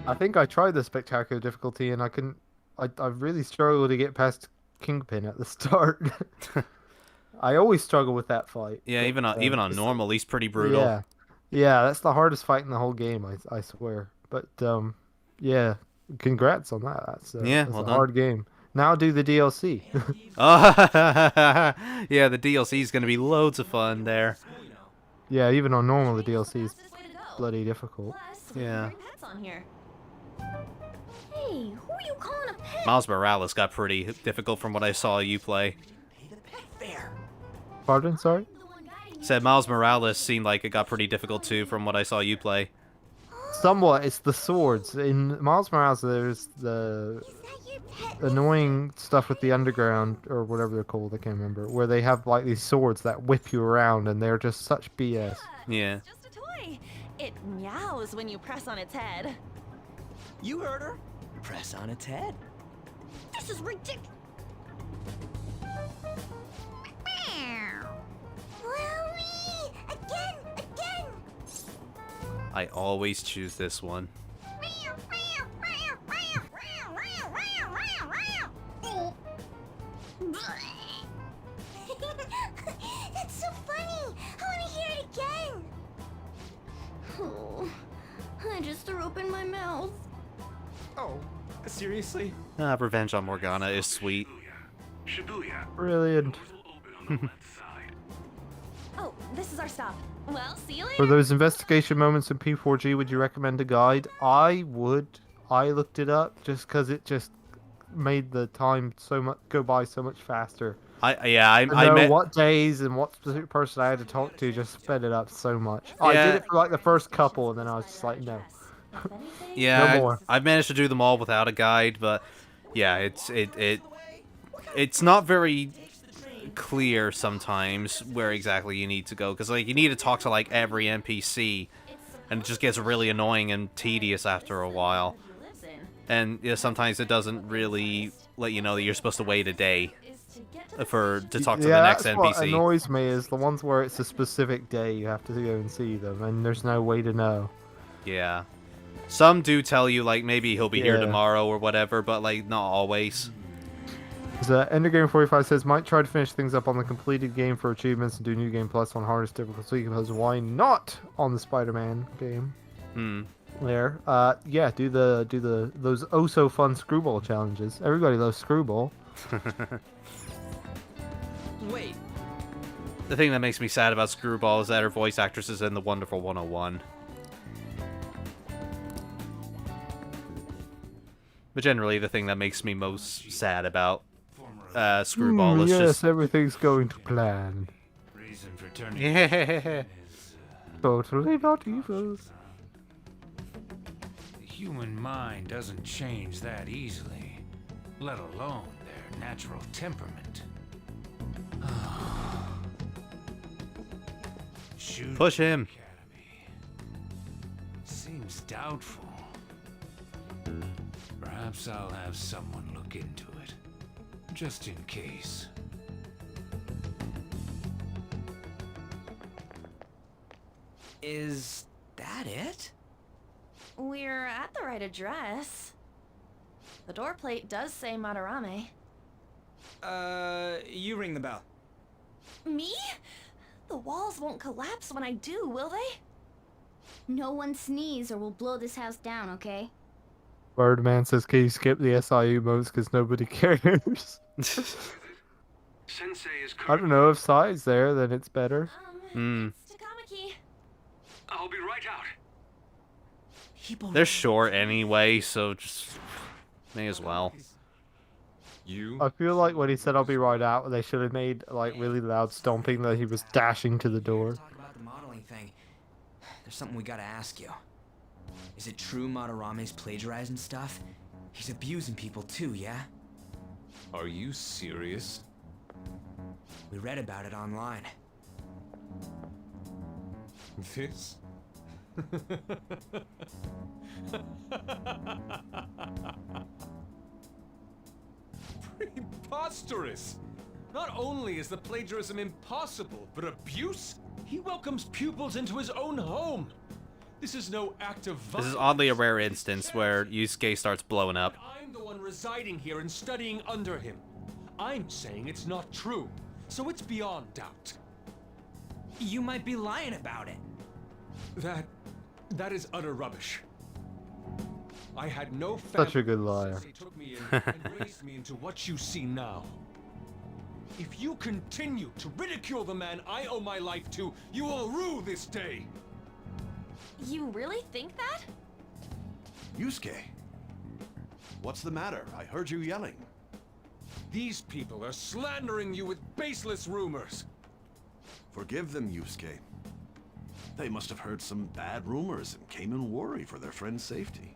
I think I tried the spectacular difficulty, and I couldn't. I really struggled to get past Kingpin at the start. I always struggle with that fight. Yeah, but, even on normal, he's pretty brutal. Yeah, yeah, that's the hardest fight in the whole game. I swear. But yeah, congrats on that. That's well a done. hard game. Now do the DLC. Oh, yeah, the DLC is gonna be loads of fun there. Yeah, even on normal, the DLC is bloody difficult. Yeah. Pets on here. Hey, who are you calling a pet? Miles Morales got pretty difficult from what I saw you play. Pardon? Sorry? Said Miles Morales seemed like it got pretty difficult too from what I saw you play. Somewhat. It's the swords. In Miles Morales, there's the annoying stuff with the underground, or whatever they're called, I can't remember, where they have like these swords that whip you around, and they're just such BS. Yeah. Just a toy. It meows when you press on its head. You heard her. Press on its head. This is ridiculous. Again. I always choose this one. That's so funny. I want to hear it again. Oh, I just threw open my mouth. Oh, seriously? Revenge on Morgana is sweet. Brilliant. Oh, this is our stop. Well, see you For later. those investigation moments in P4G, would you recommend a guide? I would. I looked it up just because it just made the time go by so much faster. I know met what days and what specific person I had to talk to just sped it up so much. I did it for like the first couple, and then I was just like, no. Yeah, No more. I've managed to do them all without a guide, but yeah, it's not very clear sometimes where exactly you need to go, because like you need to talk to like every NPC, and it just gets really annoying and tedious after a while. And yeah, sometimes it doesn't really let you know that you're supposed to wait a day to talk to the next that's NPC. What annoys me is the ones where it's a specific day you have to go and see them, and there's no way to know. Yeah. Some do tell you, like, maybe he'll be here Yeah. tomorrow or whatever, but, like, not always. So, Endergame 45 says, might try to finish things up on the completed game for achievements and do New Game Plus on hardest difficulty, because why not on the Spider-Man game? There. Yeah, do those oh-so-fun Screwball challenges. Everybody loves Screwball. Wait. The thing that makes me sad about Screwball is that her voice actress is in The Wonderful 101. But generally, the thing that makes me most sad about Screwball is yes, just... everything's going to plan. Reason for turning Yeah. Totally not evil. The human mind doesn't change that easily, let alone their natural temperament. Shoot Push him. seems doubtful. Perhaps I'll have someone look into it, just in case. Is that it? We're at the right address. The door plate does say Madarame. You ring the bell. Me? The walls won't collapse when I do, will they? No one sneeze or we'll blow this house down, okay? Birdman says, can you skip the SIU modes because nobody cares? Sensei is I don't know, if Sai's there, then it's better. Takamaki. I'll be right out. They're short anyway, so just... may as well. I feel like when he said I'll be right out, they should have made like really loud stomping that he was dashing to the door. Talk about the modeling thing. There's something we gotta ask you. Is it true Madarame's plagiarizing stuff? He's abusing people too, yeah? Are you serious? We read about it online. This? Preposterous! Not only is the plagiarism impossible, but abuse? He welcomes pupils into his own home! This is no act of violence. This is oddly a rare instance where Yusuke starts blowing up. I'm the one residing here and studying under him. I'm saying it's not true, so it's beyond doubt. You might be lying about it. That is utter rubbish. I had no Such a good liar. Sensei took me in and raised me into what you see now. If you continue to ridicule the man I owe my life to, you will rue this day. You really think that? Yusuke, what's the matter? I heard you yelling. These people are slandering you with baseless rumors. Forgive them, Yusuke. They must have heard some bad rumors and came in worry for their friend's safety.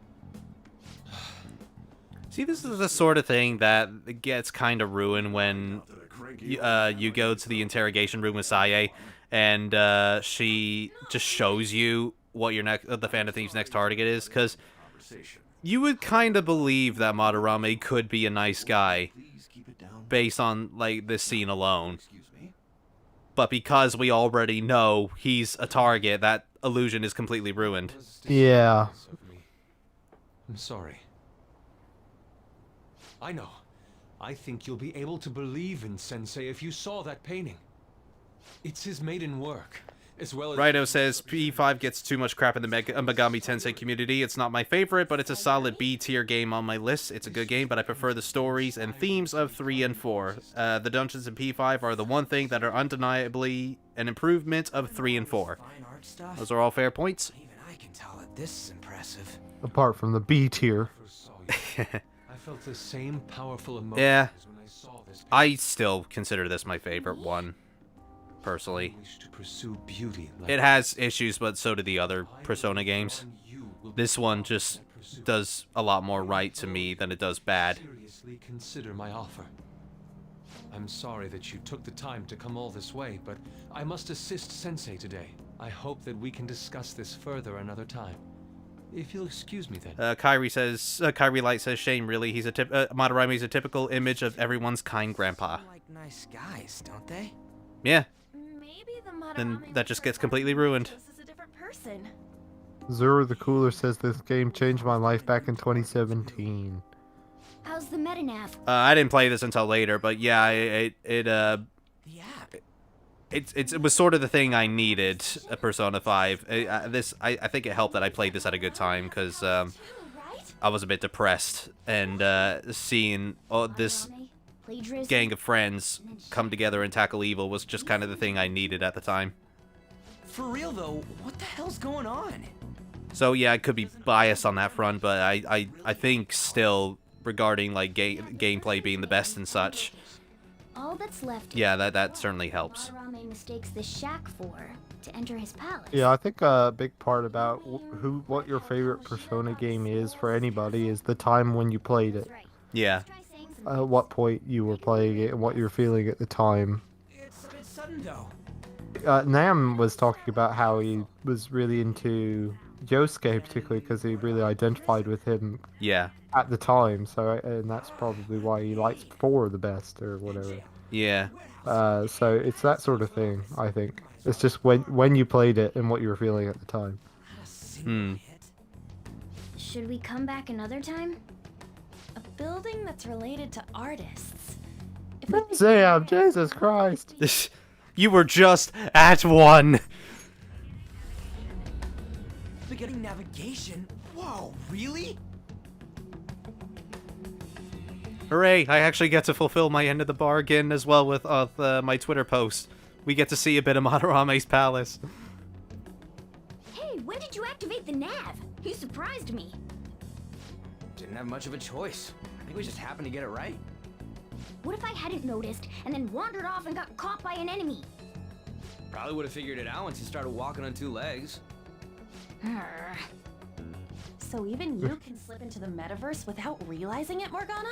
See, this is the sort of thing that gets kind of ruined when you go to the interrogation room with Sae, and she just shows you what your the Phantom Thieves' next target is, because you would kind of believe that Madarame could be a nice guy based on like this scene alone. But because we already know he's a target, that illusion is completely ruined. Yeah. I'm sorry. I know. I think you'll be able to believe in Sensei if you saw that painting. It's his maiden work, as well as... Rhino says, P5 gets too much crap in the Megami Tensei community. It's not my favorite, but it's a solid B-tier game on my list. It's a good game, but I prefer the stories and themes of 3 and 4. The dungeons in P5 are the one thing that are undeniably an improvement of 3 and 4. Those are all fair points. Even I can tell that this is impressive. Apart from the B tier. I felt the same powerful emotions Yeah, when I saw this. I still consider this my favorite one, personally. To pursue beauty like It has issues, but so do the other Persona games. This one just does a lot more right to me than it does bad. seriously consider my offer. I'm sorry that you took the time to come all this way, but I must assist Sensei today. I hope that we can discuss this further another time. If you'll excuse me then. Kyrie Light says, shame really, he's Madarame's a typical image of everyone's kind grandpa. Like nice guys, don't they? Yeah. Maybe the Then Madarame that just gets completely ruined. is a different person. Zuru the Cooler says this game changed my life back in 2017. How's the meta-nav? I didn't play this until later, but yeah, it was sort of the thing I needed, Persona 5. I think it helped that I played this at a good time, because I was a bit depressed, and seeing this gang of friends come together and tackle evil was just kind of the thing I needed at the time. For real though, what the hell's going on? So yeah, I could be biased on that front, but I think still, regarding like gameplay being the best and such, All that's left. yeah, that certainly helps. Madarame mistakes the shack for to enter his palace. Yeah, I think a big part about what your favorite Persona game is for anybody is the time when you played it. Yeah. At what point you were playing it and what you were feeling at the time. It's a bit sudden though. Nam was talking about how he was really into Yosuke, particularly because he really identified with him. Yeah. At the time, so and that's probably why he likes 4 the best or whatever. Yeah. So it's that sort of thing, I think. It's just when you played it and what you were feeling at the time. Should we come back another time? A building that's related to artists. Sam, Jesus Christ! You were just at 1. Beginning navigation? Whoa, really? Hooray, I actually get to fulfill my end of the bargain as well with my Twitter post. We get to see a bit of Madarame's palace. Hey, when did you activate the nav? You surprised me. Didn't have much of a choice. I think we just happened to get it right. What if I hadn't noticed and then wandered off and got caught by an enemy? Probably would have figured it out once you started walking on 2 legs. So even you can slip into the metaverse without realizing it, Morgana?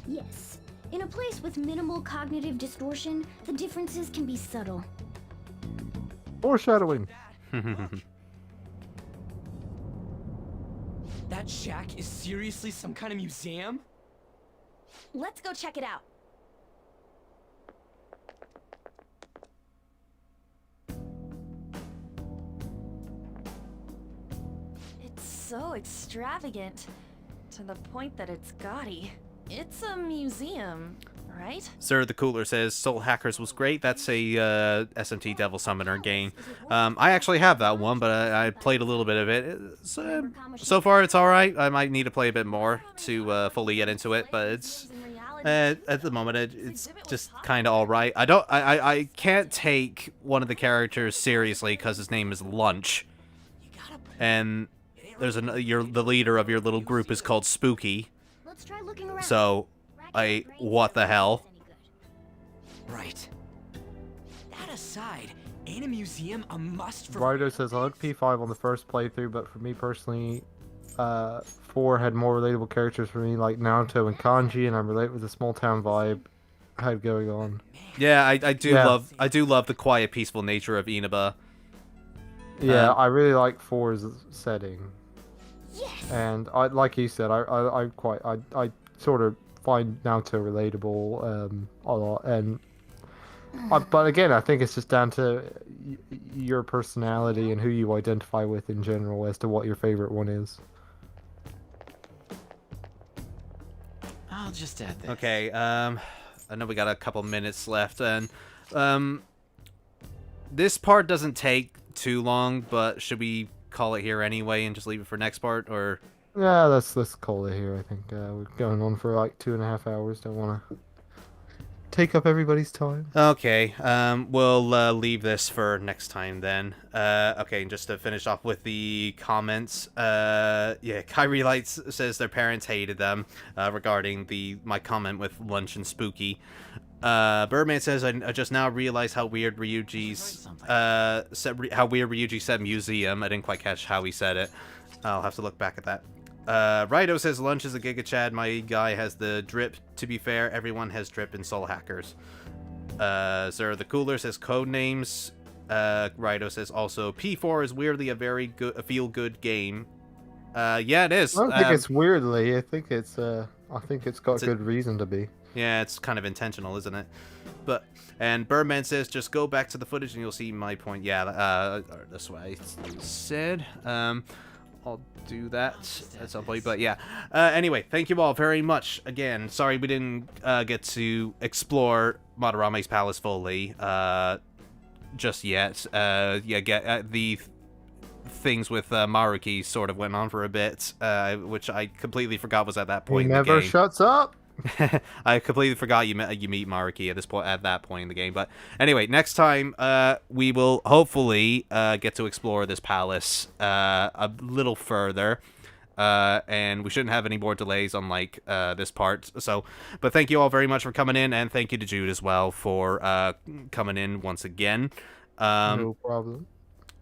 Yes. In a place with minimal cognitive distortion, the differences can be subtle. Foreshadowing. That shack is seriously some kind of museum? Let's go check it out. It's so extravagant, to the point that it's gaudy. It's a museum, right? Sir the Cooler says Soul Hackers was great. That's a SMT Devil Summoner game. I actually have that one, but I played a little bit of it. So far, it's all right. I might need to play a bit more to fully get into it, but it's at the moment it's just kind of all right. I can't take one of the characters seriously because his name is Lunch, and there's the leader of your little group is called Spooky. Let's try looking around. So, what the hell? Right. That aside, ain't a museum a must for... Rido says, I like P5 on the first playthrough, but for me personally, 4 had more relatable characters for me, like Naruto and Kanji, and I relate with the small town vibe I had going on. Yeah, I do love the quiet, peaceful nature of Inaba. Yeah, I really like 4's setting. Yes. And like you said, I sort of find Naruto relatable a lot, and but again, I think it's just down to your personality and who you identify with in general as to what your favorite one is. I'll just add this. Okay, I know we got a couple minutes left, and this part doesn't take too long, but should we call it here anyway and just leave it for next part, or? Yeah, let's call it here. I think we're going on for like 2.5 hours. Don't want to take up everybody's time. Okay, we'll leave this for next time then. Okay, and just to finish off with the comments, yeah, Kyrie Lights says their parents hated them regarding my comment with Lunch and Spooky. Birdman says, I just now realized how weird Ryuji said museum. I didn't quite catch how he said it. I'll have to look back at that. Rido says, Lunch is a Giga Chad. My guy has the drip. To be fair, everyone has drip in Soul Hackers. Zer the Cooler says, code names. Rido says, also, P4 is weirdly a feel-good game. Yeah, it is. I don't think it's weirdly. I think it's got good reason to be. Yeah, it's kind of intentional, isn't it? And Birdman says, just go back to the footage and you'll see my point. Yeah, that's what I said. I'll do that at some point, but yeah. Anyway, thank you all very much again. Sorry we didn't get to explore Madarame's palace fully just yet. The things with Maruki sort of went on for a bit, which I completely forgot was at that point. He never shuts up. I completely forgot you meet Maruki at that point in the game. But anyway, next time we will hopefully get to explore this palace a little further, and we shouldn't have any more delays unlike this part. So, but thank you all very much for coming in, and thank you to Jude as well for coming in once again. No problem.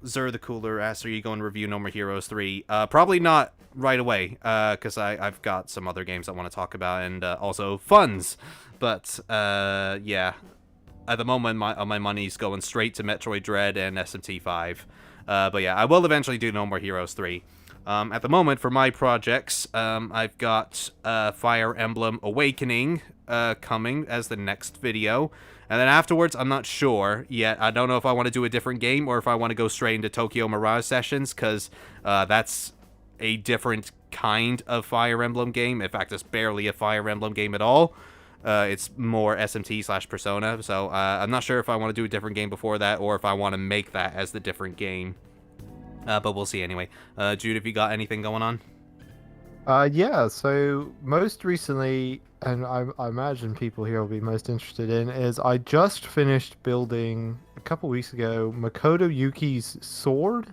Zer the Cooler asks, are you going to review No More Heroes 3? Probably not right away, because I've got some other games I want to talk about, and also funds. But, yeah, at the moment, my money's going straight to Metroid Dread and SMT5. But yeah, I will eventually do No More Heroes 3. At the moment, for my projects, I've got Fire Emblem Awakening coming as the next video. And then afterwards, I'm not sure yet. I don't know if I want to do a different game or if I want to go straight into Tokyo Mirage Sessions, because that's a different kind of Fire Emblem game. In fact, it's barely a Fire Emblem game at all. It's more SMT/Persona. So I'm not sure if I want to do a different game before that or if I want to make that as the different game. But we'll see anyway. Jude, have you got anything going on? Yeah, so most recently, and I imagine people here will be most interested in, is I just finished building, a couple weeks ago, Makoto Yuki's sword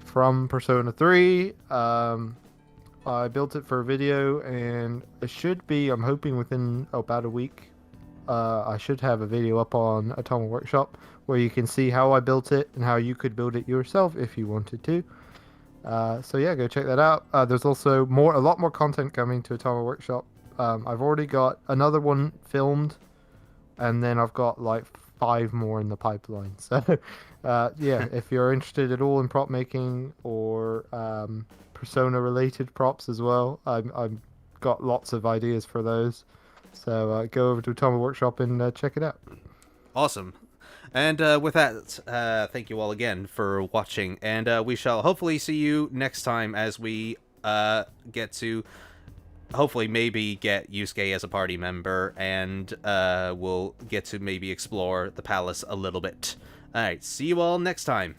from Persona 3. I built it for a video, and it should be, I'm hoping within about a week, I should have a video up on Atomic Workshop where you can see how I built it and how you could build it yourself if you wanted to. So yeah, go check that out. There's also a lot more content coming to Atomic Workshop. I've already got another one filmed, and then I've got like 5 more in the pipeline. So yeah, if you're interested at all in prop making or Persona related props as well, I've got lots of ideas for those. So go over to Atomic Workshop and check it out. Awesome. And with that, thank you all again for watching, and we shall hopefully see you next time as we get to hopefully maybe get Yusuke as a party member, and we'll get to maybe explore the palace a little bit. Alright, see you all next time.